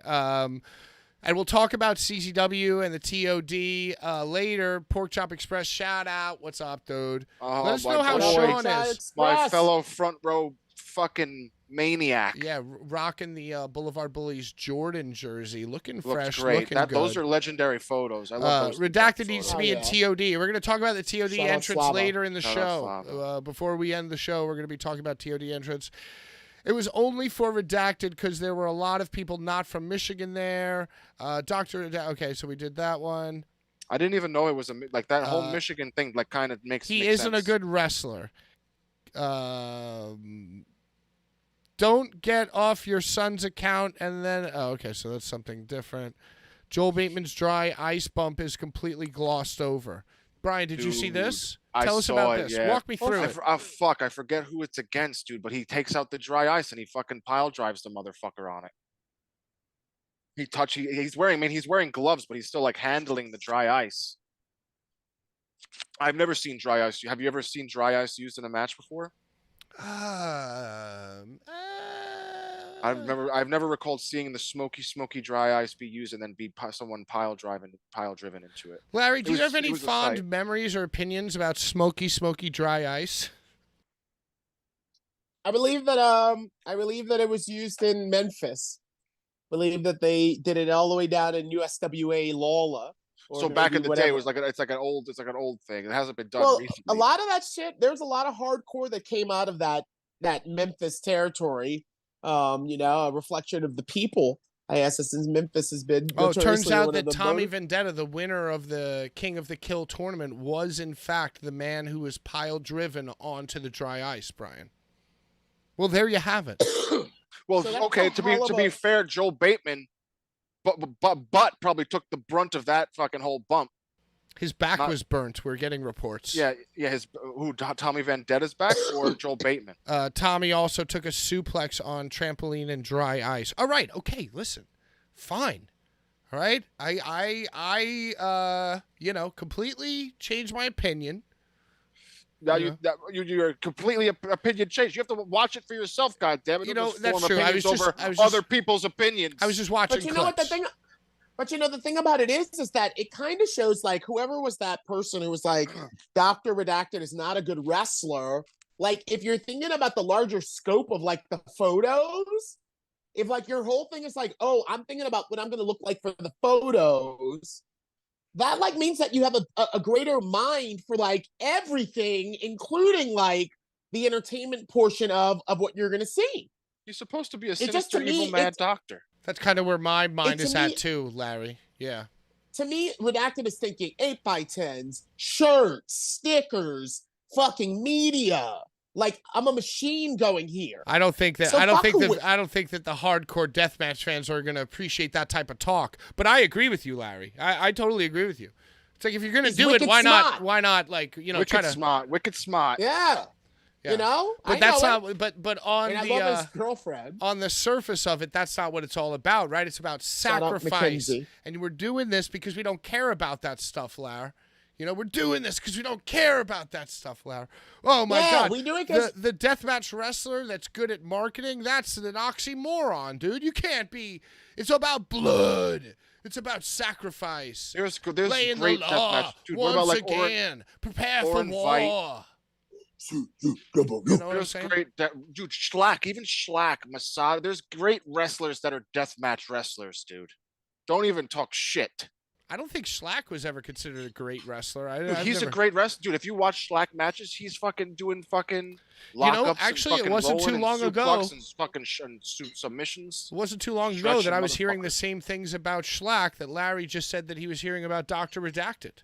And we'll talk about CZW and the TOD later. Pork Chop Express, shout out. What's up, dude? Oh, Let us my know how boy. Sean is. My fellow front row fucking maniac. Yeah, rocking the Blvd Bullies Jordan jersey. Looking Looks fresh, great. looking good. Those are legendary photos. I love those. Redacted needs to be in Oh, TOD. We're going to talk about the TOD Shout out entrance Slava. later in the Shout out show. Slava. Before we end the show, we're going to be talking about TOD entrance. It was only for Redacted because there were a lot of people not from Michigan there. Okay, so we did that one. I didn't even know it was like that whole Michigan thing. Like, kind of makes. He makes isn't sense. a good wrestler. Don't get off your son's account and then. Oh, okay, so that's something different. Joel Bateman's dry ice bump is completely glossed over. Brian, did you see Dude, this? I Tell us saw about it, this. yeah. Walk me through it. Fuck, I forget who it's against, dude. But he takes out the dry ice and he fucking pile drives the motherfucker on it. He's wearing gloves, but he's still like handling the dry ice. I've never seen dry ice. Have you ever seen dry ice used in a match before? I've never recalled seeing the smoky dry ice be used and then someone pile driven into it. Larry, do you have it any was a fond sight. memories or opinions about smoky dry ice? I believe that it was used in Memphis. I believe that they did it all the way down in USWA Lawla. or So back maybe in the day, whatever. it was like it's like an old thing. It hasn't been done Well, recently. a lot of that shit. There's a lot of hardcore that came out of that Memphis territory. A reflection of the people. I guess since Memphis has been. Oh, it turns notoriously out one of that the Tommy most- Vendetta, the winner of the King of the Kill tournament, was in fact the man who was pile driven onto the dry ice, Brian. Well, there you have it. Well, So that's okay. a To hell of be a- fair, Joel Bateman, but probably took the brunt of that fucking whole bump. His back was burnt. We're getting reports. Yeah. Tommy Vendetta's back or Joel Bateman? Tommy also took a suplex on trampoline and dry ice. All right. Okay. Listen. Fine. All right. I completely changed my opinion. Now Yeah. you're completely opinion changed. You have to watch it for yourself, goddammit. You Don't know, just that's form true. I opinions was just- over I was just- other people's opinions. I was just watching But you know what the clips. thing. But the thing about it is that it kind of shows like whoever was that person who was like Dr. Redacted is not a good wrestler. Like if you're thinking about the larger scope of like the photos, if like your whole thing is like, oh, I'm thinking about what I'm gonna look like for the photos, that like means that you have a greater mind for like everything, including like the entertainment portion of what you're gonna see. He's supposed to be a just, sinister, to me, evil, mad it's- doctor. That's kind of where my mind to is me- at too, Larry. Yeah. To me, Redacted is thinking 8x10s, shirts, stickers, fucking media. Like I'm a machine going here. I don't think that So I don't fuck think who that I don't think that the hardcore deathmatch fans are going to appreciate that type of talk. But I agree with you, Larry. I totally agree with you. It's like if you're going to He's do it, wicked why not? smart. Why not? Like try Wicked to. smart. Wicked smart. Yeah. Yeah. You know? But I that's know it. not. But on And I the love his girlfriend. on the surface of it, that's not what it's all about, right? It's about Shout out sacrifice. Mackenzie. And we're doing this because we don't care about that stuff, Larry. We're doing this because we don't care about that stuff, Larry. Oh my Yeah, God! we do it 'cause- the deathmatch wrestler that's good at marketing. That's an oxymoron, dude. You can't be. It's about blood. It's about sacrifice. There's Laying great the law deathmatch. Dude, once what about like again. Prepare for Orin Veidt? war. You know what I'm There's saying? great, dude. Even Schlack, Masada. There's great wrestlers that are deathmatch wrestlers, dude. Don't even talk shit. I don't think Schlack was ever considered a great wrebler. Dude, he's a great wrestler, dude. If you watch Schlack matches, he's fucking doing fucking lockups. actually, it and fucking wasn't too rolling long and ago. suplex and fucking submissions. It wasn't too long ago Stretching that I was hearing the motherfucker. same things about Schlack that Larry just said that he was hearing about Dr. Redacted.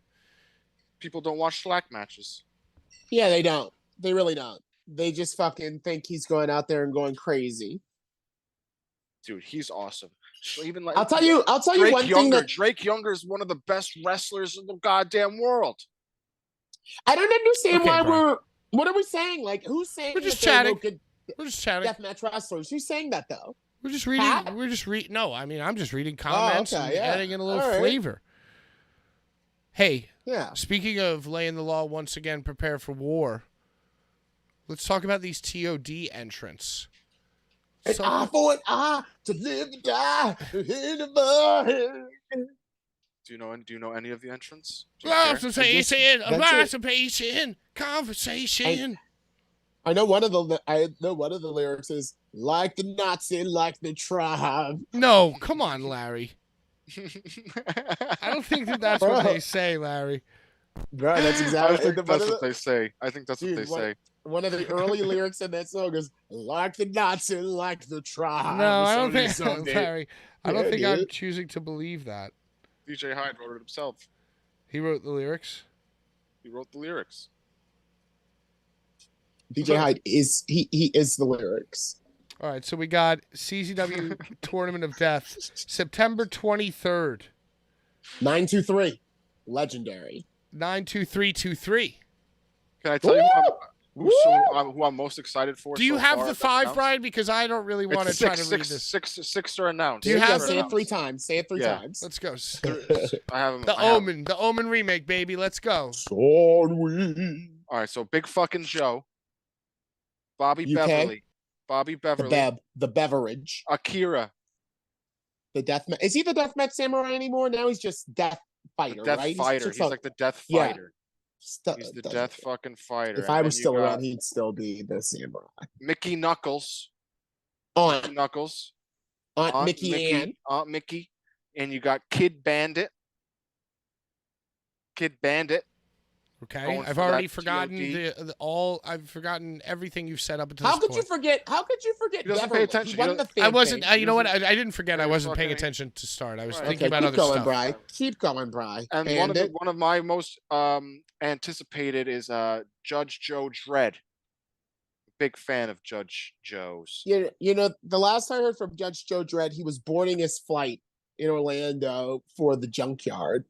People don't watch Schlack matches. Yeah, they don't. They really don't. They just fucking think he's going out there and going crazy. Dude, he's awesome. So even like I'll tell you Drake one Younger, thing that Drake Younger is one of the best wrestlers in the goddamn world. I don't understand Okay, why Brian. what are we saying? Like, who's saying We're just that there are no chatting. good We're just chatting. deathmatch wrestlers? Who's saying that though? We're just reading. Pat? We're just reading. No, I mean, I'm just reading comments okay, and yeah. adding in a little All right. flavor. Hey, Yeah. speaking of laying the law once again, prepare for war. Let's talk about these TOD entrants. An eye for an eye, to live and die in the mud. Do you know any of the entrants? Do you care? Conversation. I know one of the lyrics is like the Nazi, like the tribe. No, come on, Larry. I don't think that's what they say, Larry. Bro, that's I exactly think that's what they say. I think that's what they say. One of the early lyrics in that song is like the Nazi, like the tribe. No, I don't think, Someday. Larry. I don't Yeah, think dude. I'm choosing to believe that. DJ Hyde wrote it himself. He wrote the lyrics. He wrote the lyrics. DJ Hyde is he is the lyrics. All right, so we got CZW Tournament of Death, September 23rd, 923. Legendary. 92323. Can I tell you Woo! who I'm most excited for? Do you so have far the that's 5, announced? Brian? Because I don't really want to It's try to read this. six are announced. Do you have say them? it 3 times? Say it 3 Yeah. times. Let's go. I have them. The Omen remake, baby. Let's go. Sorry. All right, so Big Fucking Joe, Bobby UK? Beverly, The beverage. Akira, The death. Is he the deathmatch samurai anymore? Now he's just death fighter, the Death right? Fighter. He's like the Death Yeah. Fighter. He's the doesn't- Death fucking Fighter. If And I then was you still got around, he'd still be the samurai. Mickey Knuckles, Aunt Mickey Ann. Aunt Mickey, and you got Kid Bandit. Okay, Going I've for already that forgotten TOD. I've forgotten everything you've set up until How this could you point. forget? How could you forget? He doesn't pay Beverly? attention. He He won the doesn't- fan I wasn't. thing. You know what? I didn't forget. I Very wasn't paying fucking- attention to start. I was Right. thinking Okay, about keep other going, stuff. Bri. Keep going, Bri. And one of my most anticipated is Judge Joe Dredd. Big fan of Judge Joe's. You know, the last I heard from Judge Joe Dredd, he was boarding his flight in Orlando for the junkyard.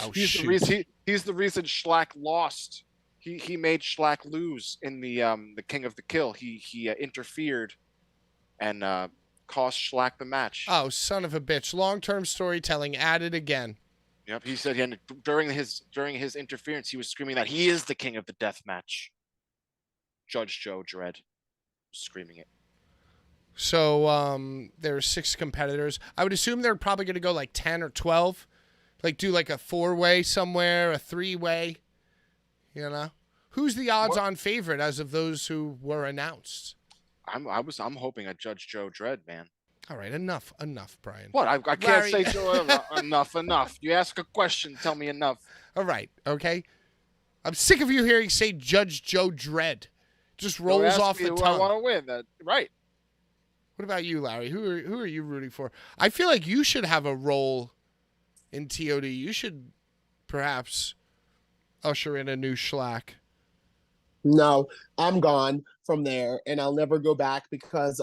Oh He's shoot! the reason he's the reason Schlack lost. He made Schlack lose in the King of the Kill. He interfered and cost Schlack the match. Oh, son of a bitch! Long-term storytelling added again. Yep, he said during his interference he was screaming that he is the king of the death match. Judge Joe Dredd screaming it. So there are 6 competitors. I would assume they're probably going to go like 10 or 12. Like do like a 4-way somewhere, a 3-way. You know, who's the odds-on favorite as of those who were announced? I'm hoping at Judge Joe Dredd, man. All right, enough, Brian. What? I can't Larry. say Joe enough. You ask a question, tell me enough. All right, okay. I'm sick of you hearing say Judge Joe Dredd. Just Don't rolls ask off me the who tongue. I want to win. That right. What about you, Larry? Who are you rooting for? I feel like you should have a role in TOD. You should perhaps usher in a new Schlack. No, I'm gone from there, and I'll never go back because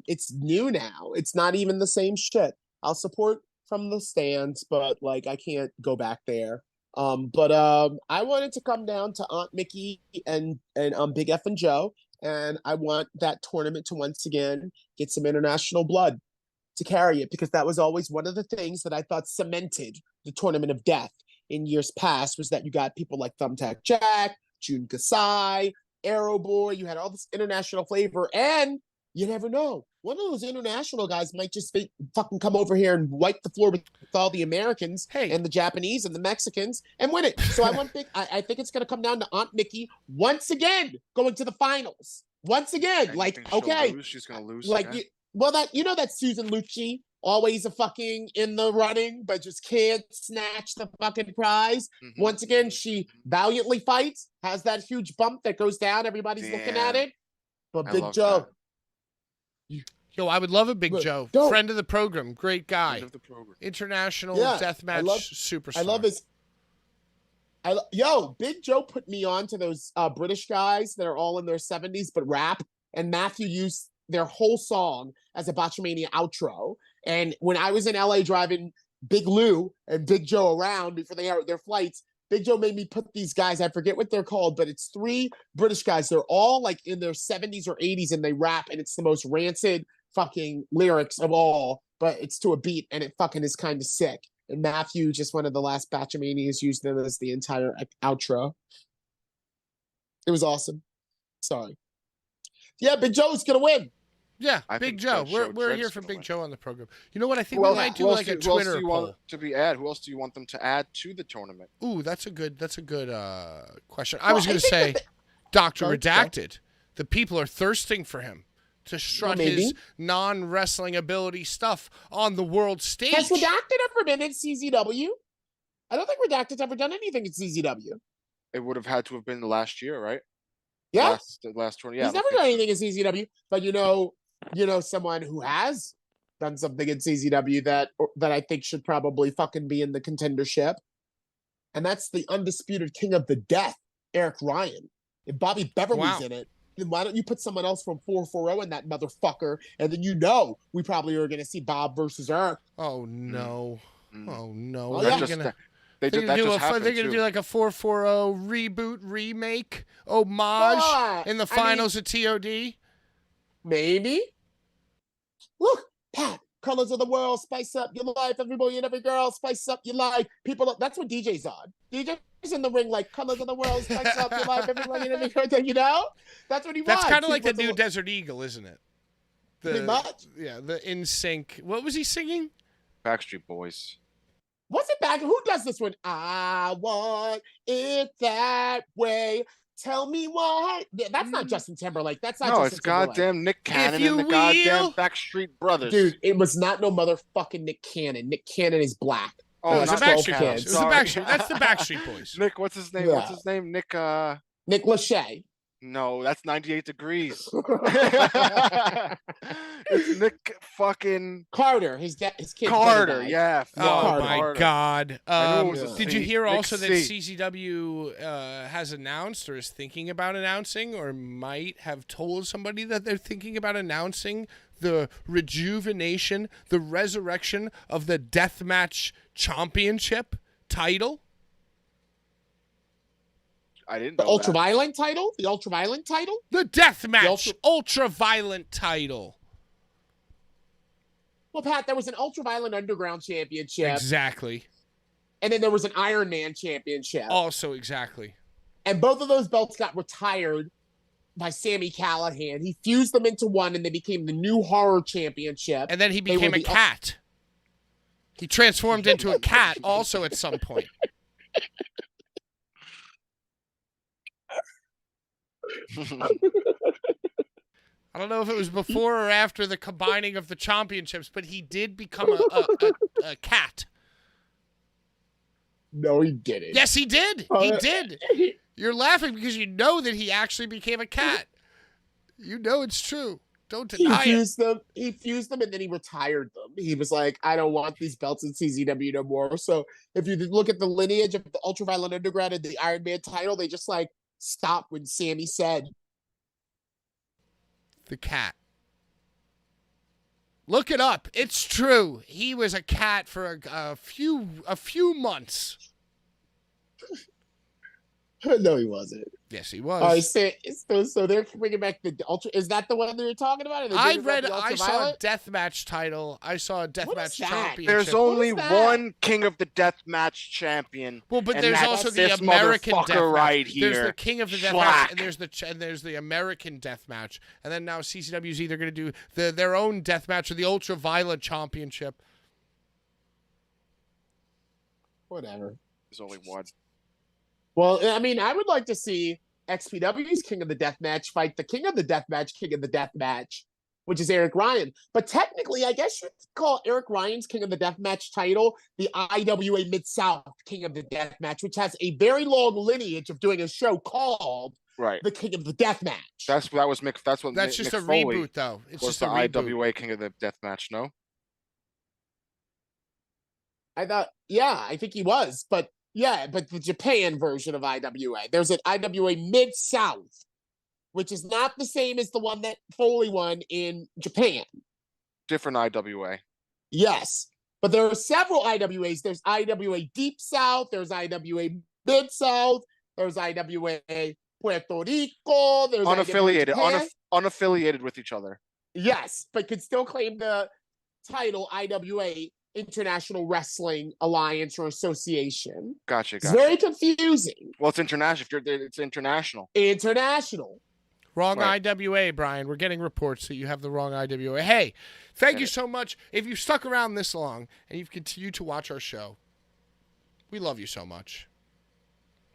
it's new now. It's not even the same shit. I'll support from the stands, but like I can't go back there. But I wanted to come down to Aunt Mickey and Big F and Joe, and I want that tournament to once again get some international blood to carry it, because that was always one of the things that I thought cemented the Tournament of Death in years past, was that you got people like Thumbtack Jack, Jun Kasai, Arrow Boy, you had all this international flavor, and you never know. One of those international guys might just fucking come over here and wipe the floor with all the Americans and the Japanese and the Mexicans and win it. So I think it's going to come down to Aunt Mickey once again going to the finals. Once again, And like, you think she'll okay. lose? She's gonna lose. Like, again? that Susan Lucci, always a fucking in the running, but just can't snatch the fucking prize. Mhm. Once again, she valiantly fights, has that huge bump that goes down. Everybody's looking at Damn. it. But I Big love Joe, Yo, I would love a Big Look, Joe. don't- Friend of the program. Great guy. End of the program. International Yeah, deathmatch superstar. I love his. Big Joe put me on to those British guys that are all in their 70s but rap, and Matthew used their whole song as a Botchamania outro. And when I was in LA driving Big Lou and Big Joe around before they had their flights, Big Joe made me put these guys, I forget what they're called, but it's 3 British guys. They're all like in their 70s or 80s and they rap, and it's the most rancid fucking lyrics of all, but it's to a beat and it fucking is kind of sick. And Matthew, just one of the last Batchamanias, used them as the entire outro. It was awesome. Sorry. Yeah, Big Joe's gonna win. Yeah, I Big think Joe. Judge We're Dredd here is for gonna Big win. Joe on the program. You know what? I think Who we might do like a who else Twitter do you poll. want to be add? Who else do you want them to add to the tournament? Ooh, that's a good question. I was going to say Dr. Redacted. The people are thirsting for him to strut his non-wrestling ability stuff on the world stage. Has Redacted ever been in CZW? I don't think Redacted's ever done anything in CZW. It would have had to have been the last year, right? Yeah. The last tournament. Yeah, He's never done anything in CZW, but you know someone who has done something in CZW that I think should probably fucking be in the contendership. And that's the undisputed king of the death, Eric Ryan. If Bobby Beverly's in it, then why don't you put someone else from 440 in that motherfucker? And then we probably are going to see Bob versus Eric. Oh, no. Oh, no. Well, They're yeah. They're going to do like a 440 reboot, remake, homage in the finals of TOD? Maybe. Look, Pat, colors of the world, spice up your life. Every boy and every girl, spice up your life. People, that's what DJ's on. DJ's in the ring like colors of the world, spice up your life. Everybody and every girl, That's what he wants. That's kind of like the new Desert Eagle, isn't it? Pretty much. Yeah, the NSYNC. What was he singing? Backstreet Boys. What's it back? Who does this one? I want it that way. Tell me why. That's not Justin Timberlake. That's not Justin Timberlake. Goddamn Nick Cannon and the goddamn Backstreet Brothers. Dude, it was not no motherfucking Nick Cannon. Nick Cannon is black. Oh, it's the Backstreet Boys. It was the Backstreet. That's the Backstreet Boys. Nick, what's his name? Yeah. What's his name? Nick Lachey. No, that's 98 Degrees. It's Nick fucking Carter. His kid. Carter, yeah. Oh Carter. My God! Did you hear Nick also C. that CZW has announced or is thinking about announcing or might have told somebody that they're thinking about announcing the rejuvenation, the resurrection of the Deathmatch Championship title? I didn't know the ultraviolent title? The ultraviolent title? The Deathmatch ultraviolent title. Well, Pat, there was an ultraviolent underground championship. Exactly. And then there was an Iron Man championship. Also, exactly. And both of those belts got retired by Sami Callihan. He fused them into one, and they became the new horror championship. And then he became a cat. He transformed into a cat also at some point. I don't know if it was before or after the combining of the championships, but he did become a cat. No, he didn't. Yes, he did. He did. You're laughing because you know that he actually became a cat. You know it's true. Don't deny it. He fused them, and then he retired them. He was like, I don't want these belts in CZW no more. So if you look at the lineage of the Ultraviolent Underground and the Iron Man title, they just like stopped when Sammy said the cat. Look it up. It's true. He was a cat for a few months. No, he wasn't. Yes, he was. So they're bringing back the Ultra. Is that the one they were talking about? I saw a deathmatch title. I saw a deathmatch championship. There's only one King of the Deathmatch champion. Well, but there's also the American Deathmatch. Right here. There's the King of the Deathmatch, and there's the American Deathmatch. And then now CCW is either going to do their own Deathmatch or the Ultraviolent Championship. Whatever. There's only one. Well, I mean, I would like to see XPW's King of the Deathmatch fight the King of the Deathmatch, which is Eric Ryan. But technically, I guess you could call Eric Ryan's King of the Deathmatch title the IWA Mid-South King of the Deathmatch, which has a very long lineage of doing a show called the King of the Deathmatch. That's just Mick a Foley reboot, though. It's was just the a reboot. IWA King of the Deathmatch, no? I thought, yeah, I think he was, but Yeah, but the Japan version of IWA. There's an IWA Mid-South, which is not the same as the one that Foley won in Japan. Different IWA. Yes, but there are several IWAs. There's IWA Deep South. There's IWA Mid-South. There's IWA Puerto Rico. There's Unaffiliated. IWA Unaffiliated with each other. Yes, but could still claim the title IWA International Wrestling Alliance or Association. Gotcha. It's very confusing. Well, it's international. It's international. International. Wrong Right. IWA, Brian. We're getting reports that you have the wrong IWA. Hey, thank you so much. If you've stuck around this long and you've continued to watch our show, we love you so much.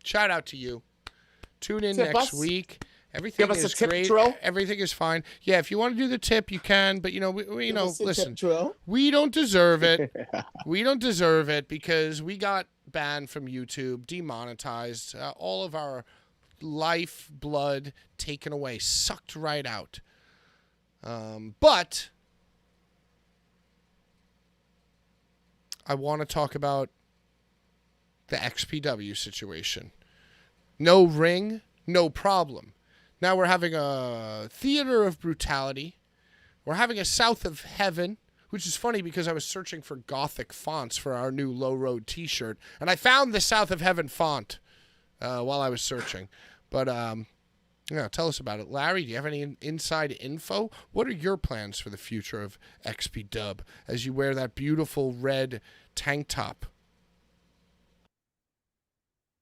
Shout out to you. Tune in Tip next us. week. Everything Give us is a tip great. drill. Everything is fine. Yeah, if you want to do the tip, you can. But we Give us a listen. tip drill. We don't deserve it. We don't deserve it because we got banned from YouTube, demonetized, all of our life blood taken away, sucked right out. But I want to talk about the XPW situation. No ring, no problem. Now we're having a theater of brutality. We're having a South of Heaven, which is funny because I was searching for Gothic fonts for our new Low Road t-shirt, and I found the South of Heaven font while I was searching. But, yeah, tell us about it. Larry, do you have any inside info? What are your plans for the future of XPW as you wear that beautiful red tank top?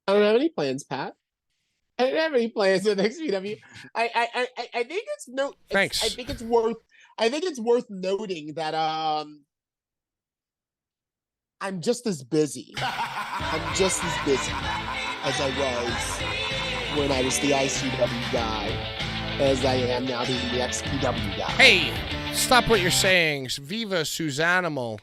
I don't have any plans, Pat. I don't have any plans with XPW. I think it's Thanks. I think it's worth noting that I'm just as busy. I'm just as busy as I was when I was the ICW guy as I am now being the XPW guy. Hey, stop what you're saying. Viva Suzanimal.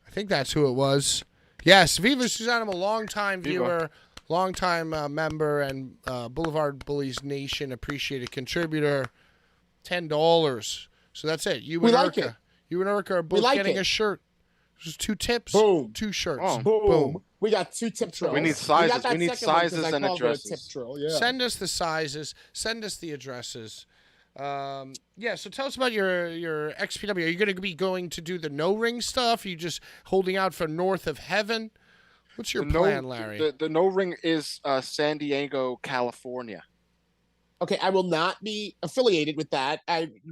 I think that's who it was. Yes, Viva Suzanimal, longtime viewer, longtime member, and Blvd Bullies Nation appreciated contributor. $10. So that's it. You We and like Urka. it. You and Urka are both like getting it. a shirt. Just 2 tips. Boom. 2 shirts. Oh. Boom. We got 2 tip drills. We need sizes. got that We need second one 'cause sizes I and called it a addresses. Tip drill. Yeah. Send us the sizes. Send us the addresses. Yeah, so tell us about your XPW. Are you going to be going to do the no-ring stuff? Are you just holding out for North of Heaven? What's your plan, Larry? The no ring is San Diego, California. Okay, I will not be affiliated with that.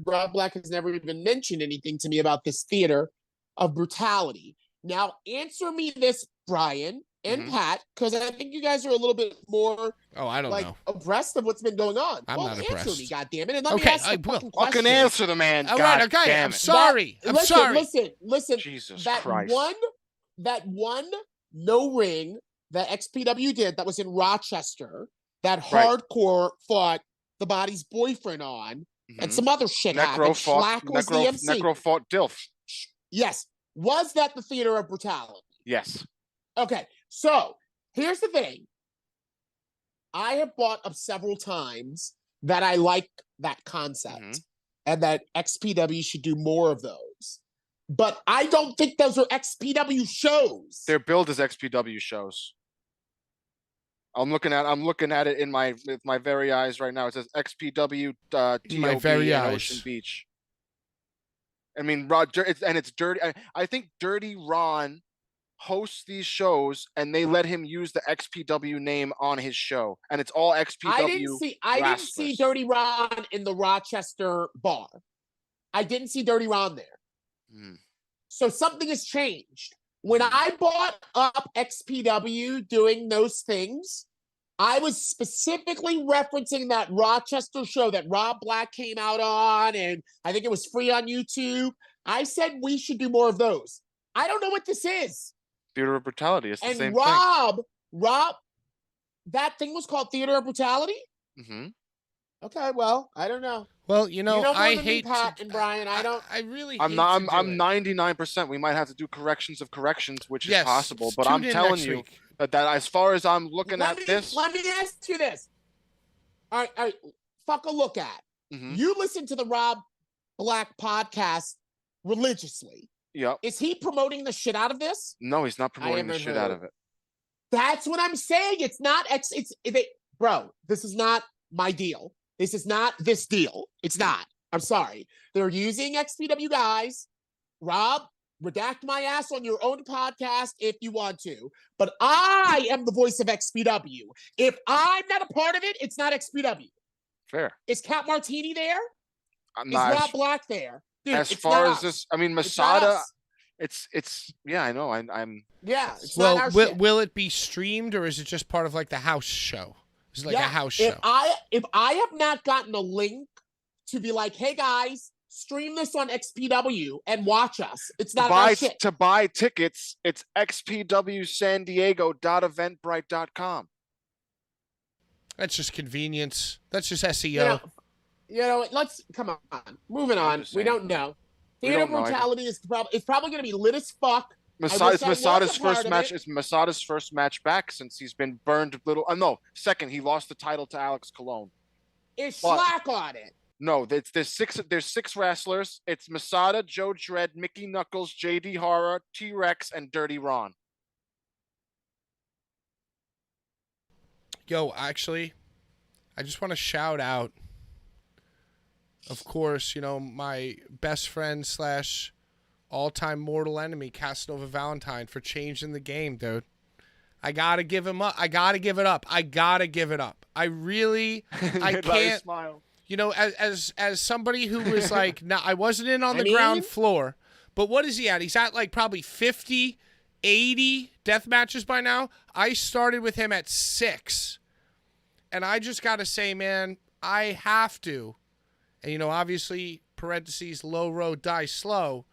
Rob Black has never even mentioned anything to me about this theater of brutality. Now, answer me this, Brian and Pat, because I think you guys are a little bit more I don't know. abreast of what's been going on. I'm not answer abreast. me, goddammit, and let Okay, me ask I the will. fucking question. Fucking answer the man. All God right, okay. damn I'm it. sorry. I'm sorry. Listen. Jesus that Christ. That one no ring that XPW did that was in Rochester that Right. Hardcore fought the body's boyfriend on, and some other shit happened. Schlack was the MC. Necro fought Dilf. Yes. Was that the theater of brutality? Yes. Okay, so here's the thing. I have brought up several times that I like that concept and that XPW should do more of those. But I don't think those are XPW shows. They're billed as XPW shows. I'm looking at it with my very eyes right now. It says XPW My very in eyes. Ocean Beach. I mean, it's dirty. I think Dirty Ron hosts these shows, and they let him use the XPW name on his show, and it's all XPW. I didn't see Dirty Ron in the Rochester bar. I didn't see Dirty Ron there. So something has changed. When I bought up XPW doing those things, I was specifically referencing that Rochester show that Rob Black came out on, and I think it was free on YouTube. I said we should do more of those. I don't know what this is. Theater of Brutality. It's the And same Rob, that thing was called Theater of Brutality? thing. Okay, well, I don't know. Well, You know more I than hate me, Pat to, and Brian. I don't. I really I'm hate not. to do I'm it. 99%. We might have to do corrections of corrections, which Yes, is possible. But tune I'm in telling next you week. that as far as I'm looking at this, Let me ask you this. All right. Fuck a look at. You listen to the Rob Black podcast religiously. Yep. Is he promoting the shit out of this? No, he's not promoting the haven't shit out heard. of it. That's what I'm saying. It's not bro, this is not my deal. This is not this deal. It's not. I'm sorry. They're using XPW guys. Rob, redact my ass on your own podcast if you want to. But I am the voice of XPW. If I'm not a part of it, it's not XPW. Fair. Is Cat Martini there? Is Not Rob Black there? Dude, as it's far not as us. this, I mean, It's not Masada. us. It's yeah, I know. I'm Yeah, it's not our shit. Will it be streamed, or is it just part of like the house show? Is it like a house show? If I have not gotten a link to be like, hey guys, stream this on XPW and watch us, it's not our shit. To buy tickets, it's xpwsandiego.eventbrite.com. That's just convenience. That's just SEO. You know, let's come on. Moving on. We don't know. Theater Brutality is probably going to be lit as fuck. Masada's first match. It's Masada's first match back since he's been burned a little. No, second. He lost the title to Alex Colon. Is Slack on it? No, there's six wrestlers. It's Masada, Joe Dredd, Mickey Knuckles, JD Horror, T-Rex, and Dirty Ron. Yo, actually, I just want to shout out, of course, my best friend / all-time mortal enemy, Casanova Valentine, for changing the game, dude. I gotta give him up. I gotta give it up. I really, I can't. Smile. As somebody who was like, I wasn't in on the ground floor, but what is he at? He's at like probably 50, 80 death matches by now. I started with him at 6, and I just gotta say, man, I have to, and obviously parentheses, low road die slow.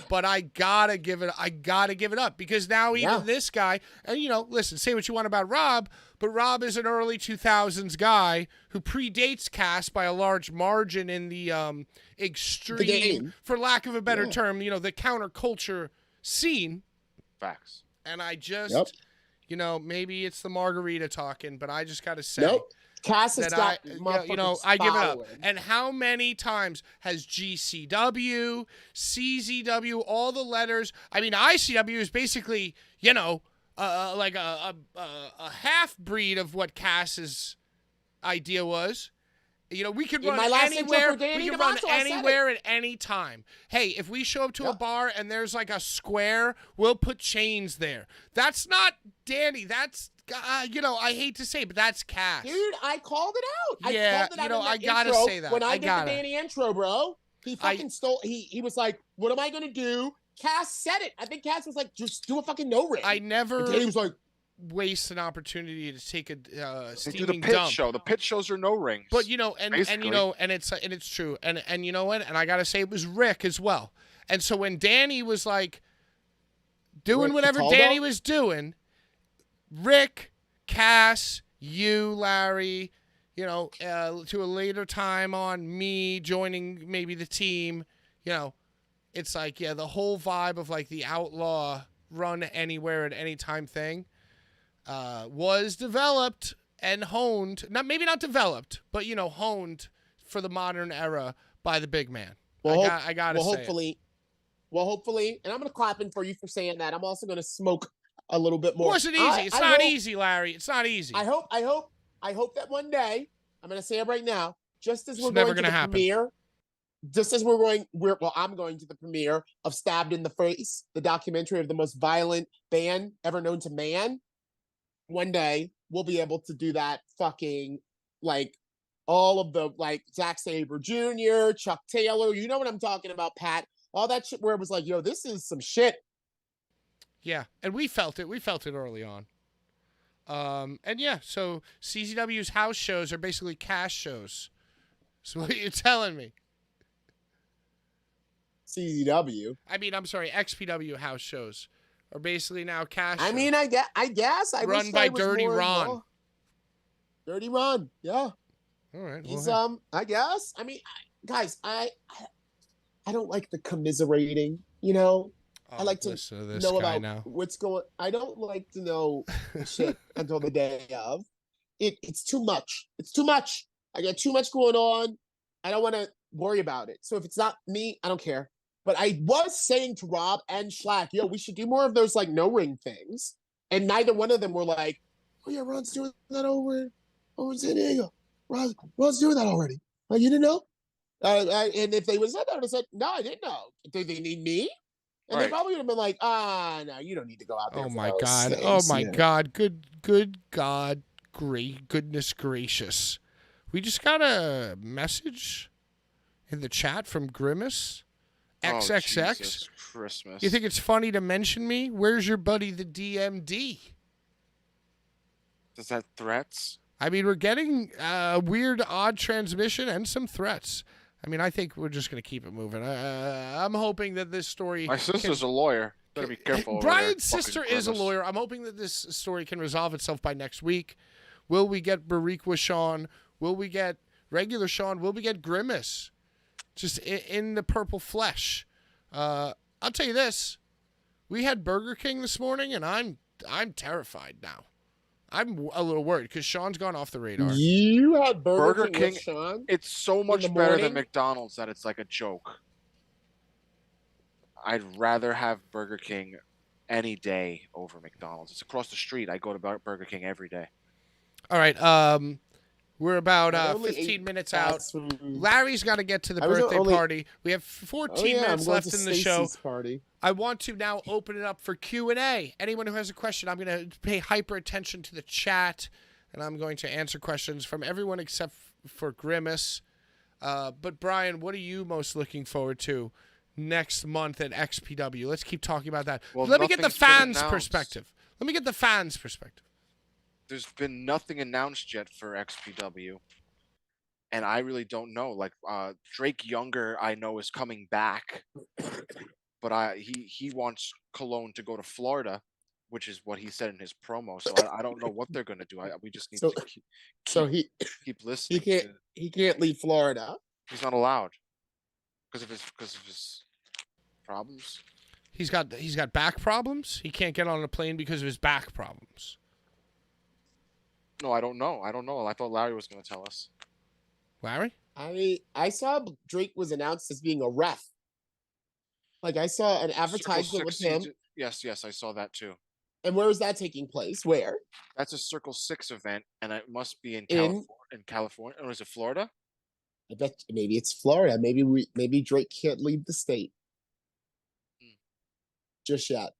But I gotta give it up because now even this guy, and listen, say what you want about Rob, but Rob is an early 2000s guy who predates Cass by a large margin in the extreme, for lack of a better term, the counterculture scene. Facts. And I just, maybe it's the margarita talking, but I just gotta say. Cass has got, I give it up. And how many times has GCW, CZW, all the letters? I mean, ICW is basically, like a half breed of what Cass's idea was. We could run anywhere. We can run anywhere at any time. Hey, if we show up to a bar and there's like a square, we'll put chains there. That's not Danny. That's I hate to say, but that's Cass. Dude, I called it out. I gotta say that. When I did the Danny intro, bro, he fucking stole. He was like, "What am I gonna do?" Cass said it. I think Cass was like, "Just do a fucking no ring." I never. And Danny was like, waste an opportunity to take a steaming do the pit dump. show. The pit shows are no rings. But and it's true. And you know what? And I gotta say it was Rick as well. And so when Danny was like doing whatever Danny was doing, Rick, Cass, you, Larry, to a later time on me joining maybe the team, it's like, the whole vibe of like the outlaw run anywhere at any time thing was developed and honed, maybe not developed, but honed for the modern era by the big man. I gotta say. Hopefully, and I'm gonna clap in for you for saying that. I'm also gonna smoke a little bit more. It wasn't easy. It's not easy, Larry. It's not easy. I hope that one day, I'm gonna say it right now, just as we're never going to the premiere, just as I'm going to the premiere of Stabbed in the Face, the documentary of the most violent band ever known to man. One day we'll be able to do that fucking like all of the like Zack Sabre Jr., Chuck Taylor, you know what I'm talking about, Pat. All that shit where it was like, yo, this is some shit. Yeah, and we felt it. We felt it early on. So CZW's house shows are basically cash shows. So what are you telling me? CZW. I mean, I'm sorry, XPW house shows are basically now cash shows. I mean, I guess. Run by Dirty Ron. Dirty Ron, yeah. All right. He's, I guess. I mean, guys, I don't like the commiserating, I like to know about what's going. I don't like to know shit until the day of. It's too much. It's too much. I got too much going on. I don't want to worry about it. So if it's not me, I don't care. But I was saying to Rob and Schlack, yo, we should do more of those like no ring things. And neither one of them were like, "Oh yeah, Ron's doing that over in San Diego. Ron's doing that already. Like, you didn't know?" And if they would have said that, I would have said, "No, I didn't know. Do they need me?" And they Right. probably would have been like, no, you don't need to go out there Oh for my those God. things. Oh my Yeah. God. Good God. Goodness gracious. We just got a message in the chat from Grimace. Oh, XXX. Jesus Christmas. You think it's funny to mention me? Where's your buddy, the DMD? Is that threats? I mean, we're getting a weird, odd transmission and some threats. I mean, I think we're just going to keep it moving. I'm hoping that this story... My sister's a lawyer. Better be careful over Brian's there. sister Fucking is a Grimace. lawyer. I'm hoping that this story can resolve itself by next week. Will we get Bariqua Sean? Will we get regular Sean? Will we get Grimace? Just in the purple flesh. I'll tell you this. We had Burger King this morning, and I'm terrified now. I'm a little worried because Sean's gone off the radar. You had Burger Burger King King, with Sean? It's so much the better than morning? McDonald's that it's like a joke. I'd rather have Burger King any day over McDonald's. It's across the street. I go to Burger King every day. All right. We're about I only 15 ate minutes out. fast food. Larry's got to get to the I was birthday only- party. We have 14 Oh, yeah, minutes I'm going left to in the show. Stacy's party. I want to now open it up for Q&A. Anyone who has a question, I'm going to pay hyper attention to the chat, and I'm going to answer questions from everyone except for Grimace. But, Brian, what are you most looking forward to next month at XPW? Let's keep talking about that. Well, Let me get the nothing's been fans' announced. perspective. Let me get the fans' perspective. There's been nothing announced yet for XPW. And I really don't know. Like Drake Younger, I know is coming back, but he wants Cologne to go to Florida, which is what he said in his promo. So I don't know what they're gonna do. We just need So- to So he listening. he can't leave Florida. He's not allowed because of his problems. He's got back problems. He can't get on a plane because of his back problems. No, I don't know. I thought Larry was gonna tell us. Larry? I saw Drake was announced as being a ref. Like I saw an Circle advertisement with 6 him. Yes, I saw that too. And where is that taking place? Where? That's a Circle 6 event, and it must be in In- California, or is it Florida? I bet maybe it's Florida. Maybe Drake can't leave the state just yet.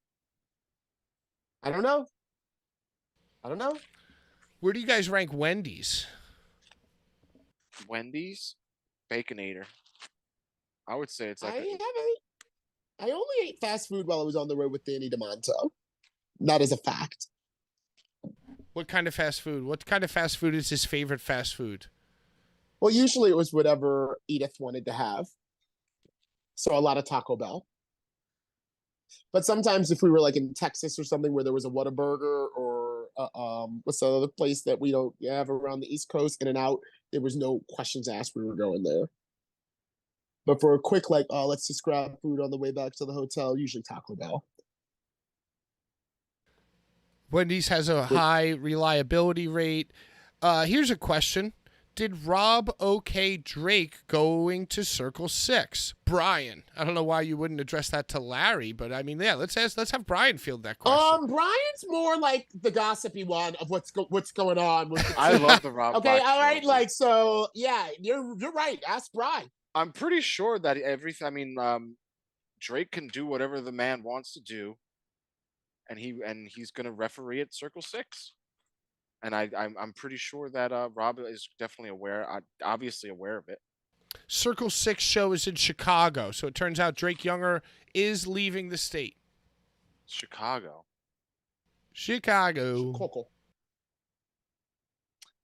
I don't know. Where do you guys rank Wendy's? Wendy's, Baconator. I would say it's like I only ate fast food while I was on the road with Danny DeMonto. That is a fact. What kind of fast food? What kind of fast food is his favorite fast food? Well, usually it was whatever Edith wanted to have. So a lot of Taco Bell. But sometimes if we were like in Texas or something where there was a Whataburger or what's the other place that we don't have around the East Coast, In-N-Out, there was no questions asked. We were going there. But for a quick like, oh, let's just grab food on the way back to the hotel, usually Taco Bell. Wendy's has a high reliability rate. Here's a question. Did Rob okay Drake going to Circle 6? Brian. I don't know why you wouldn't address that to Larry, but I mean, yeah, let's have Brian field that question. Brian's more like the gossipy one of what's going on with the I team. love the Rob. Okay, Black all right, show. like so, yeah, you're right. Ask Brian. I'm pretty sure that everything. I mean, Drake can do whatever the man wants to do, and he's gonna referee at Circle 6. And I'm pretty sure that Rob is definitely obviously aware of it. Circle 6 show is in Chicago, so it turns out Drake Younger is leaving the state. Chicago. Chicago.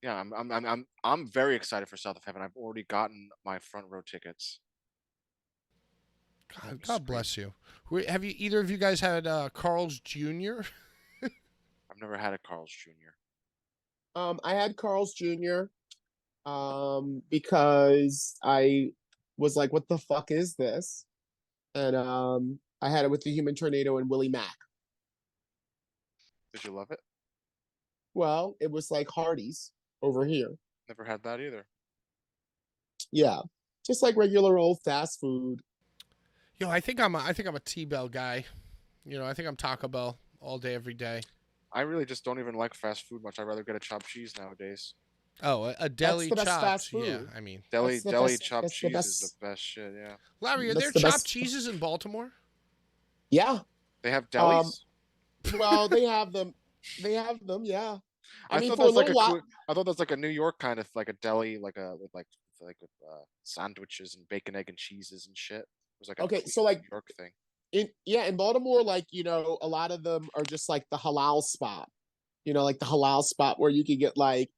Yeah, I'm very excited for South of Heaven. I've already gotten my front row tickets. God bless you. Have you either of you guys had Carl's Jr.? I've never had a Carl's Jr. I had Carl's Jr. Because I was like, what the fuck is this? And I had it with the Human Tornado and Willie Mack. Did you love it? Well, it was like Hardee's over here. Never had that either. Yeah. Just like regular old fast food. Yo, I think I'm a T-Bell guy. You know, I think I'm Taco Bell all day, every day. I really just don't even like fast food much. I'd rather get a chopped cheese nowadays. Oh, a deli the best chopped. fast Yeah, food. I mean, Deli the deli best- chopped that's the cheese is the best- best shit. Yeah, Larry, are That's there the chopped best- cheeses in Baltimore? Yeah. they have delis. Well, they have them. They have them. Yeah. I mean, thought for a that's like little while. I thought that's like a New York kind of like a deli, with sandwiches and bacon, egg, and cheeses and shit. It was like a Okay, New so like York thing. in Baltimore, like a lot of them are just like the halal spot. Like the halal spot where you can get like,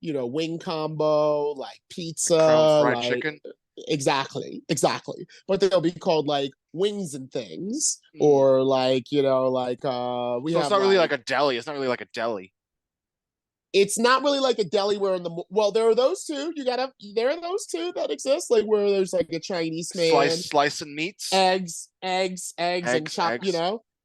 wing combo, like pizza, Like Crown fried like chicken. exactly. But they'll be called like wings and things, Mm. or like we So have it's not really like a deli. It's not really like a deli. it's not really like a deli where there are those two. There are those two that exist, like where there's like a Chinese man, Slicing meats. eggs, and chop. Eggs.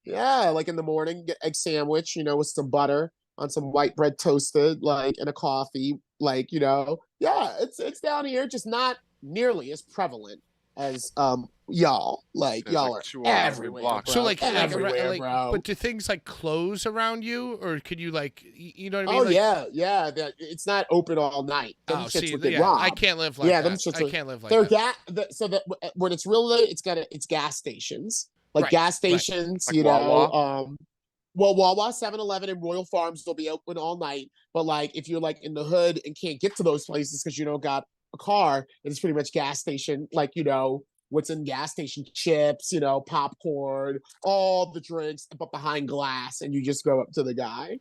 Yeah, like in the morning, get egg sandwich, with some butter on some white bread toasted, like and a coffee, like yeah, it's down here, just not nearly as prevalent as y'all. Like There's y'all like are 2 on every everywhere, block. bro. So like everywhere, bro. But do things like close around you, or could you like you know what I mean? Oh Like, yeah. It's not open all night. Them Oh, shits see, would get yeah, robbed. I can't live like Yeah, that. them shits I would- can't live like They're that. so that when it's real late, it's gas stations. Like Right, gas right. stations, Like Wawa? well, Wawa, 7-Eleven, and Royal Farms will be open all night. But like if you're like in the hood and can't get to those places because you don't got a car, it's pretty much gas station, like what's in gas station chips, popcorn, all the drinks, but behind glass, and you just go up to the guy.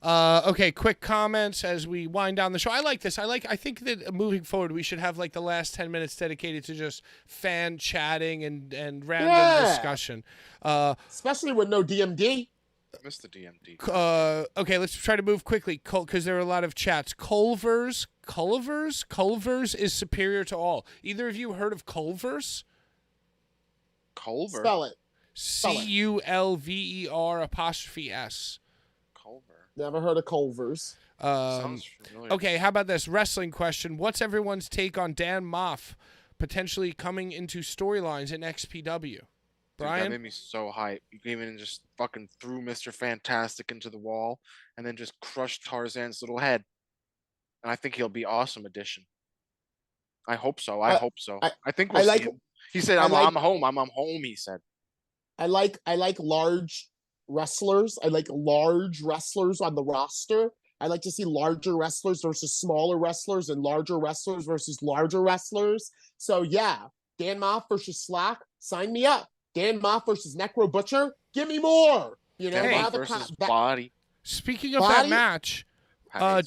Okay, quick comments as we wind down the show. I like this. I think that moving forward, we should have like the last 10 minutes dedicated to just fan chatting and random discussion. Especially with no DMD. I missed the DMD. Okay, let's try to move quickly because there are a lot of chats. Culver's is superior to all. Either of you heard of Culver's? Culver. Spell it. CULVER''S. Culver. Never heard of Culver's. Sounds familiar. Okay, how about this wrestling question? What's everyone's take on Dan Moff potentially coming into storylines in XPW? Dude, Brian? that made me so hype. You came in and just fucking threw Mr. Fantastic into the wall and then just crushed Tarzan's little head. And I think he'll be awesome addition. I hope so. I hope so. I think we'll see him. He said, I'm home. I'm home, he said. I like large wrestlers. I like large wrestlers on the roster. I like to see larger wrestlers versus smaller wrestlers and larger wrestlers versus larger wrestlers. So yeah, Dan Moff versus Slack, sign me up. Dan Moff versus Necro Butcher, give me more. Dan now Moff versus Body. Speaking of that match,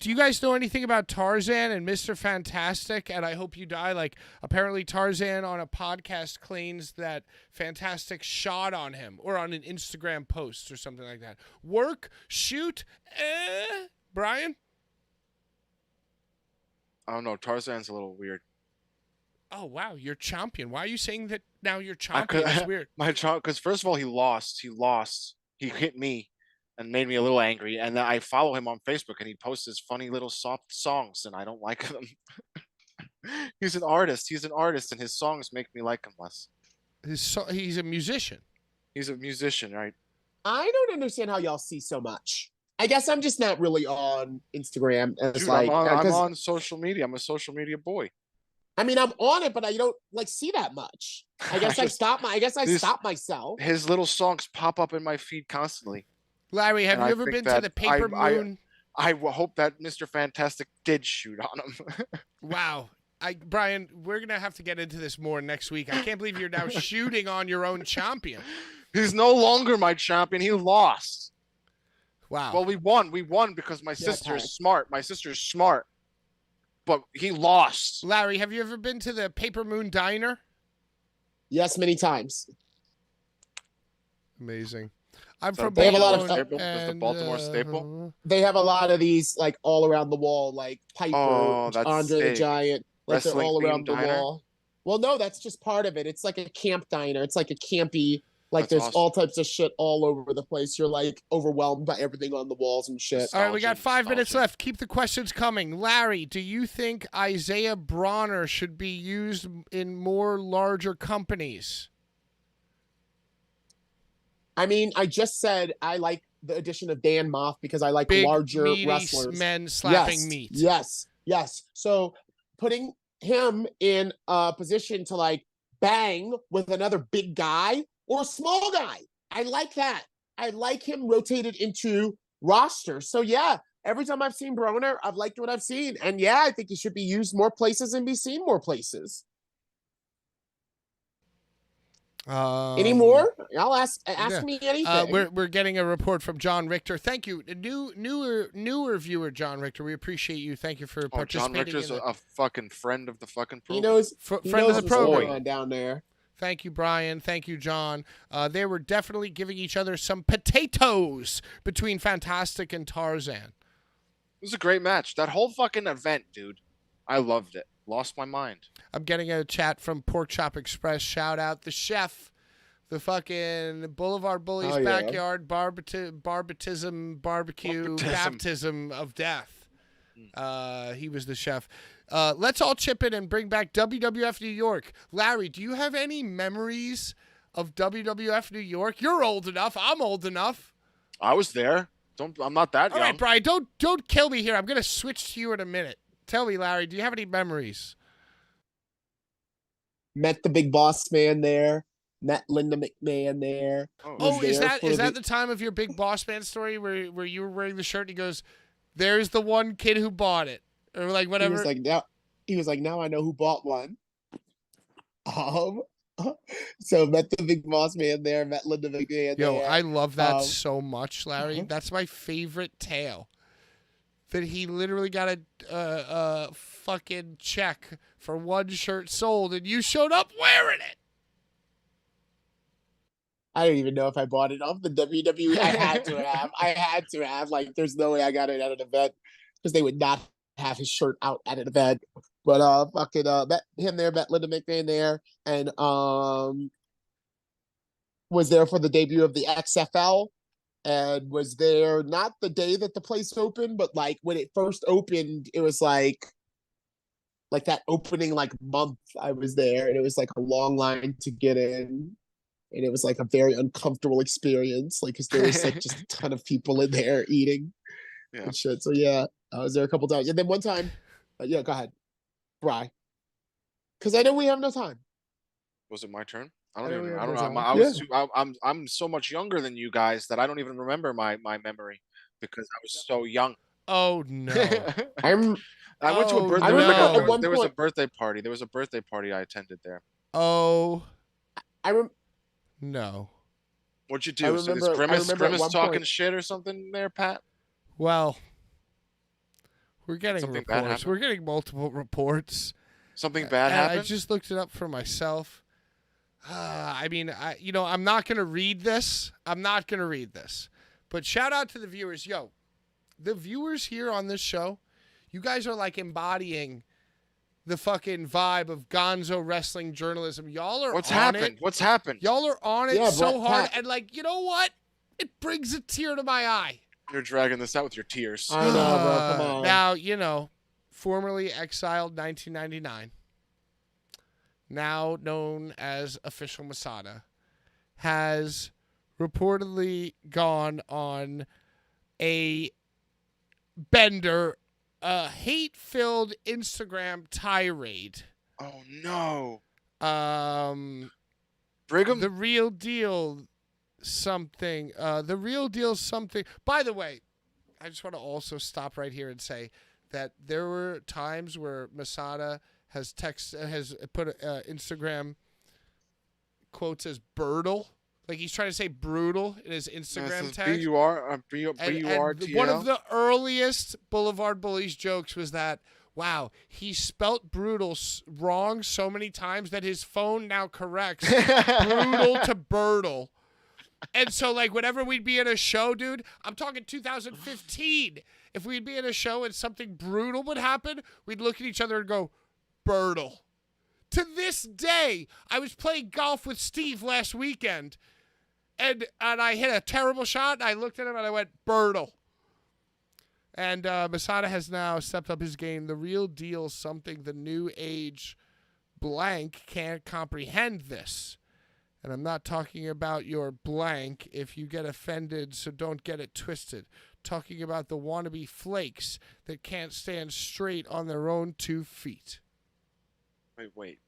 do you guys know anything about Tarzan and Mr. Fantastic? And I Hope You Die. Like, apparently Tarzan on a podcast claims that Fantastic shot on him, or on an Instagram post or something like that. Work, shoot, Brian? I don't know. Tarzan's a little weird. Oh, wow. You're champion. Why are you saying that now you're champion? It's weird. Because first of all, he lost. He hit me and made me a little angry. And then I follow him on Facebook, and he posts his funny little soft songs, and I don't like them. He's an artist, and his songs make me like him less. He's a musician. He's a musician, right? I don't understand how y'all see so much. I guess I'm just not really on Instagram. Dude, I'm on social media. I'm a social media boy. I mean, I'm on it, but I don't see that much. I guess I stopped myself. His little songs pop up in my feed constantly. Larry, have you ever been to the Paper Moon? I hope that Mr. Fantastic did shoot on him. Wow. Brian, we're going to have to get into this more next week. I can't believe you're now shooting on your own champion. He's no longer my champion. He lost. Wow. Well, we won. We won because my sister is smart. But he lost. Larry, have you ever been to the Paper Moon Diner? Yes, many times. Amazing. I'm So from they have a lot of Baltimore. Does the Baltimore staple? They have a lot of these like all around the wall, like Piper, that's Andre the sick. Giant, like they're all around the Wrestling-themed diner? wall. Well, no, that's just part of it. It's like a camp diner. It's like a campy, like That's there's awesome. all types of shit all over the place. You're like overwhelmed by everything on the walls and shit. All right, we got 5 minutes Nostalgia. left. Keep the questions coming. Larry, do you think Isaiah Bronner should be used in more larger companies? I mean, I just said I like the addition of Dan Moff because I like Big, larger meaty wrestlers. men slapping Yes, meat. Yes. So putting him in a position to like bang with another big guy or a small guy. I like that. I like him rotated into roster. So yeah, every time I've seen Broner, I've liked what I've seen. And yeah, I think he should be used more places and be seen more places. Any more? I'll ask me anything. We're getting a report from John Richter. Thank you, newer viewer John Richter. We appreciate you. Thank you for participating. John Richter's a fucking friend of the fucking program. He knows friend he of knows the what's program going on down there. Thank you, Brian. Thank you, John. They were definitely giving each other some potatoes between Fantastic and Tarzan. It was a great match. That whole fucking event, dude. I loved it. Lost my mind. I'm getting a chat from Pork Chop Express. Shout out the chef, the fucking Blvd Bullies backyard barbecue baptism of death. He was the chef. Let's all chip in and bring back WWF New York. Larry, do you have any memories of WWF New York? You're old enough. I'm old enough. I was there. I'm not that young. All right, Brian, don't kill me here. I'm gonna switch to you in a minute. Tell me, Larry, do you have any memories? Met the big boss man there. Met Linda McMahon there. Is that the time of your big boss man story where you were wearing the shirt and he goes, "There's the one kid who bought it," or like whatever? He was like, now I know who bought one. So met the big boss man there. Met Linda McMahon there. I love that so much, Larry. That's my favorite tale. That he literally got a fucking check for one shirt sold, and you showed up wearing it. I don't even know if I bought it off the WWE. I had to have. Like, there's no way I got it at an event because they would not have his shirt out at an event. But met him there, met Linda McMahon there, and was there for the debut of the XFL, and was there not the day that the place opened, but like when it first opened, it was like that opening like month I was there, and it was like a long line to get in. And it was like a very uncomfortable experience, like because there was like just a ton of people in there eating and shit. So yeah, I was there a couple times, and then one time, go ahead, Bri, because I know we have no time. Was it my turn? I don't know. I'm so much younger than you guys that I don't even remember my memory because I was so young. Oh no! I went to a birthday. There was a birthday party. There was a birthday party I attended there. Oh, No. What'd you do? So this Grimace talking shit or something there, Pat? Well, we're getting reports. We're getting multiple reports. Something bad happened? I just looked it up for myself. I'm not going to read this. But shout out to the viewers. Yo, the viewers here on this show, you guys are like embodying the fucking vibe of gonzo wrestling journalism. Y'all are What's happened? Y'all are on it so hard. And like, you know what? It brings a tear to my eye. You're dragging this out with your tears. I know, bro. Come on. Now, formerly exiled 1999, now known as Official Masada, has reportedly gone on a bender, a hate-filled Instagram tirade. Oh no. Brigham? The real deal something. By the way, I just want to also stop right here and say that there were times where Masada has put Instagram quotes as brutal. Like he's trying to say brutal in his Instagram tag. B-U-R-T-L. One of the earliest Blvd Bullies jokes was that, wow, he spelt brutal wrong so many times that his phone now corrects brutal to Birdle. And so, like, whenever we'd be in a show, dude, I'm talking 2015, if we'd be in a show and something brutal would happen, we'd look at each other and go, Birdle. To this day, I was playing golf with Steve last weekend, and I hit a terrible shot, and I looked at him and I went, Birdle. And Masada has now stepped up his game. The real deal, something the new age blank can't comprehend this. And I'm not talking about your blank if you get offended, so don't get it twisted. Talking about the wannabe flakes that can't stand straight on their own 2 feet. Wait.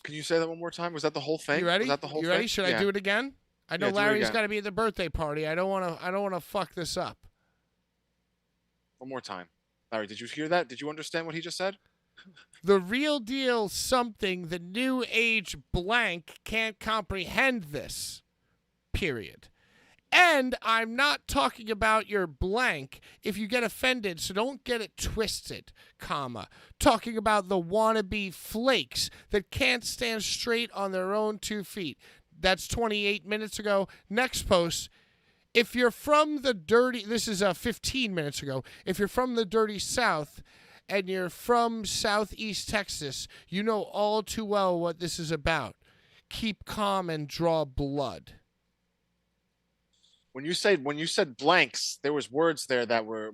Can you say that one more time? Was that the whole thing? You ready? Was that the whole You ready? thing? Should Yeah. I do it again? I know Yeah, do it Larry's again. got to be at the birthday party. I don't want to fuck this up. One more time. Larry, did you hear that? Did you understand what he just said? The real deal something the new age blank can't comprehend this. Period. And I'm not talking about your blank if you get offended, so don't get it twisted, comma. Talking about the wannabe flakes that can't stand straight on their own 2 feet. That's 28 minutes ago. Next post. If you're from the dirty, this is 15 minutes ago. If you're from the dirty South and you're from Southeast Texas, you know all too well what this is about. Keep calm and draw blood. When you said blanks, there was words there that were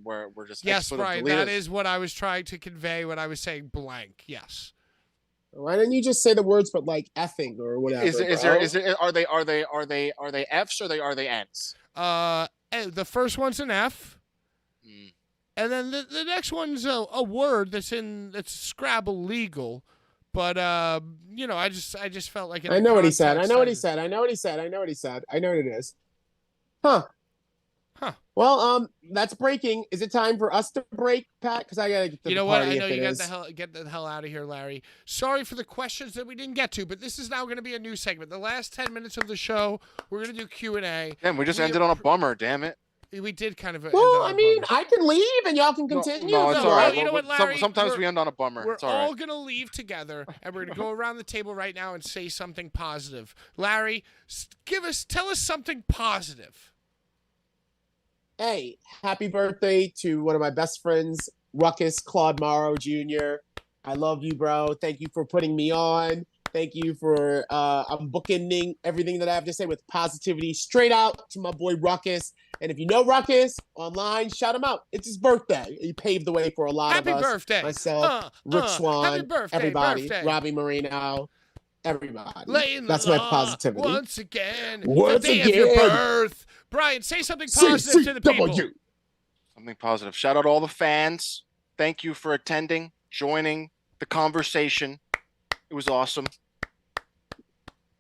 just Yes, expletive Brian, deleted. that is what I was trying to convey when I was saying blank. Yes. Why didn't you just say the words, but like effing or whatever? Is there are they F's or are they N's? The first one's an F. And then the next one's a word that's Scrabble legal, but I just felt like I know what he said. I know what he said. I know what he said. I know what he said. I know what it is. Huh. Well, that's breaking. Is it time for us to break, Pat? Because I gotta get to You the know what? party I know if you it is. get the hell out of here, Larry. Sorry for the questions that we didn't get to, but this is now going to be a new segment. The last 10 minutes of the show, we're going to do Q&A. Damn, we just ended on a bummer. Damn it. We did kind of. Well, I mean, I can leave and y'all can continue. No, if it's you all right. want. You know what, Larry? Sometimes we end on a bummer. We're It's all all right. going to leave together, and we're going to go around the table right now and say something positive. Larry, tell us something positive. Hey, happy birthday to one of my best friends, Ruckus Claude Morrow Jr. I love you, bro. Thank you for putting me on. Thank you for I'm bookending everything that I have to say with positivity straight out to my boy Ruckus. And if you know Ruckus online, shout him out. It's his birthday. He paved the way for a lot Happy of us. birthday. Myself, Rick Swan, happy birthday, everybody, birthday. Robbie Marino, everybody. Laying That's the my law positivity. Once again, Once the day of your again. birth. Brian, say something positive to the people. CCW. Something positive. Shout out to all the fans. Thank you for attending, joining the conversation. It was awesome.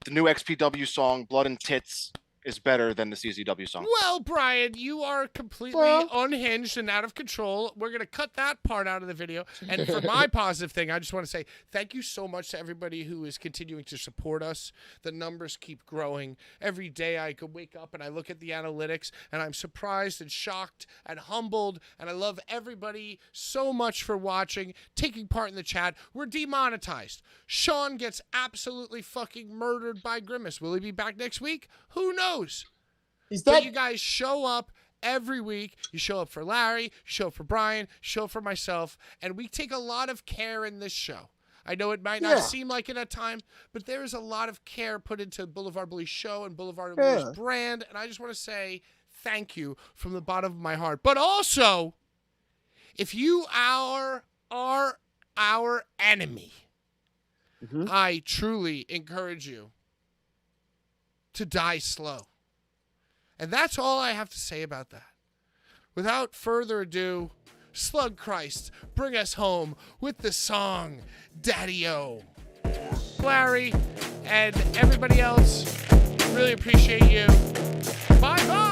The new XPW song, Blood and Tits, is better than the CZW song. Well, Brian, you are completely unhinged and out of control. We're going to cut that part out of the video. And for my positive thing, I just want to say thank you so much to everybody who is continuing to support us. The numbers keep growing. Every day I could wake up and I look at the analytics and I'm surprised and shocked and humbled. And I love everybody so much for watching, taking part in the chat. We're demonetized. Sean gets absolutely fucking murdered by Grimace. Will he be back next week? Who knows? He's But dead. you guys show up every week. You show up for Larry, you show up for Brian, you show up for myself, and we take a lot of care in this show. I know it might not seem like it at times, but there is a lot of care put into Blvd Bullies show and Blvd Bullies brand, and I just want to say thank you from the bottom of my heart. But also, if you are our enemy, I truly encourage you to die slow. And that's all I have to say about that. Without further ado, Slug Christ, bring us home with the song Daddy-O. Larry and everybody else, really appreciate you. Bye-bye.